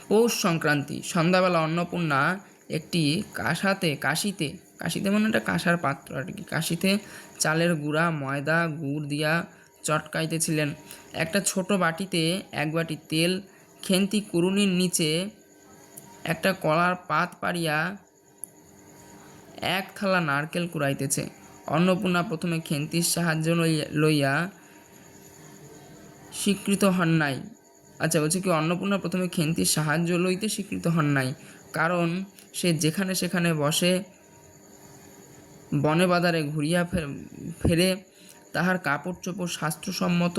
পৌষ সংক্রান্তি সন্ধ্যাবেলা অন্নপূর্ণা একটি কাশিতে মানে একটা কাঁসার পাত্র আর কি, কাশিতে চালের গুঁড়া ময়দা গুড় দিয়া চটকাইতেছিলেন। একটা ছোট বাটিতে 1 বাটি তেল, খেন্তি কুড়ুনির নিচে একটা কলার পাত পাড়িয়া 1 থালা নারকেল কুড়াইতেছে। অন্নপূর্ণা প্রথমে খেন্তির সাহায্য লইয়া স্বীকৃত হন নাই। আচ্ছা, বলছে কি, অন্নপূর্ণা প্রথমে খেন্তির সাহায্য লইতে স্বীকৃত হন নাই, কারণ সে যেখানে সেখানে বসে বনে বাজারে ঘুরিয়া ফেরে, তাহার কাপড় চোপড় শাস্ত্রসম্মত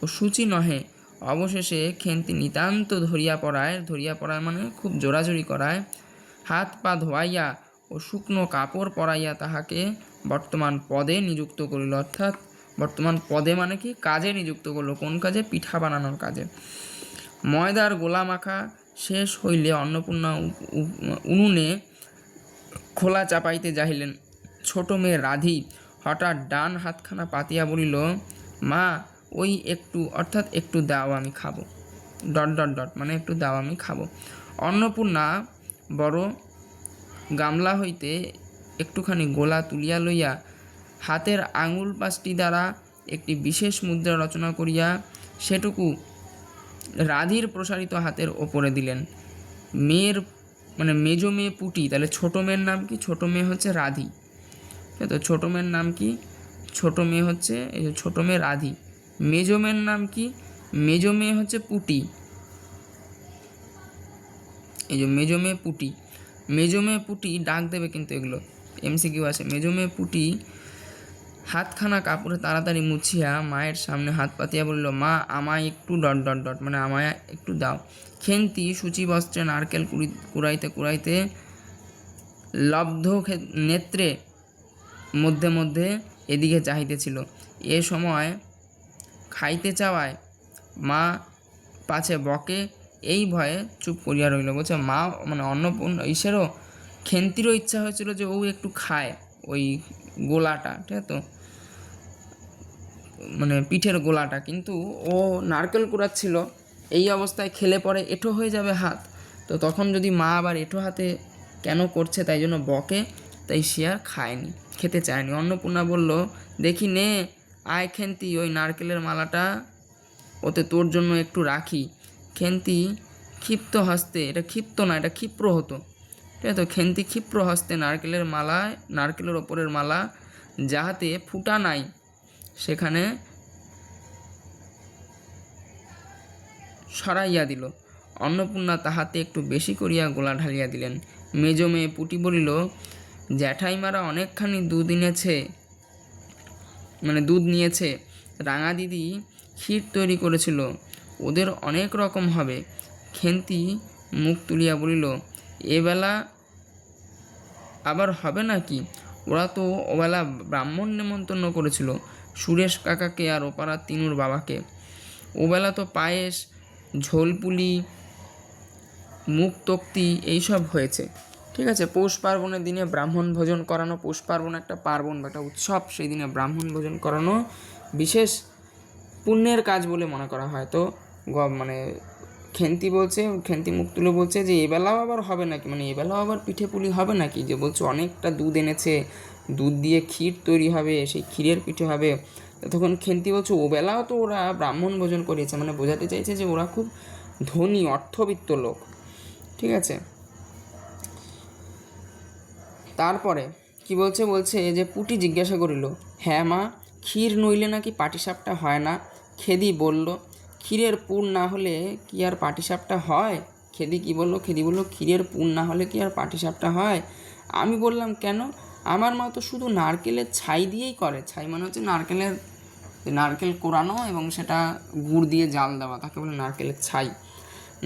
ও সূচি নহে। অবশেষে খেন্তি নিতান্ত ধরিয়া পড়ায় মানে খুব জোরাজুরি করায়, হাত পা ধোয়াইয়া ও শুকনো কাপড় পরাইয়া তাহাকে বর্তমান পদে নিযুক্ত করিল। অর্থাৎ বর্তমান পদে মানে কি, কাজে নিযুক্ত করলো। কোন কাজে? পিঠা বানানোর কাজে। ময়দার গোলা মাখা শেষ হইলে অন্নপূর্ণা উনুনে খোলা চাপাইতে যাইলেন। ছোট মেয়ে রাধি হঠাৎ ডান হাতখানা পাতিয়া বলিল, মা ওই একটু, অর্থাৎ একটু দাও আমি খাবো, ডট ডট ডট মানে একটু দাও আমি খাবো। অন্নপূর্ণা বড় গামলা হইতে একটুখানি গোলা তুলিয়া লইয়া হাতের আঙুল পাঁচটি দ্বারা একটি বিশেষ মুদ্রা রচনা করিয়া সেটুকু রাধির প্রসারিত হাতের ওপরে দিলেন। মেয়ের মানে মেজো মেয়ে পুটি, তাহলে ছোটো মেয়ের নাম কি? ছোটো মেয়ে হচ্ছে রাধি, তো ছোটো মেয়ের নাম কি? ছোটো মেয়ে হচ্ছে এই যে ছোটো মেয়ে রাধি। মেজো মেয়ের নাম কি? মেজো মেয়ে হচ্ছে পুটি, এই যে মেজো মেয়ে পুটি। মেজো মেয়ে পুটি ডাক দেবে কিন্তু এগুলো এমসিকিউ আছে। মেজো মেয়ে পুটি হাতখানা কাপড়ে তাড়াতাড়ি মুছিয়া মায়ের সামনে হাত পাতিয়া বলল, মা আমায় একটু ডট ডট ডট মানে আমায় একটু দাও। খেন্তি সূচি বস্ত্রে নারকেল কুড়াইতে কুড়াইতে লব্ধ নেত্রে মধ্যে মধ্যে এদিকে চাহিতেছিল। এ সময় খাইতে চাওয়ায় মা পাছে বকে এই ভয়ে চুপ করিয়া রইল। বলছে মা মানে অন্নপূর্ণা ঈশ্বরও খেন্তিরও ইচ্ছা হয়েছিল যে ও একটু খায় ওই গোলাটা, ঠিক আছে, তো মানে পিঠের গোলাটা, কিন্তু ও নারকেল কুড়াচ্ছিল। এই অবস্থায় খেলে পরে এঁঠো হয়ে যাবে হাত, তো তখন যদি মা আবার এঁঠো হাতে কেন করছে তাই জন্য বকে, তাই সে আর খায়নি, খেতে চায়নি। অন্নপূর্ণা বলল, দেখি নে আয় খেন্তি, ওই নারকেলের মালাটা ওতে তোর জন্য একটু রাখি। খেন্তি ক্ষিপ্ত হস্তে, এটা ক্ষিপ্ত না এটা ক্ষিপ্র হতো, ঠিক আছে, তো খেন্তি ক্ষিপ্র হস্তে নারকেলের মালায় নারকেলের ওপরের মালা যাহাতে ফুটা নাই সেখানে সরাইয়া দিল। অন্নপূর্ণা তাহাতে একটু বেশি করিয়া গোলা ঢালিয়া দিলেন। মেজো মেয়ে পুটি বলিল, জ্যাঠাইমারা অনেকখানি দুধ এনেছে, মানে দুধ নিয়েছে, রাঙা দিদি ক্ষীর তৈরি করেছিল, ওদের অনেক রকম হবে। খেন্তি মুখ তুলিয়া বলিল, এবেলা আবার হবে নাকি? ওরা তো ওবেলা ব্রাহ্মণ নেমন্তন্ন করেছিল, সুরেশ কাকাকে আর ওপাড়ার তিনুর বাবাকে। ওবেলা তো পায়েস, ঝোলপুলি, মুখ তক্তি এইসব হয়েছে, ঠিক আছে। পৌষ পার্বণের দিনে ব্রাহ্মণ ভোজন করানো, পৌষ পার্বণ একটা পার্বণ বা একটা উৎসব, সেই দিনে ব্রাহ্মণ ভোজন করানো বিশেষ পুণ্যের কাজ বলে মনে করা হয়। তো মানে খেন্তি বলছে, খেন্তি মুখ তুলে বলছে যে এবেলাও আবার হবে নাকি, মানে এবেলাও আবার পিঠে পুলি হবে নাকি, যে বলছে অনেকটা দুধ এনেছে, দুধ দিয়ে ক্ষীর তৈরি হবে, সেই ক্ষীরের পিঠে হবে। তখন খেন্তি বলছে ওবেলাও তো ওরা ব্রাহ্মণ ভোজন করিয়েছে, মানে বোঝাতে চাইছে যে ওরা খুব ধনী অর্থবিত্ত লোক, ঠিক আছে। তারপরে কি বলছে, বলছে যে পুটি জিজ্ঞাসা করিল, হ্যাঁ মা, ক্ষীর নইলে নাকি পাটিসাপটা হয় না? খেদি বলল, ক্ষীরের পুর না হলে কি আর পাটিসাপটা হয়? খেদি কি বলল? খেদি বলল, ক্ষীরের পুর না হলে কি আর পাটিসাপটা হয়? আমি বললাম কেন? আমার মা তো শুধু নারকেলের ছাই দিয়েই করে। ছাই মানে হচ্ছে নারকেল কোরানো এবং সেটা গুড় দিয়ে জাল দেওয়া, তাকে বলে নারকেলের ছাই।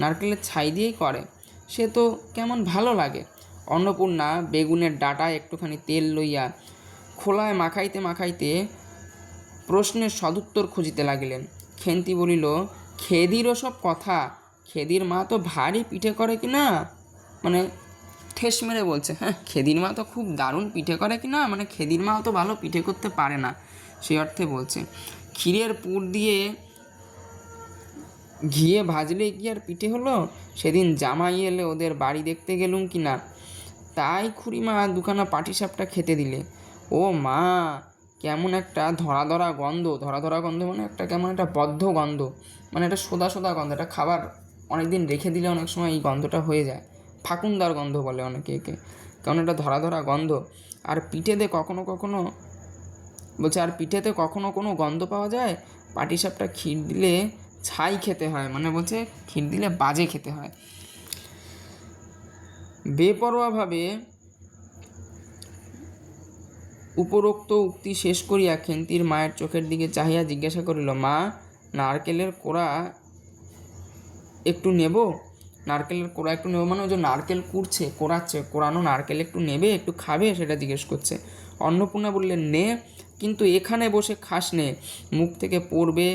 নারকেলের ছাই দিয়েই করে, সে তো কেমন ভালো লাগে। অন্নপূর্ণা বেগুনের ডাঁটায় একটুখানি তেল লইয়া খোলায় মাখাইতে মাখাইতে প্রশ্নের সদুত্তর খুঁজিতে লাগিলেন। খেন্তি বলিল, খেদিরও সব কথা, খেদির মা তো ভারী পিঠে করে কি না, মানে ঠেস মেরে বলছে, হ্যাঁ খেদির মা তো খুব দারুণ পিঠে করে কি না, মানে খেদির মাও তো ভালো পিঠে করতে পারে না, সেই অর্থে বলছে। ক্ষীরের পুর দিয়ে ঘিয়ে ভাজলে কি আর পিঠে হলো? সেদিন জামাই এলে ওদের বাড়ি দেখতে গেলুম কি না, তাই খুড়িমা দুখানা পাটিসাপটা খেতে দিলে। ও মা, কেমন একটা ধরা ধরা গন্ধ, ধরা ধরা গন্ধ মানে একটা কেমন একটা বদ্ধ গন্ধ, মানে একটা সোদা সোদা গন্ধ, এটা খাবার অনেক দিন রেখে দিলে অনেক সময় এই গন্ধটা হয়ে যায়, ফাকুন্দার গন্ধ বলে অনেকে একে, কারণ এটা ধরা ধরা গন্ধ। আর পিঠেতে কখনো কখনো বলছে, আর পিঠেতে কখনো কোনো গন্ধ পাওয়া যায়? পাটিসাপটা ক্ষীর দিলে ছাই খেতে হয়, মানে বলছে ক্ষীর দিলে বাজে খেতে হয়। বেপরোয়াভাবে উপরোক্ত উক্তি শেষ করিয়া খেন্তির মায়ের চোখের দিকে চাহিয়া জিজ্ঞাসা করিল, মা, নারকেলের কোড়া একটু নেব? নারকেলের কোড়া একটু নেব মানে ও যে নারকেল কুড়ছে, কোড়াচ্ছে, কোড়ানো নারকেল একটু নেবে, একটু খাবে, সেটা জিজ্ঞেস করছে। অন্নপূর্ণা বললেন, নে, কিন্তু এখানে বসে খাস নে, মুখ থেকে পড়বে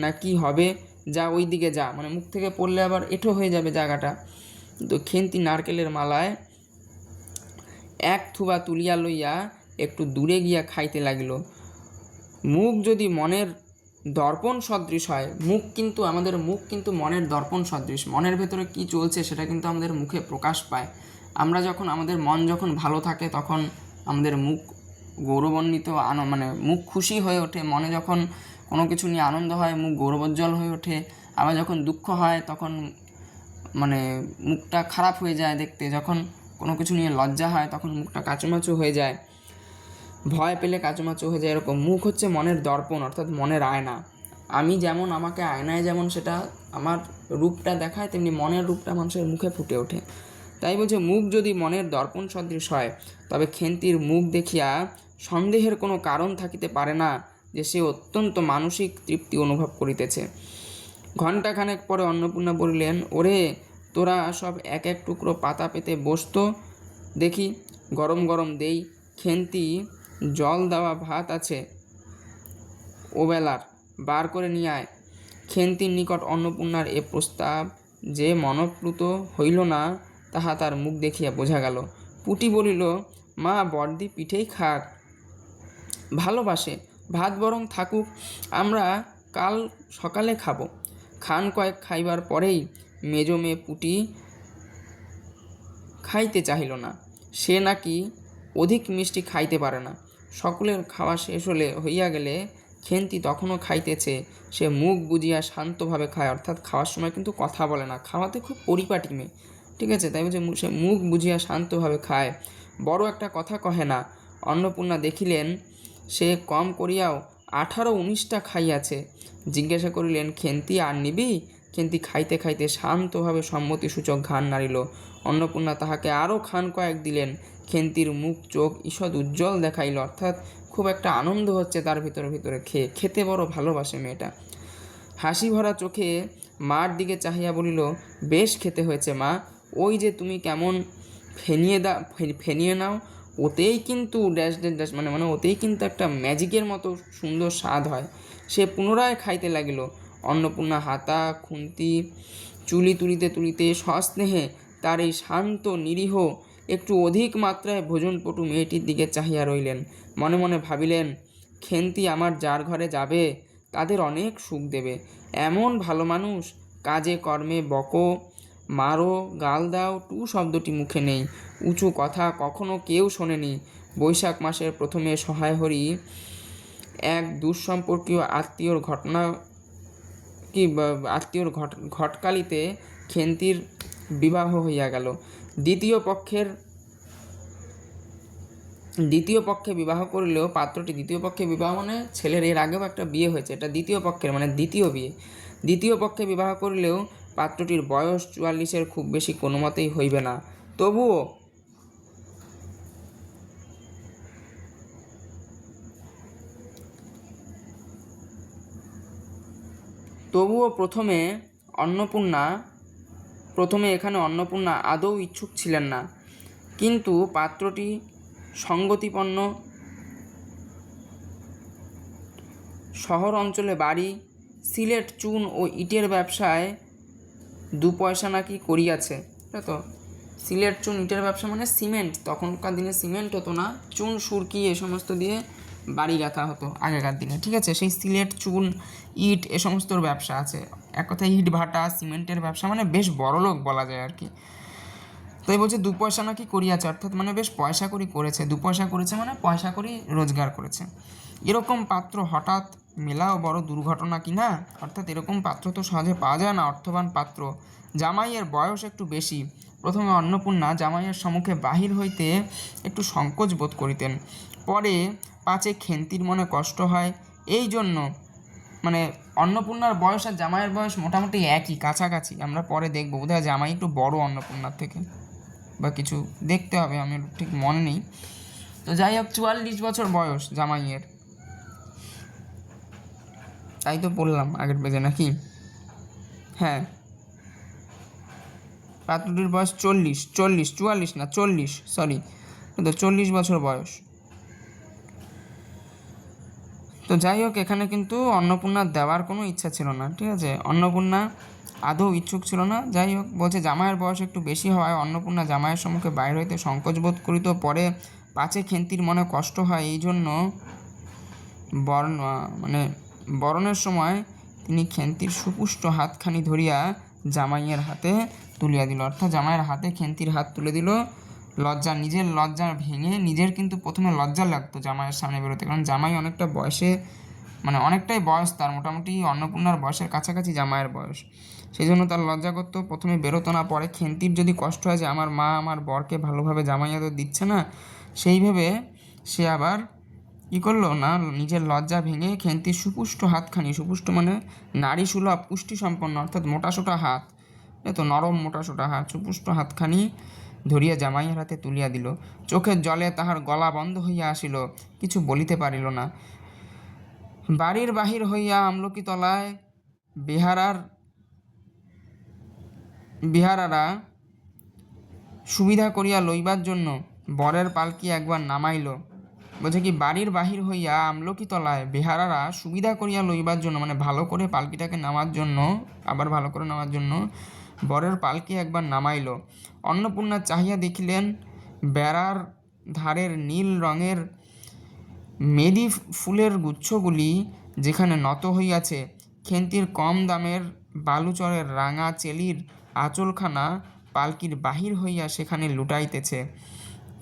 না কি হবে, যা ওই দিকে যা, মানে মুখ থেকে পড়লে আবার এঁঠো হয়ে যাবে জায়গাটা। তো খেন্তি নারকেলের মালায় এক থুবা তুলিয়া লইয়া একটু দূরে গিয়া খাইতে লাগিল। মুখ যদি মনের দর্পণ সদৃশ হয়, আমাদের মুখ কিন্তু মনের দর্পণ সদৃশ। মনের ভেতরে কি চলছে সেটা কিন্তু আমাদের মুখে প্রকাশ পায়। আমাদের মন যখন ভালো থাকে তখন আমাদের মুখ গৌরবান্বিত মানে মুখ খুশি হয়ে ওঠে। মনে যখন কোনো কিছু নিয়ে আনন্দ হয় মুখ গৌরবোজ্জ্বল হয়ে ওঠে। আবার যখন দুঃখ হয় তখন মানে মুখটা খারাপ হয়ে যায় দেখতে। যখন কোনো কিছু নিয়ে লজ্জা হয় তখন মুখটা কাচুমাচু হয়ে যায়, ভয় পেলে কাচুমাচু হয়ে যায়। এরকম মুখ হচ্ছে মনের দর্পণ, অর্থাৎ মনের আয়না। আমি যেমন আমাকে আয়নায় যেমন সেটা আমার রূপটা দেখায়, তেমনি মনের রূপটা মানুষের মুখে ফুটে ওঠে। তাই বলছে মুখ যদি মনের দর্পণ সদৃশ হয়, তবে খেন্তির মুখ দেখিয়া সন্দেহের কোনো কারণ থাকিতে পারে না যে সে অত্যন্ত মানসিক তৃপ্তি অনুভব করিতেছে। ঘণ্টাখানেক পরে অন্নপূর্ণা বলিলেন, ওরে তোরা সব এক এক টুকরো পাতা পেতে বসতো দেখি, গরম গরম দেই। খেন্তি জল দেওয়া ভাত আছে ওবেলার, বার করে নিয়ে আয়। খেন্তির নিকট অন্নপূর্ণার এ প্রস্তাব যে মনপ্লুত হইল না তাহা তার মুখ দেখিয়া বোঝা গেল। পুটি বলিল, মা বড়দি পিঠেই খাক, ভালোবাসে, ভাত বরং থাকুক, আমরা কাল সকালে খাবো। খান কয়েক খাইবার পরেই মেজো মেয়ে পুটি খাইতে চাহিল না। সে নাকি অধিক মিষ্টি খাইতে পারে না। সকলের খাওয়া শেষ হইয়া গেলে খেন্তি তখনও খাইতেছে। সে মুখ বুঝিয়া শান্তভাবে খায়, অর্থাৎ খাওয়ার সময় কিন্তু কথা বলে না, খাওয়াতে খুব পরিপাটি মেয়ে, ঠিক আছে। তাই বলছে সে মুখ বুঝিয়া শান্তভাবে খায়, বড় একটা কথা কহে না। অন্নপূর্ণা দেখিলেন সে কম করিয়াও 18-19টা খাইয়াছে। জিজ্ঞাসা করিলেন, খেন্তি আর নিবি? খেন্তি খাইতে খাইতে শান্তভাবে সম্মতিসূচক ঘান নাড়িল। অন্নপূর্ণা তাহাকে আরও খান কয়েক দিলেন। খেন্তির মুখ চোখ ঈষৎ উজ্জ্বল দেখাইল, অর্থাৎ খুব একটা আনন্দ হচ্ছে তার ভিতরে খেতে বড় ভালোবাসে মেয়েটা। হাসি ভরা চোখে মার দিকে চাহিয়া বলিল, বেশ খেতে হয়েছে মা, ওই যে তুমি কেমন ফেনিয়ে নাও, ওতেই কিন্তু ড্যাশ ড্যাশ ড্যাশ মানে ওতেই কিন্তু একটা ম্যাজিকের মতো সুন্দর স্বাদ হয়। সে পুনরায় খাইতে লাগিল। অন্নপূর্ণা হাতা খুন্তি চুলি তুলিতে সস্নেহে তার এই শান্ত নিরীহ একটু অধিক মাত্রায় ভোজনপটু মেয়েটির দিকে চাহিয়া রইলেন। মনে মনে ভাবিলেন, খেন্তি আমার যার ঘরে যাবে তাদের অনেক সুখ দেবে। এমন ভালো মানুষ, কাজে কর্মে বকো, মারো, গাল দাও, টু শব্দটি মুখে নেই। উঁচু কথা কখনো কেউ শোনেনি। বৈশাখ মাসের প্রথমে সহায় হরি এক দুঃসম্পর্কীয় আত্মীয়র ঘটকালিতে খেন্তির বিবাহ হইয়া গেল। দ্বিতীয় পক্ষে বিবাহ করিলেও পাত্রটি, দ্বিতীয় পক্ষে বিবাহ মানে ছেলের এর আগেও একটা বিয়ে হয়েছে, এটা দ্বিতীয় পক্ষের মানে দ্বিতীয় বিয়ে। দ্বিতীয় পক্ষে বিবাহ করিলেও পাত্রটির বয়স 44-এর খুব বেশি কোনো মতেই হইবে না। তবুও প্রথমে এখানে অন্নপূর্ণা আদৌ ইচ্ছুক ছিলেন না। কিন্তু পাত্রটি সঙ্গতিপন্ন, শহর অঞ্চলে বাড়ি, সিলেট চুন ও ইটের ব্যবসায় 2 পয়সা নাকি করিয়াছে। তো সিলেট চুন ইটের ব্যবসা মানে সিমেন্ট, তখনকার দিনে সিমেন্ট হতো না, চুন সুরকি এ সমস্ত দিয়ে বাড়ি গাঁথা হতো আগেকার দিনে, ঠিক আছে। সেই সিলেট চুন ইট এ সমস্তর ব্যবসা আছে। এক কথায় ইট ভাটা সিমেন্টের ব্যবসা মানে বেশ বড়লোক বলা যায় আর কি। তাই বলছে 2 পয়সা নাকি করিয়াছে, অর্থাৎ মানে বেশ পয়সা করি করেছে। 2 পয়সা করেছে মানে পয়সা করি রোজগার করেছে। এরকম পাত্র হঠাৎ মেলাও বড় দুর্ঘটনা কি না, অর্থাৎ এরকম পাত্র তো সহজে পাওয়া যায় না, অর্থবান পাত্র। জামাইয়ের বয়স একটু বেশি। প্রথমে অন্নপূর্ণা জামাইয়ের সম্মুখে বাহির হইতে একটু সংকোচ বোধ করিতেন। পরে পাছে খেন্তির মনে কষ্ট হয়, এই জন্য মানে অন্নপূর্ণার বয়স আর জামাইয়ের বয়স মোটামুটি একই, কাছাকাছি। আমরা পরে দেখবো, বোধহয় জামাই একটু বড় অন্নপূর্ণার থেকে বা কিছু, দেখতে হবে, আমি ঠিক মনে নেই। তো যাই হোক 44 বছর বয়স জামাইয়ের, তাই তো বললাম আগের পেজে নাকি, হ্যাঁ। পাত্রটির বয়স 40 বছর বয়স। তো যাই হোক এখানে কিন্তু অন্নপূর্ণা দেওয়ার কোনো ইচ্ছা ছিল না, ঠিক আছে। অন্নপূর্ণা আদৌ ইচ্ছুক ছিল না। যাই হোক বলছে জামাইয়ের বয়স একটু বেশি হওয়ায় অন্নপূর্ণা জামাইয়ের সম্মুখে বাইরে হইতে সংকোচ বোধ করিত। পরে পাছে খেন্তির মনে কষ্ট হয়, এই জন্য বরণের সময় তিনি খেন্তির সুপুষ্ট হাতখানি ধরিয়া জামাইয়ের হাতে তুলিয়া দিল। অর্থাৎ জামাইয়ের হাতে খেন্তির হাত তুলে দিল। নিজের লজ্জা ভেঙে, নিজের কিন্তু প্রথমে লজ্জা লাগতো জামাইয়ের সামনে বেরোতে, কারণ জামাই অনেকটা বয়সে, অনেকটাই বয়স তার, মোটামুটি অন্নপূর্ণার বয়সের কাছাকাছি জামাইয়ের বয়স, সেই জন্য তার লজ্জা করতো, প্রথমে বেরোতো না। পরে খেন্তির যদি কষ্ট হয় যে আমার মা আমার বরকে ভালোভাবে জামাই আদর দিচ্ছে না, সেই ভেবে সে আবার কী করলো না, নিজের লজ্জা ভেঙে খেন্তির সুপুষ্ট হাতখানি, সুপুষ্ট মানে নারী সুলভ পুষ্টি সম্পন্ন, অর্থাৎ মোটাসোটা হাত, তো নরম মোটাসোটা হাত, সুপুষ্ট হাতখানি ধরিয়া জামাইয়ের হাতে তুলিয়া দিল। চোখের জলে তাহার গলা বন্ধ হইয়া আসিল, কিছু বলিতে পারিল না। বাড়ির বাহির হইয়া আমলকি তলায় বিহারারা সুবিধা করিয়া লইবার জন্য বরের পালকি একবার নামাইল। বলছে কি, বাড়ির বাহির হইয়া আমলকি তলায় বেহারারা সুবিধা করিয়া লইবার জন্য, মানে ভালো করে পালকিটাকে নামার জন্য, আবার ভালো করে নামার জন্য বরের পালকি একবার নামাইল। অন্নপূর্ণা চাহিয়া দেখিলেন বেড়ার ধারের নীল রঙের মেদি ফুলের গুচ্ছগুলি যেখানে নত হইয়াছে, খেন্তির কম দামের বালুচরের রাঙা চেলির আঁচলখানা পালকির বাহির হইয়া সেখানে লুটাইতেছে।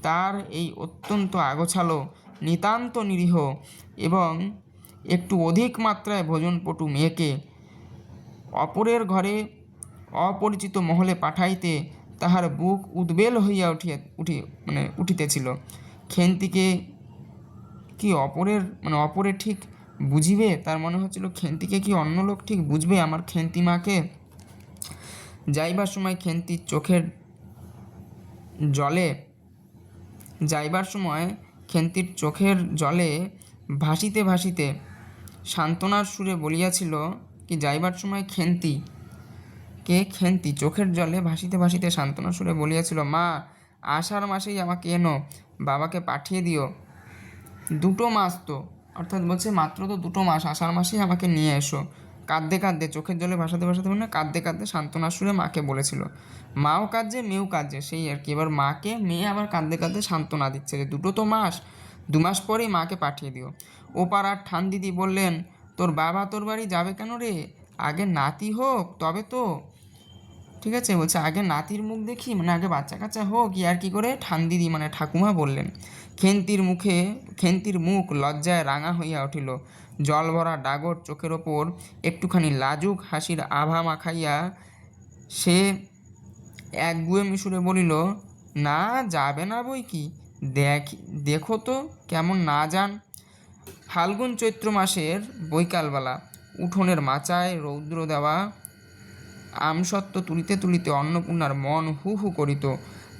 তার এই অত্যন্ত আগোছালো, নিতান্ত নিরীহ এবং একটু অধিক মাত্রায় ভোজনপটু মেয়েকে অপরের ঘরে অপরিচিত মহলে পাঠাইতে তাহার বুক উদ্বেল হইয়া উঠিতেছিল। খেন্তিকে কি অপরে ঠিক বুঝিবে, তার মনে হচ্ছিল খেন্তিকে কি অন্য লোক ঠিক বুঝবে আমার খেন্তি মাকে। যাইবার সময় খেন্তির চোখের জলে ভাসিতে ভাসিতে সান্ত্বনার সুরে বলিয়াছিল কি, যাইবার সময় খেন্তি চোখের জলে ভাসিতে ভাসিতে সান্ত্বনার সুরে বলিয়াছিল, মা, আষাঢ় মাসেই আমাকে এনো, বাবাকে পাঠিয়ে দিও। 2 মাস তো, অর্থাৎ বলছে মাত্র তো 2 মাস, আষাঢ় মাসেই আমাকে নিয়ে এসো। কাঁদতে কাঁদতে, চোখের জলে ভাসাতে ভাসাতে, মানে কাঁদতে কাঁদতে সান্ত্বনার সুরে মাকে বলেছিল। মাও কাঁদছে, মেয়েও কাঁদছে, সেই আর কি। এবার মাকে, মেয়ে আবার কাঁদতে কাঁদতে সান্ত্বনা দিচ্ছে যে 2 মাস পরেই মাকে পাঠিয়ে দিও। ও পাড়ার ঠান দিদি বললেন, তোর বাবা তোর বাড়ি যাবে কেন রে, আগে নাতি হোক তবে তো। ঠিক আছে, বলছে আগে নাতির মুখ দেখি, মানে আগে বাচ্চা কাচ্চা হোক, আর কি করে ঠান দিদি মানে ঠাকুমা বললেন। খেন্তির মুখ লজ্জায় রাঙা হইয়া উঠিল। জল ভরা ডাগর চোখের ওপর একটুখানি লাজুক হাসির আভা মাখাইয়া সে একগুঁয়েমি সুরে বলিল, না যাবে না বই কি, দেখো তো কেমন না যান। ফাল্গুন চৈত্র মাসের বৈকালবেলা উঠোনের মাচায় রৌদ্র দেওয়া আমসত্ত্ব তুলিতে তুলিতে অন্নপূর্ণার মন হু হু করিত।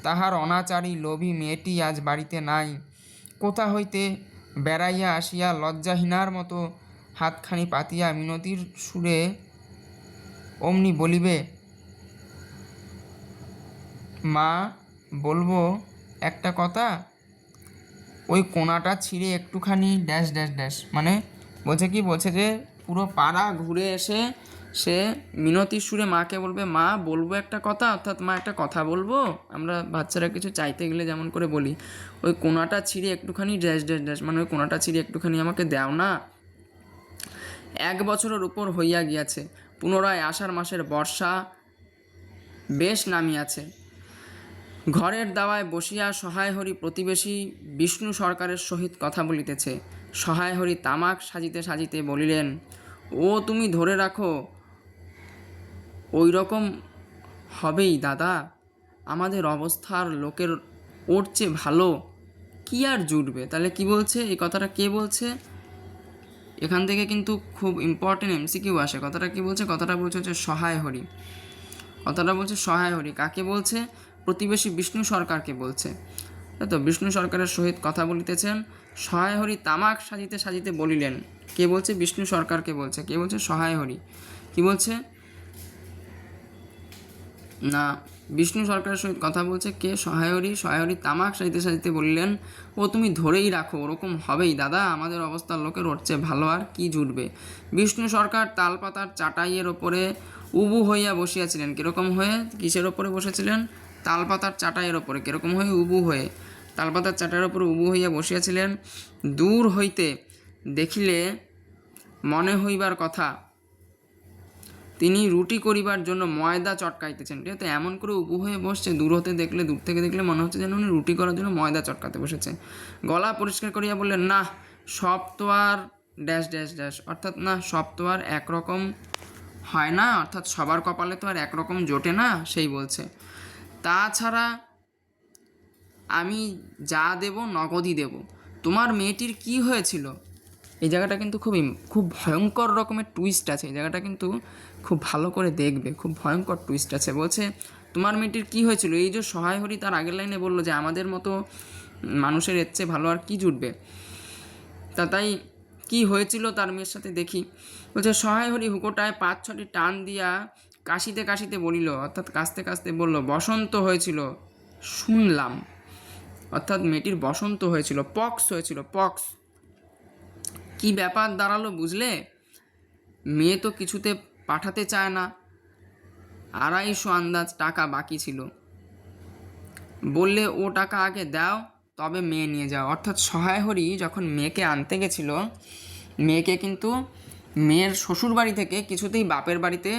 তাহার অনাচারী লোভী মেয়েটি আজ বাড়িতে নাই। কোথা হইতে বেড়াইয়া আসিয়া লজ্জাহীনার মতো হাতখানি পাতিয়া মিনতির সুরে অমনি বলিবে, মা, বলবো একটা কথা। ওই কোণাটা ছিঁড়ে একটুখানি ড্যাশ ড্যাশ ড্যাশ, মানে বলছে যে পুরো পাড়া ঘুরে এসে সে মিনতির সুরে মাকে বলবে, মা, বলবো একটা কথা, অর্থাৎ মা, একটা কথা বলবো। আমরা বাচ্চারা কিছু চাইতে গেলে যেমন করে বলি, ওই কোণাটা ছিঁড়ে একটুখানি ড্যাশ ড্যাশ ড্যাশ, মানে ওই কোণাটা ছিঁড়ে একটুখানি আমাকে দাও না। 1 বছরের উপর হইয়া গিয়াছে, পুনরায় আষাঢ় মাসের বর্ষা বেশ নামিয়াছে। ঘরের দাওয়ায় বসিয়া সহায় হরি প্রতিবেশী বিষ্ণু সরকারের সহিত কথা বলিতেছে। সহায় হরি তামাক সাজিতে সাজিতে বলিলেন, ও তুমি ধরে রাখো, ওই রকম হবেই দাদা, আমাদের অবস্থার লোকের ওর চেয়ে ভালো কি আর জুটবে। তাহলে কি বলছে, এই কথাটা কে বলছে, এখান থেকে কিন্তু খুব ইম্পর্টেন্ট এমসিকিউ আসে। কথাটা কি বলছে, কথাটা বলছে হচ্ছে সহায় হরি। কথাটা বলছে সহায় হরি, কাকে বলছে, প্রতিবেশী বিষ্ণু সরকারকে বলছে। তো বিষ্ণু সরকারের সহিত কথা বলিতেছেন। সহায় হরি তামাক সাজিতে সাজিতে বলিলেন, কে বলছে, বিষ্ণু সরকারকে বলছে। কে বলছে, সহায় হরি। কি বলছে না, বিষ্ণু সরকারের সহিত কথা বলছে কে, সহায় হরি তামাক সাজিতে সাজিতে বলিলেন, ও তুমি ধরেই রাখো, ওরকম হবেই দাদা, আমাদের অবস্থার লোকের ওর চেয়ে ভালো আর কি জুটবে। বিষ্ণু সরকার তালপাতার চাটাইয়ের ওপরে উবু হইয়া বসিয়াছিলেন। কীরকম হয়ে, কিসের ওপরে বসেছিলেন, তালপাতার চাটাইয়ের ওপরে, কীরকম হয়ে, উবু হয়ে। তালপাতার চাটার উপর উবু হইয়া বসিয়াছিলেন। দূর হইতে দেখিলে মনে হইবার কথা তিনি রুটি করিবার জন্য ময়দা চটকাইতেছেন। ঠিক আছে, এমন করে উবু হয়ে বসছে, দূর থেকে দেখলে মনে হচ্ছে যেন উনি রুটি করার জন্য ময়দা চটকাতে বসেছে। গলা পরিষ্কার করিয়া বললেন, না সব তো আর ড্যাশ ড্যাশ ড্যাশ, অর্থাৎ না সব তো আর একরকম হয় না, অর্থাৎ সবার কপালে তো আর একরকম জোটে না, সেই বলছে। তাছাড়া আমি যা দেব নগদই দেব। তোমার মেয়েটির কি হয়েছিল? এই জায়গাটা কিন্তু খুব ভয়ঙ্কর রকমের টুইস্ট আছে, এই জায়গাটা কিন্তু খুব ভালো করে দেখবে, খুব ভয়ঙ্কর টুইস্ট আছে। বলছে তোমার মেয়েটির কি হয়েছিল? এই যে সহায় হরি তার আগের লাইনে বললো যে আমাদের মতো মানুষের এর চেয়ে ভালো আর কি জুটবে, তাই কি হয়েছিল তার মেয়ের সাথে দেখি। বলছে সহায় হরি হুকোটায় 5-6টি টান দিয়া কাশিতে কাশিতে বলিল, অর্থাৎ কাশতে কাশতে বলল, বসন্ত হয়েছিল শুনলাম। অর্থাৎ মেয়েটির বসন্ত হয়েছিল, পক্স হয়েছিল, পক্স। কি ব্যাপার দাঁড়ালো বুঝলে? মেয়ে তো কিছুতে পাঠাতে চায় না, 250 আন্দাজ টাকা বাকি ছিল, বললে ও টাকা আগে দাও তবে মেয়ে নিয়ে যাও। অর্থাৎ সহায় হরি যখন মেয়েকে আনতে গেছিল, মেয়েকে কিন্তু মেয়ের শ্বশুর বাড়ি থেকে কিছুতেই বাপের বাড়িতে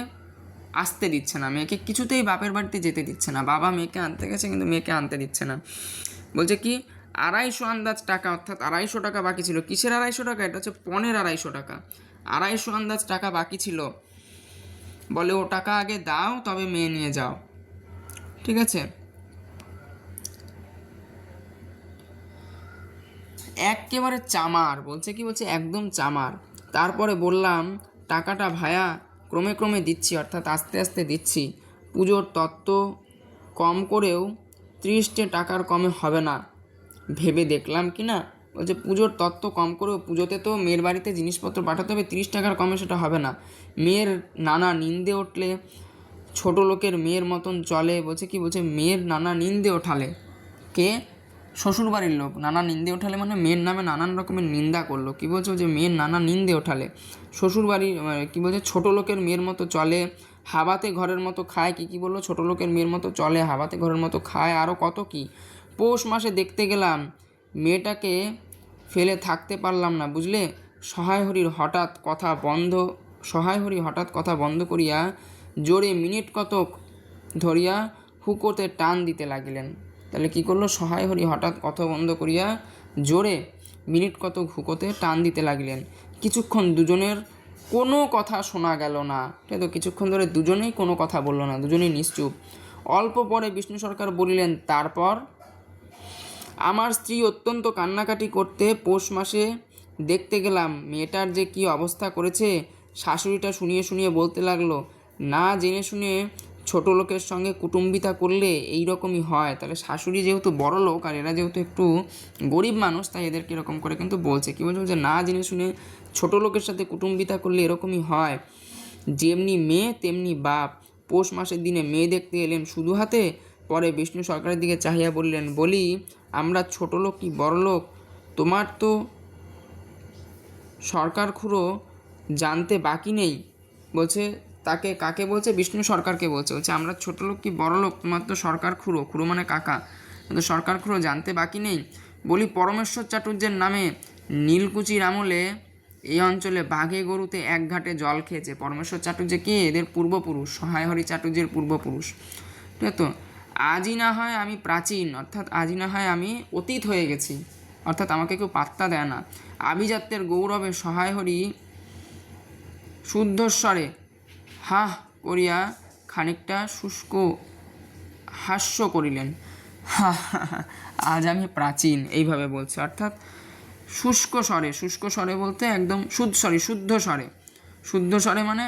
আসতে দিচ্ছে না, মেয়েকে কিছুতেই বাপের বাড়িতে যেতে দিচ্ছে না। বাবা মেয়েকে আনতে গেছে কিন্তু মেয়েকে আনতে দিচ্ছে না। বলছে কি 250 আন্দাজ টাকা, অর্থাৎ 250 টাকা বাকি ছিল। কিসের 250 টাকা? এটা হচ্ছে পণের 250 টাকা। 250 আন্দাজ টাকা বাকি ছিল, বলে ও টাকা আগে দাও তবে মেয়ে নিয়ে যাও। ঠিক আছে, একেবারে চামার। বলছে কি, বলছে একদম চামার। তারপরে বললাম টাকাটা ভায়া ক্রমে ক্রমে দিচ্ছি, অর্থাৎ আস্তে আস্তে দিচ্ছি। পুজোর তত্ত্ব কম করেও 30টে টাকার কমে হবে না, ভেবে দেখলাম কি না। বলছে পুজোর তত্ত্ব কম করেও, পুজোতে তো মেয়ের বাড়িতে জিনিসপত্র পাঠাতে হবে, 30 টাকার কমে সেটা হবে না। মেয়ের নানা নিন্দে উঠলে ছোট লোকের মেয়ের মতন চলে। বলছে কি, বলছে মেয়ের নানা নিন্দে ওঠালে, কে? শ্বশুরবাড়ির লোক নানা নিন্দে ওঠালে মানে মেয়ের নামে নানান রকমের নিন্দা করলো। কি বলছে, যে মেয়ের নানা নিন্দে ওঠালে শ্বশুরবাড়ির কি বলছে, ছোট লোকের মেয়ের মতো চলে, হাবাতে ঘরের মতো খায়। কি বললো? ছোট লোকের মেয়ের মতো চলে, হাবাতে ঘরের মতো খায়, আরও কত কি। পৌষ মাসে দেখতে গেলাম, মেয়েটাকে ফেলে থাকতে পারলাম না বুঝলে। সহায় হরি হঠাৎ কথা বন্ধ করিয়া জোরে মিনিট কতক ধরিয়া হুকোতে টান দিতে লাগিলেন। তাহলে কি করলো? সহায় হরি হঠাৎ কথা বন্ধ করিয়া জোরে মিনিট কতক হুকোতে টান দিতে লাগিলেন। কিছুক্ষণ দুজনের কোনো কথা শোনা গেল না। ঠিক আছে, কিছুক্ষণ ধরে দুজনেই কোনো কথা বললো না, দুজনেই নিশ্চুপ। অল্প পরে বিষ্ণু সরকার বলিলেন, তারপর? আমার স্ত্রী অত্যন্ত কান্নাকাটি করতে পৌষ মাসে দেখতে গেলাম, মেয়েটার যে কী অবস্থা করেছে। শাশুড়িটা শুনিয়ে শুনিয়ে বলতে লাগলো, না জেনে শুনে ছোট লোকের সঙ্গে কুটুম্বিতা করলে এই রকমই হয়। তাহলে শাশুড়ি যেহেতু বড় লোক আর এরা যেহেতু একটু গরিব মানুষ, তাই এদেরকে এরকম করে কিন্তু বলছে। কী বলছে? যে না জেনে শুনে ছোট লোকের সাথে কুটুম্বিতা করলে এরকমই হয়, যেমনি মেয়ে তেমনি বাপ। পৌষ মাসের দিনে মেয়ে দেখতে এলেন শুধু হাতে। পরে বিষ্ণু সরকারের দিকে চাহিয়া বললেন, বলি আমরা ছোট লোক কি বড় লোক, তোমার তো সরকার খুঁড়ো জানতে বাকি নেই। বলছে তাকে, কাকে বলছে? বিষ্ণু সরকারকে বলছে। বলছে আমরা ছোট লোক কি বড় লোক, তোমার তো সরকার খুঁড়ো, খুঁড়ো মানে কাকা, তো সরকার খুঁড়ো জানতে বাকি নেই। বলি পরমেশ্বর চাটুর্যের নামে নীলকুচির আমলে এই অঞ্চলে বাঘে গরুতে এক ঘাটে জল খেয়েছে। পরমেশ্বর চাটুর্য কে? এদের পূর্বপুরুষ, সহায় হরি চাটুর্যের পূর্বপুরুষ। ঠিক আছে, তো আজই না হয় আমি প্রাচীন, অর্থাৎ আজই না হয় আমি অতীত হয়ে গেছি, অর্থাৎ আমাকে কেউ পাত্তা দেয় না। আভিজাত্যের গৌরবে সহায় হরি শুদ্ধস্বরে হাহ করিয়া খানিকটা শুষ্ক হাস্য করিলেন। আজ আমি প্রাচীন, এইভাবে বলছে। অর্থাৎ শুষ্ক স্বরে বলতে একদম শুদ্ধ স্বরে মানে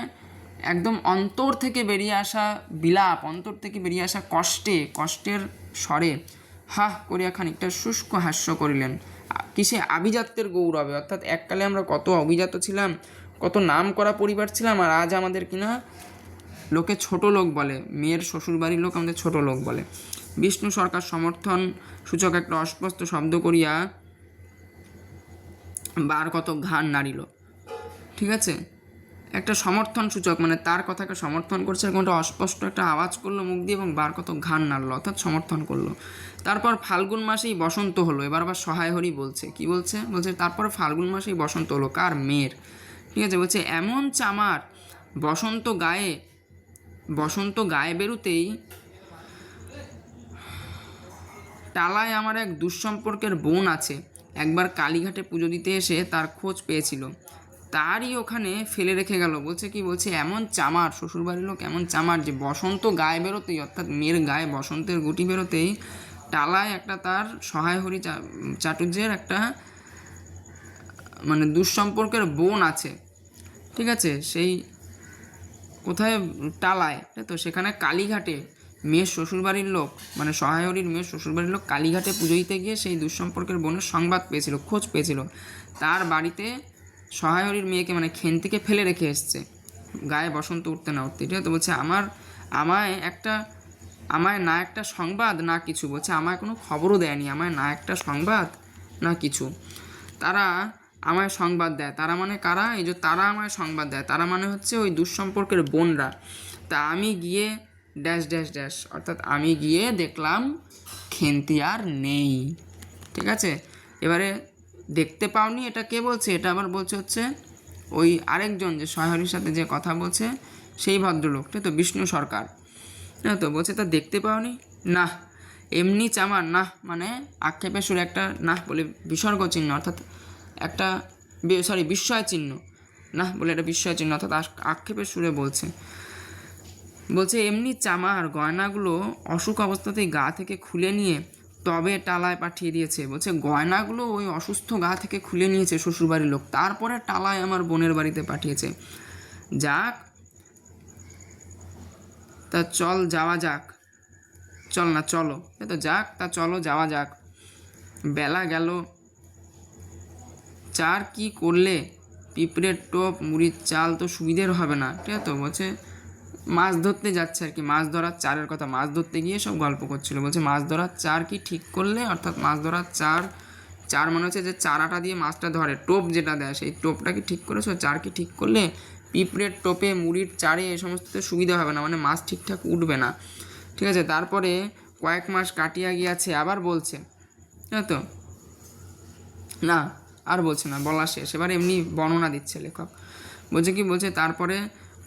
একদম অন্তর থেকে বেরিয়ে আসা বিলাপ, অন্তর থেকে বেরিয়ে আসা কষ্টের স্বরে হাহ করিয়া খানিকটা শুষ্ক হাস্য করিলেন। কিসে? আভিজাত্যের গৌরবে। অর্থাৎ এককালে আমরা কত অভিজাত ছিলাম, কত নাম করা পরিবার ছিলাম, আর আজ আমাদের কিনা লোকে ছোট লোক বলে, মেয়ের শ্বশুরবাড়ির লোক আমাদের ছোট লোক বলে। বিষ্ণু সরকার সমর্থন সূচক একটা অস্পষ্ট শব্দ করিয়া বার কত ঘাড় নাড়িল। ঠিক আছে, একটা সমর্থন সূচক, মানে তার কথাকে সমর্থন করছে, এবং একটা অস্পষ্ট একটা আওয়াজ করলো মুখ দিয়ে এবং বার কত ঘান নাড়লো, অর্থাৎ সমর্থন করলো। তারপর ফাল্গুন মাসেই বসন্ত হলো। এবার আবার সহায় হরি বলছে, কি বলছে, বলছে তারপর ফাল্গুন মাসেই বসন্ত হলো, কার, মেয়ের। ঠিক আছে, বলছে এমন চামার বসন্ত গায়ে বেরোতেই টালায় আমার এক দুঃসম্পর্কের বোন আছে, একবার কালীঘাটে পুজো দিতে এসে তার খোঁজ পেয়েছিল, তারই ওখানে ফেলে রেখে গেল। বলছে কি, বলছে এমন চামার, শ্বশুরবাড়ির লোক এমন চামার যে বসন্ত গায়ে বেরোতেই, অর্থাৎ মেয়ের গায়ে বসন্তের গুটি বেরোতেই টালায় একটা তার সহায় হরি চাটুর্যের একটা মানে দুঃসম্পর্কের বোন আছে। ঠিক আছে, সেই কোথায়, টালায়, তাই তো, সেখানে কালীঘাটে মেয়ের শ্বশুরবাড়ির লোক, মানে সহায় হরির মেয়ের শ্বশুরবাড়ির লোক কালীঘাটে পুজো দিতে গিয়ে সেই দুঃসম্পর্কের বোনের সংবাদ পেয়েছিল, খোঁজ পেয়েছিল। তার বাড়িতে সহায় হরির মেয়েকে মানে খেন্তিকে ফেলে রেখে এসছে, গায়ে বসন্ত উঠতে না উঠতে। ঠিক আছে, তো বলছে আমায় না একটা সংবাদ না কিছু, বলছে আমায় কোনো খবরও দেয়নি, আমায় না একটা সংবাদ না কিছু। তারা আমায় সংবাদ দেয়, তারা মানে কারা, এই যে তারা আমায় সংবাদ দেয়, তারা মানে হচ্ছে ওই দুঃসম্পর্কের বোনরা। তা আমি গিয়ে ড্যাশ ড্যাশ ড্যাশ, অর্থাৎ আমি গিয়ে দেখলাম খেন্তি আর নেই। ঠিক আছে, এবারে দেখতে পাওনি, এটা কে বলছে, এটা আবার বলছে হচ্ছে ওই আরেকজন যে সহায়হরির সাথে যে কথা বলছে সেই ভদ্রলোক, ঠিক তো, বিষ্ণু সরকার। হ্যাঁ, তো বলছে তা দেখতে পাওনি, না এমনি চামার, না মানে আক্ষেপের সুরে একটা না বলে বিসর্গ চিহ্ন, অর্থাৎ একটা বিস্ময় চিহ্ন, না বলে এটা বিস্ময় চিহ্ন, অর্থাৎ আক্ষেপের সুরে বলছে এমনি চামার গয়নাগুলো অসুখ অবস্থাতেই গা থেকে খুলে নিয়ে তবে টালায় পাঠিয়ে দিয়েছে। বলছে গয়নাগুলো ওই অসুস্থ গা থেকে খুলে নিয়েছে শ্বশুরবাড়ির লোক, তারপরে টালায় আমার বোনের বাড়িতে পাঠিয়েছে। যাক তা চল যাওয়া যাক, চল না চলো, এ তো যাক তা চলো যাওয়া যাক, বেলা গেল, চার কি করলে, পিঁপড়ের টোপ মুড়ির চাল তো সুবিধের হবে না। ঠিক আছে, তো বলছে মাছ ধরতে যাচ্ছে আর কি, মাছ ধরার চারের কথা, মাছ ধরতে গিয়ে সব গল্প করছিল। বলছে মাছ ধরার চার কি ঠিক করলে, অর্থাৎ মাছ ধরার চার মনে হচ্ছে যে চারাটা দিয়ে মাছটা ধরে, টোপ যেটা দেয় সেই টোপটা কি ঠিক করেছো, চার কি ঠিক করলে, পিঁপড়ের টোপে মুড়ির চারে এ সমস্ততে সুবিধা হবে না, মানে মাছ ঠিকঠাক উঠবে না। ঠিক আছে, তারপরে কয়েক মাস কাটিয়া গিয়াছে, আবার বলছে, হ্যাঁ তো, না আর বলছে না, বলা শেষ, এবার এমনি বর্ণনা দিচ্ছে লেখক। বলছে কি, বলছে তারপরে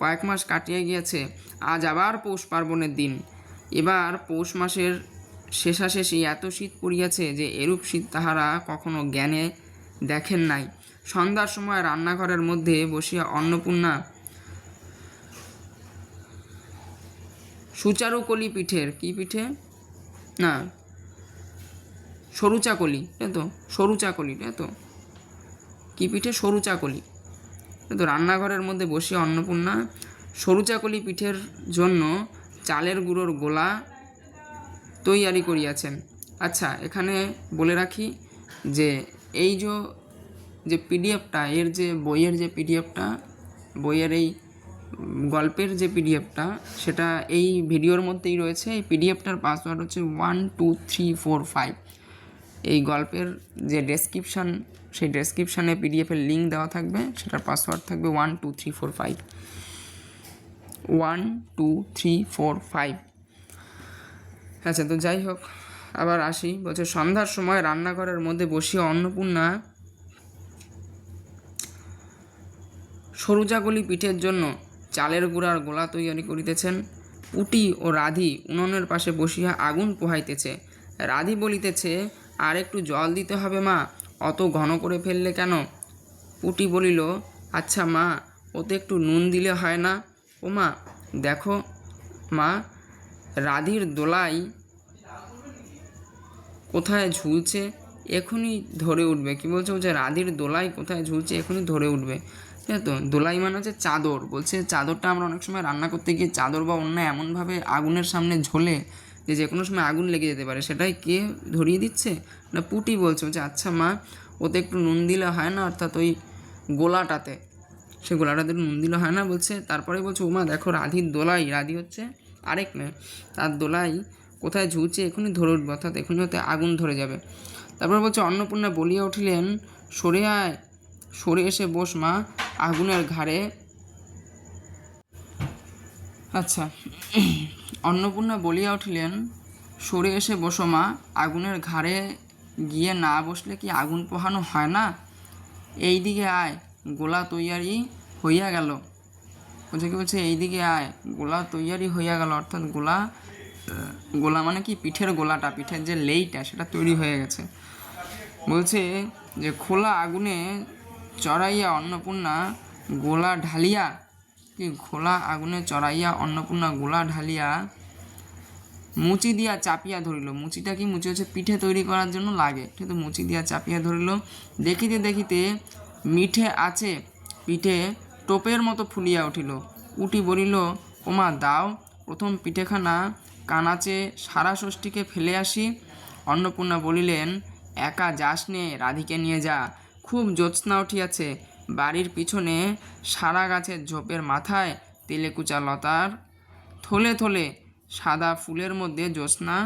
কয়েক মাস কাটিয়ে গিয়েছে, আজ আবার পৌষ পার্বণের দিন, এবার পৌষ মাসের শেষাশেষি এত শীত পড়িয়াছে যে এরূপ শীত তাহারা কখনো জ্ঞানে দেখেন নাই। সন্ধ্যার সময় রান্নাঘরের মধ্যে বসিয়া অন্নপূর্ণা সুচারুকলি পিঠের, কি পিঠে, না সরু চাকলি, তাই তো, সরু চাকলি, তাই তো, কি পিঠে, সরু চাকলি, তো রান্নাঘরের মধ্যে বসিয়া অন্নপূর্ণা সরু চাকলি পিঠের জন্য চালের গুঁড়োর গোলা তৈয়ারি করিয়াছেন। আচ্ছা, এখানে বলে রাখি যে এই যে পিডিএফটা, এর যে বইয়ের যে পিডিএফটা, বইয়ের এই গল্পের যে পিডিএফটা, সেটা এই ভিডিওর মধ্যেই রয়েছে। এই পিডিএফটার পাসওয়ার্ড হচ্ছে 12345। এই গল্পের যে ডেসক্রিপশান, সেই ডেসক্রিপশানে পিডিএফের লিঙ্ক দেওয়া থাকবে, সেটার পাসওয়ার্ড থাকবে 12345, 12345। আচ্ছা, তো যাই হোক, আবার আসি। বলছে সন্ধ্যার সময় রান্নাঘরের মধ্যে বসিয়া অন্নপূর্ণা সরুচাকলি পিঠের জন্য চালের গুঁড়ার গোলা তৈয়ারি করিতেছেন। পুটি ও রাধি উনুনের পাশে বসিয়া আগুন পোহাইতেছে। রাধি বলিতেছে, আর একটু জল দিতে হবে মা, অত ঘন করে ফেললে কেন? পুটি বলিল, আচ্ছা মা, ওতে একটু নুন দিলে হয় না? ও মা, দেখো মা, রাধির দোলাই কোথায় ঝুলছে, এখনই ধরে উঠবে। কি বলছে, যে রাধির দোলাই কোথায় ঝুলছে, এখনই ধরে উঠবে। ঠিক আছে, তো দোলাই মানে হচ্ছে চাদর। বলছে চাদরটা আমরা অনেক সময় রান্না করতে গিয়ে চাদর বা অন্য এমনভাবে আগুনের সামনে ঝোলে যে কোনো সময় আগুন লেগে যেতে পারে, সেটাই কে ধরিয়ে দিচ্ছে না? পুটি বলছে আচ্ছা মা, ওতে একটু নুন দিলে হয় না, অর্থাৎ ওই গোলাটাতে, সে গোলাটাতে নুন দিলে হয় না। বলছে তারপরে বলছে, ও মা দেখো, রাধির দোলাই, রাধি হচ্ছে আরেক মেয়ে, তার দোলাই কোথায় ঝুলছে, এখনই ধরে উঠবে, অর্থাৎ এখনই হতে আগুন ধরে যাবে। তারপর বলছে অন্নপূর্ণা বলিয়া উঠিলেন, সরে আয়, সরে এসে বস মা, আগুনের ঘাড়ে আচ্ছা, অন্নপূর্ণা বলিয়া উঠিলেন, সরে এসে বসো মা, আগুনের ঘাড়ে গিয়ে না বসলে কি আগুন পোহানো হয় না? এই দিকে আয়, গোলা তৈয়ারি হইয়া গেল। বলছে কি, বলছে এইদিকে আয়, গোলা তৈয়ারি হইয়া গেল, অর্থাৎ গোলা, গোলা মানে কি পিঠের গোলাটা, পিঠের যে লেইটা সেটা তৈরি হয়ে গেছে। বলছে যে খোলা আগুনে চড়াইয়া অন্নপূর্ণা গোলা ঢালিয়া, কি খোলা আগুনে চড়াইয়া অন্নপূর্ণা গোলা ঢালিয়া মুচি দিয়া চাপিয়া ধরিল। মুচিটা কি, মুচি হচ্ছে পিঠে তৈরি করার জন্য লাগে, কিন্তু মুচি দিয়া চাপিয়া ধরিল। দেখিতে দেখিতে মিঠে আছে পিঠে টোপের মতো ফুলিয়া উঠিল। উটি বলিল, ওমা দাও প্রথম পিঠেখানা কানাচে সারা ষষ্ঠীকে ফেলে আসি। অন্নপূর্ণা বলিলেন, একা যাস নে, রাধিকে নিয়ে যা, খুব জ্যোৎস্না উঠিয়াছে। বাড়ির পিছনে সারা গাছের ঝোপের মাথায় তেলেকুচা লতার থলে থলে সাদা ফুলের মধ্যে জ্যোৎস্না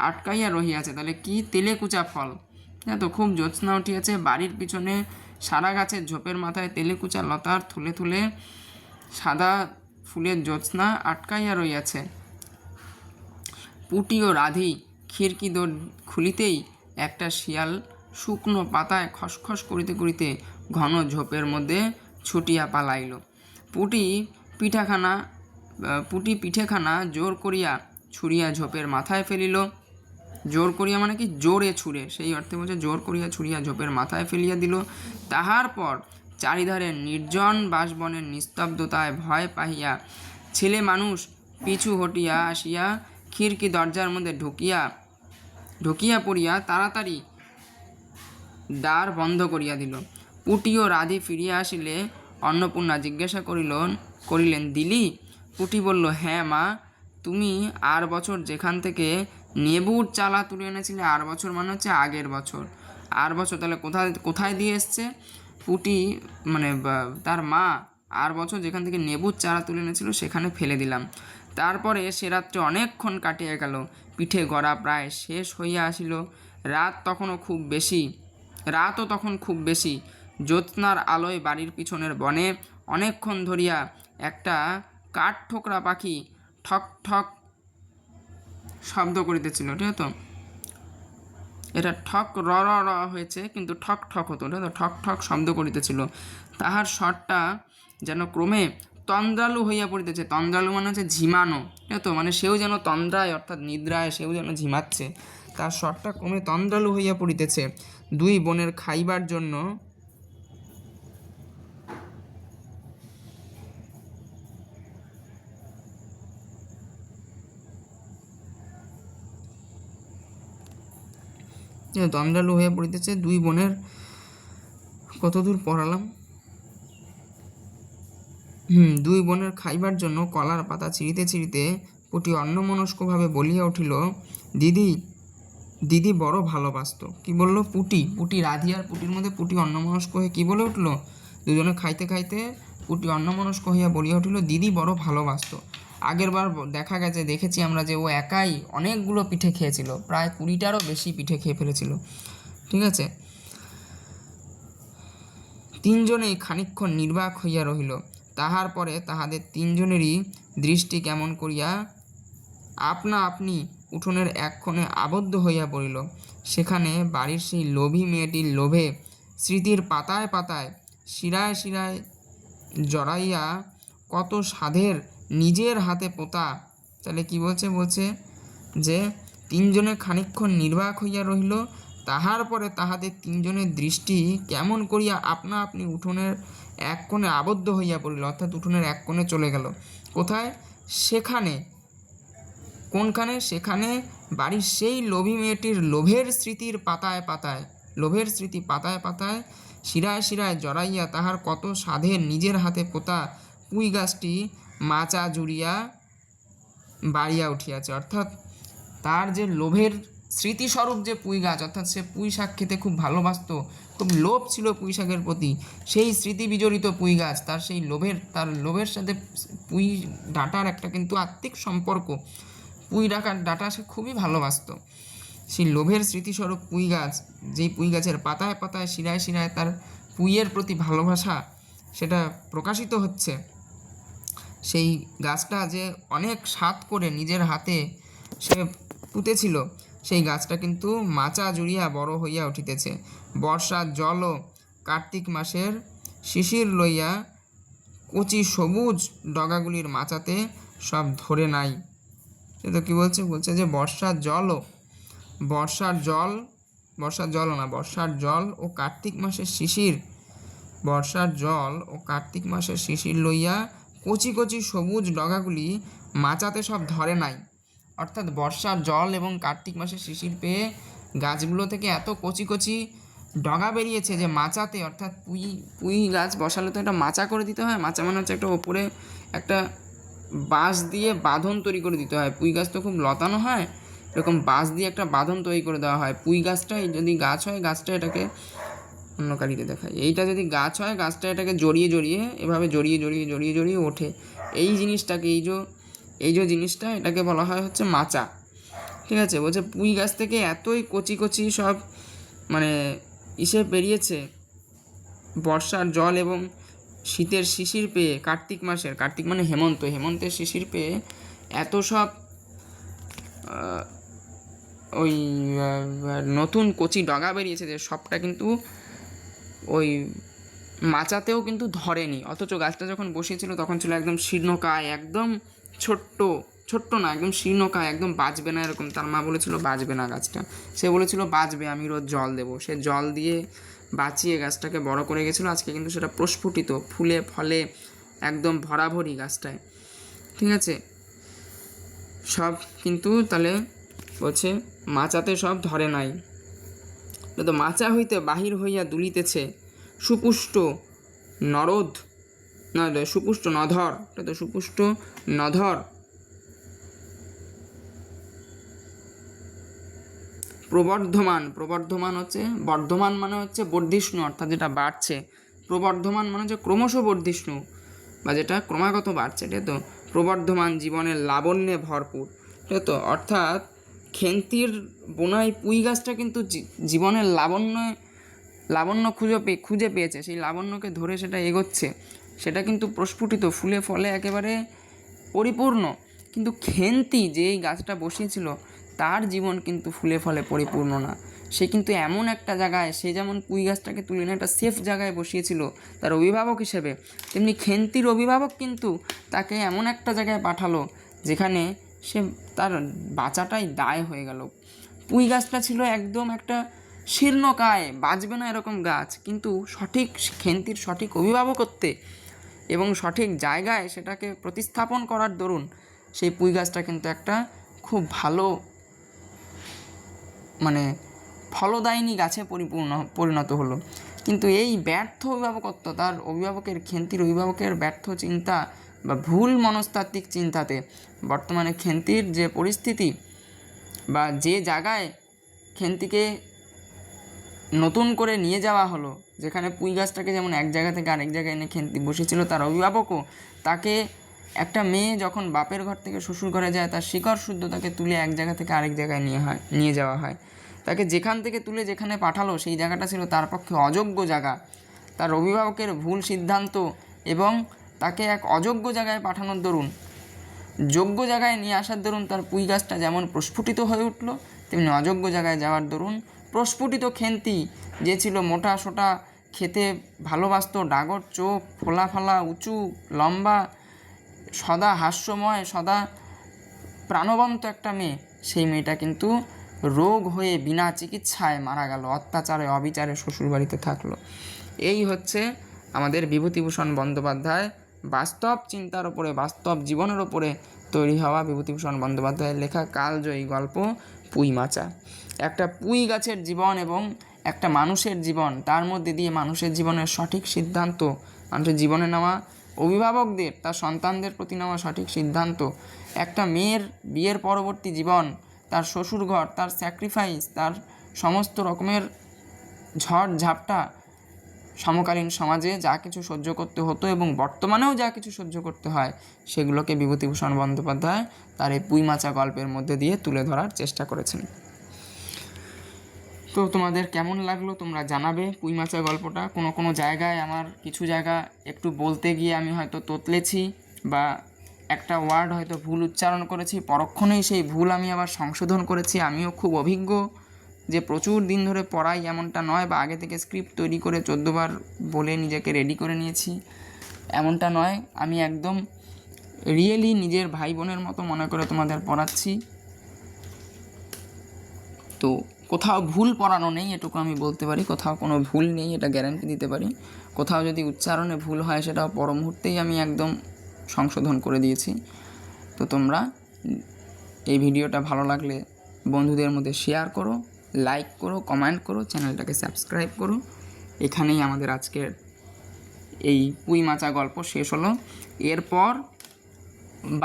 আটকাইয়া রহিয়াছে। তাহলে কি, তেলেকুচা ফল, হ্যাঁ তো, খুব জ্যোৎস্না উঠিয়াছে, বাড়ির পিছনে সারা গাছের ঝোপের মাথায় তেলেকুচা লতার থলে থলে সাদা ফুলের জ্যোৎস্না আটকাইয়া রহিয়াছে। পুটি ও রাধি খিড়কি দোর খুলিতেই একটা শিয়াল শুকনো পাতায় খসখস করিতে করিতে ঘন ঝোপের মধ্যে ছুটিয়া পালাইল। পুটি পিঠেখানা জোর করিয়া ছুঁড়িয়া ঝোপের মাথায় ফেলিল। জোর করিয়া মানে কি, জোরে ছুঁড়ে, সেই অর্থে বলছে জোর করিয়া ছুঁড়িয়া ঝোপের মাথায় ফেলিয়া দিল। তাহার পর চারিধারে নির্জন বাসবনের নিস্তব্ধতায় ভয় পাইয়া ছেলে মানুষ পিছু হটিয়া আসিয়া খিড়কি দরজার মধ্যে ঢুকিয়া পড়িয়া তাড়াতাড়ি দ্বার বন্ধ করিয়া দিল। পুটি ও রাধি ফিরিয়া আসিলে অন্নপূর্ণা জিজ্ঞাসা করিলেন, দিলি? পুটি বলল, হ্যাঁ মা, তুমি আর বছর যেখান থেকে নেবুর চালা তুলে এনেছিলে, আর বছর মানে হচ্ছে আগের বছর, আর বছর তাহলে কোথায় দিয়ে এসছে? পুটি মানে তার মা আর বছর যেখান থেকে নেবুর চারা তুলে এনেছিল সেখানে ফেলে দিলাম। তারপরে সে রাত্রে অনেকক্ষণ কাটিয়া গেল, পিঠে গড়া প্রায় শেষ হইয়া আসিল। রাতও তখন খুব বেশি। জ্যোৎস্নার আলোয় বাড়ির পিছনের বনে অনেকক্ষণ ধরিয়া একটা কাঠঠোকরা পাখি ঠক ঠক শব্দ করিতেছিল, ঠিক আছে? এটা ঠক র র র হয়েছে, কিন্তু ঠক ঠক হতো, ঠিক আছে? ঠক ঠক শব্দ করিতেছিল। তাহার স্বরটা যেন ক্রমে তন্দ্রালু হইয়া পড়িতেছে। তন্দ্রালু মানে হচ্ছে ঝিমানো, ঠিক আছে? মানে সেও যেন তন্দ্রায়, অর্থাৎ নিদ্রায় সেও যেন ঝিমাচ্ছে। তার স্বরটা ক্রমে তন্দ্রালু হইয়া পড়িতেছে। দুই বোনের খাইবার জন্য তন্দ্রালু হইয়া পড়িতেছে। দুই বোনের, কতদূর পড়ালাম? দুই বোনের খাইবার জন্য কলার পাতা ছিঁড়িতে ছিঁড়িতে পুটি অন্যমনস্কভাবে বলিয়া উঠিল, দিদি দিদি বড় ভালোবাসত। কি বললো? পুটি রাধি আর পুটির মধ্যে পুটি অন্যমনস্ক হয়ে কি বলে উঠলো? দুজনে খাইতে খাইতে পুটি অন্যমনস্ক হইয়া বলিয়া উঠিল, দিদি বড় ভালোবাসত। আগের বার দেখেছি আমরা যে ও একাই অনেকগুলো পিঠে খেয়েছিল, প্রায় 20টারও বেশি পিঠে খেয়ে ফেলেছিল, ঠিক আছে? তিনজনেই খানিকক্ষণ নির্বাক হইয়া রহিল। তাহার পরে তাহাদের তিনজনেরই দৃষ্টি কেমন করিয়া আপনা আপনি উঠোনের এক কোণে আবদ্ধ হইয়া পড়িল। সেখানে বাড়ির সেই লোভী মেয়েটির লোভে স্মৃতির পাতায় পাতায় শিরায় শিরায় জড়াইয়া কত সাধের নিজের হাতে পোতা। তাহলে কি বলছে যে তিনজনে খানিকক্ষণ নির্বাক হইয়া রহিল। তাহার পরে তাহাদের তিনজনের দৃষ্টি কেমন করিয়া আপনা আপনি উঠোনের এক কোণে আবদ্ধ হইয়া পড়িল, অর্থাৎ উঠোনের এক কোণে চলে গেল। কোথায়? সেখানে। কোনখানে? সেখানে বাড়ির সেই লোভী মেয়েটির লোভের স্মৃতি পাতায় পাতায় শিরায় শিরায় জড়াইয়া তাহার কত সাধের নিজের হাতে পোতা পুঁই গাছটি মাচা জুড়িয়া বাড়িয়া উঠিয়াছে। অর্থাৎ তার যে লোভের স্মৃতিস্বরূপ যে পুঁই গাছ, অর্থাৎ সে পুঁই শাক খেতে খুব ভালোবাসত, খুব লোভ ছিল পুঁই শাকের প্রতি, সেই স্মৃতি বিজড়িত পুঁই গাছ, তার লোভের সাথে পুঁই ডাঁটার একটা কিন্তু আত্মিক সম্পর্ক। পুঁই ডাঁটা সে খুবই ভালোবাসত। সেই লোভের স্মৃতিস্বরূপ পুঁই গাছ, যেই পুঁই গাছের পাতায় পাতায় শিরায় শিরায় তার পুঁইয়ের প্রতি ভালোবাসা সেটা প্রকাশিত হচ্ছে, সেই গাছটা যে অনেক স্বাদ করে নিজের হাতে সে পুঁতেছিল, সেই গাছটা কিন্তু মাচা জুড়িয়া বড় হইয়া উঠিতেছে। বর্ষার জল ও কার্তিক মাসের শিশির লইয়া কচি সবুজ ডগাগুলির মাচাতে সব ধরে নাই। সে তো কী বলছে, বলছে যে বর্ষার জলও বর্ষার জল বর্ষার জলও না বর্ষার জল ও কার্তিক মাসের শিশির বর্ষার জল ও কার্তিক মাসের শিশির লইয়া কচি কচি সবুজ ডগাগুলি মাচাতে সব ধরে নাই। অর্থাৎ বর্ষার জল এবং কার্তিক মাসের শিশির পেয়ে গাছগুলো থেকে এত কচি কচি ডগা বেরিয়েছে যে মাচাতে, অর্থাৎ পুঁই গাছ বসালে তো একটা মাচা করে দিতে হয়। মাচা মানে হচ্ছে একটা ওপরে একটা বাঁশ দিয়ে বাঁধন তৈরি করে দিতে হয়। পুঁই গাছ তো খুব লতানো হয়, এরকম বাঁশ দিয়ে একটা বাঁধন তৈরি করে দেওয়া হয়। পুঁই গাছটাই যদি গাছ হয়, গাছটা এটাকে অন্য কালিতে দেখায়, এইটা যদি গাছ হয় গাছটা এটাকে জড়িয়ে জড়িয়ে এভাবে জড়িয়ে জড়িয়ে জড়িয়ে জড়িয়ে ওঠে। এই জিনিসটাকে এই যে জিনিসটা এটাকে বলা হয় হচ্ছে মাচা। ঠিক আছে, বলছে পুঁই গাছ থেকে এতই কচি কচি সব মানে ইসে বেরিয়েছে বর্ষার জল এবং শীতের শিশির পেয়ে, কার্তিক মানে হেমন্তের শিশির পেয়ে এত সব ওই নতুন কচি ডগা বেরিয়েছে যে সবটা কিন্তু ওই মাচাতেও কিন্তু ধরেনি। অথচ গাছটা যখন বসিয়েছিল তখন ছিল একদম শীর্ণকায়, একদম ছোট্ট না, একদম শীর্ণকায়, একদম বাঁচবে না এরকম। তার মা বলেছিল বাঁচবে না গাছটা, সে বলেছিল বাঁচবে, আমি রোজ জল দেবো। সে জল দিয়ে বাঁচিয়ে গাছটাকে বড় করে গেছিলো। আজকে কিন্তু সেটা প্রস্ফুটিত, ফুলে ফলে একদম ভরাভরি গাছটায়। ঠিক আছে, সব কিন্তু তাহলে বলছে মাচাতে সব ধরে নাই। তো মাচা হইতে বাহির হইয়া দুলিতেছে সুপুষ্ট নধর, সুপুষ্ট নধর প্রবর্ধমান হচ্ছে বর্ধমান মানে হচ্ছে বর্ধিষ্ণু, অর্থাৎ যেটা বাড়ছে। প্রবর্ধমান মানে হচ্ছে ক্রমশ বর্ধিষ্ণু বা যেটা ক্রমাগত বাড়ছে। ঠিক তো, প্রবর্ধমান জীবনের লাবণ্যে ভরপুর। ঠিক তো, অর্থাৎ খেন্তির বোনাই পুঁই গাছটা কিন্তু জীবনের লাবণ্য খুঁজে পেয়েছে। সেই লাবণ্যকে ধরে সেটা এগোচ্ছে, সেটা কিন্তু প্রস্ফুটিত, ফুলে ফলে একেবারে পরিপূর্ণ। কিন্তু খেন্তি যে এই গাছটা বসিয়েছিল তার জীবন কিন্তু ফুলে ফলে পরিপূর্ণ না। সে কিন্তু এমন একটা জায়গায়, সে যেমন পুঁই গাছটাকে তুলে নিয়ে একটা সেফ জায়গায় বসিয়েছিল তার অভিভাবক হিসেবে, তেমনি খেন্তির অভিভাবক কিন্তু তাকে এমন একটা জায়গায় পাঠালো যেখানে সে তার বাঁচাটাই দায় হয়ে গেল। পুঁই গাছটা ছিল একদম একটা শীর্ণকায়, বাঁচবে না এরকম গাছ, কিন্তু খেন্তির সঠিক অভিভাবকত্বে এবং সঠিক জায়গায় সেটাকে প্রতিস্থাপন করার দরুন সেই পুঁই গাছটা কিন্তু একটা খুব ভালো মানে ফলদায়িনী গাছে পরিণত হলো। কিন্তু এই ব্যর্থ অভিভাবকত্ব, তার খেন্তির অভিভাবকের ব্যর্থ চিন্তা বা ভুল মনস্তাত্ত্বিক চিন্তাতে বর্তমানে খেন্তির যে পরিস্থিতি বা যে জায়গায় খেন্তিকে নতুন করে নিয়ে যাওয়া হলো, যেখানে পুঁই গাছটাকে যেমন এক জায়গা থেকে আরেক জায়গায় এনে খেন্তি বসেছিল, তার অভিভাবকও তাকে, একটা মেয়ে যখন বাপের ঘর থেকে শ্বশুর ঘরে যায় তার শিকড় শুদ্ধ তাকে তুলে এক জায়গা থেকে আরেক জায়গায় নিয়ে যাওয়া হয়। তাকে যেখান থেকে তুলে যেখানে পাঠালো সেই জায়গাটা ছিল তার পক্ষে অযোগ্য জায়গা। তার অভিভাবকের ভুল সিদ্ধান্ত এবং তাকে এক অযোগ্য জায়গায় পাঠানোর দরুন, যোগ্য জায়গায় নিয়ে আসার দরুন তার পুঁই গাছটা যেমন প্রস্ফুটিত হয়ে উঠল, তেমনি অযোগ্য জায়গায় যাওয়ার দরুন প্রস্ফুটিত খেন্তি যে ছিল মোটা সোটা, খেতে ভালোবাসত, ডাগর চোখ, ফোলা ফলা, উঁচু লম্বা, সদা হাস্যময়, সদা প্রাণবন্ত একটা মেয়ে, সেই মেয়েটা কিন্তু রোগ হয়ে বিনা চিকিৎসায় মারা গেল, অত্যাচারে অবিচারে শ্বশুরবাড়িতে থাকলো। এই হচ্ছে আমাদের বিভূতিভূষণ বন্দ্যোপাধ্যায় বাস্তব চিন্তার ওপরে, বাস্তব জীবনের ওপরে তৈরি হওয়া বিভূতিভূষণ বন্দ্যোপাধ্যায়ের লেখা কালজয়ী গল্প পুঁই মাচা। একটা পুঁই গাছের জীবন এবং একটা মানুষের জীবন, তার মধ্যে দিয়ে মানুষের জীবনের সঠিক সিদ্ধান্ত, মানুষের জীবনে নেওয়া, অভিভাবকদের তার সন্তানদের প্রতি নেওয়া সঠিক সিদ্ধান্ত, একটা মেয়ের বিয়ের পরবর্তী জীবন, তার শ্বশুরঘর, তার স্যাক্রিফাইস, তার সমস্ত রকমের ঝড় ঝাপটা, সমকালীন সমাজে যা কিছু সহ্য করতে হতো এবং বর্তমানেও যা কিছু সহ্য করতে হয়, সেগুলোকে বিভূতিভূষণ বন্দ্যোপাধ্যায় তার এই পুঁই মাচা গল্পের মধ্যে দিয়ে তুলে ধরার চেষ্টা করেছেন। তো তোমাদের কেমন লাগলো তোমরা জানাবে পুঁই মাচা গল্পটা। কোনো জায়গায় আমার কিছু জায়গা একটু বলতে গিয়ে আমি হয়তো তোতলেছি বা একটা ওয়ার্ড হয়তো ভুল উচ্চারণ করেছি, পরক্ষণেই সেই ভুল আমি আবার সংশোধন করেছি। আমিও খুব অভিজ্ঞ, যে প্রচুর দিন ধরে পড়াই এমনটা নয়, বা আগে থেকে স্ক্রিপ্ট তৈরি করে 14 বার বলে নিজেকে রেডি করে নিয়েছি এমনটা নয়। আমি একদম রিয়েলি নিজের ভাই বোনের মতো মনে করে তোমাদের পড়াচ্ছি। তো কোথাও ভুল পড়ানো নেই, এটুকু আমি বলতে পারি। কোথাও কোনো ভুল নেই, এটা গ্যারান্টি দিতে পারি। কোথাও যদি উচ্চারণে ভুল হয় সেটাও পর মুহূর্তেই আমি একদম সংশোধন করে দিয়েছি। তো তোমরা এই ভিডিওটা ভালো লাগলে বন্ধুদের মধ্যে শেয়ার করো, লাইক করো, কমেন্ট করো, চ্যানেলটাকে সাবস্ক্রাইব করো। এখানেই আমাদের আজকের এই পুঁই মাচা গল্প শেষ হলো। এরপর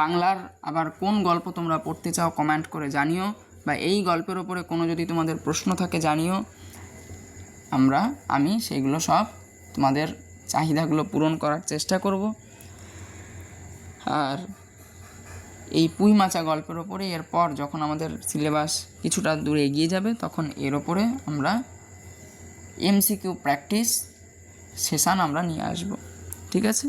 বাংলার আবার কোন গল্প তোমরা পড়তে চাও কমেন্ট করে জানিও, বা এই গল্পের ওপরে কোনো যদি তোমাদের প্রশ্ন থাকে জানিও। আমি সেইগুলো সব তোমাদের চাহিদাগুলো পূরণ করার চেষ্টা করব। আর এই পুঁই মাচা গল্পের ওপরে এরপর যখন আমাদের সিলেবাস কিছুটা দূরে এগিয়ে যাবে, তখন এর ওপরে আমরা MCQ প্র্যাকটিস সেশন আমরা নিয়ে আসব। ঠিক আছে।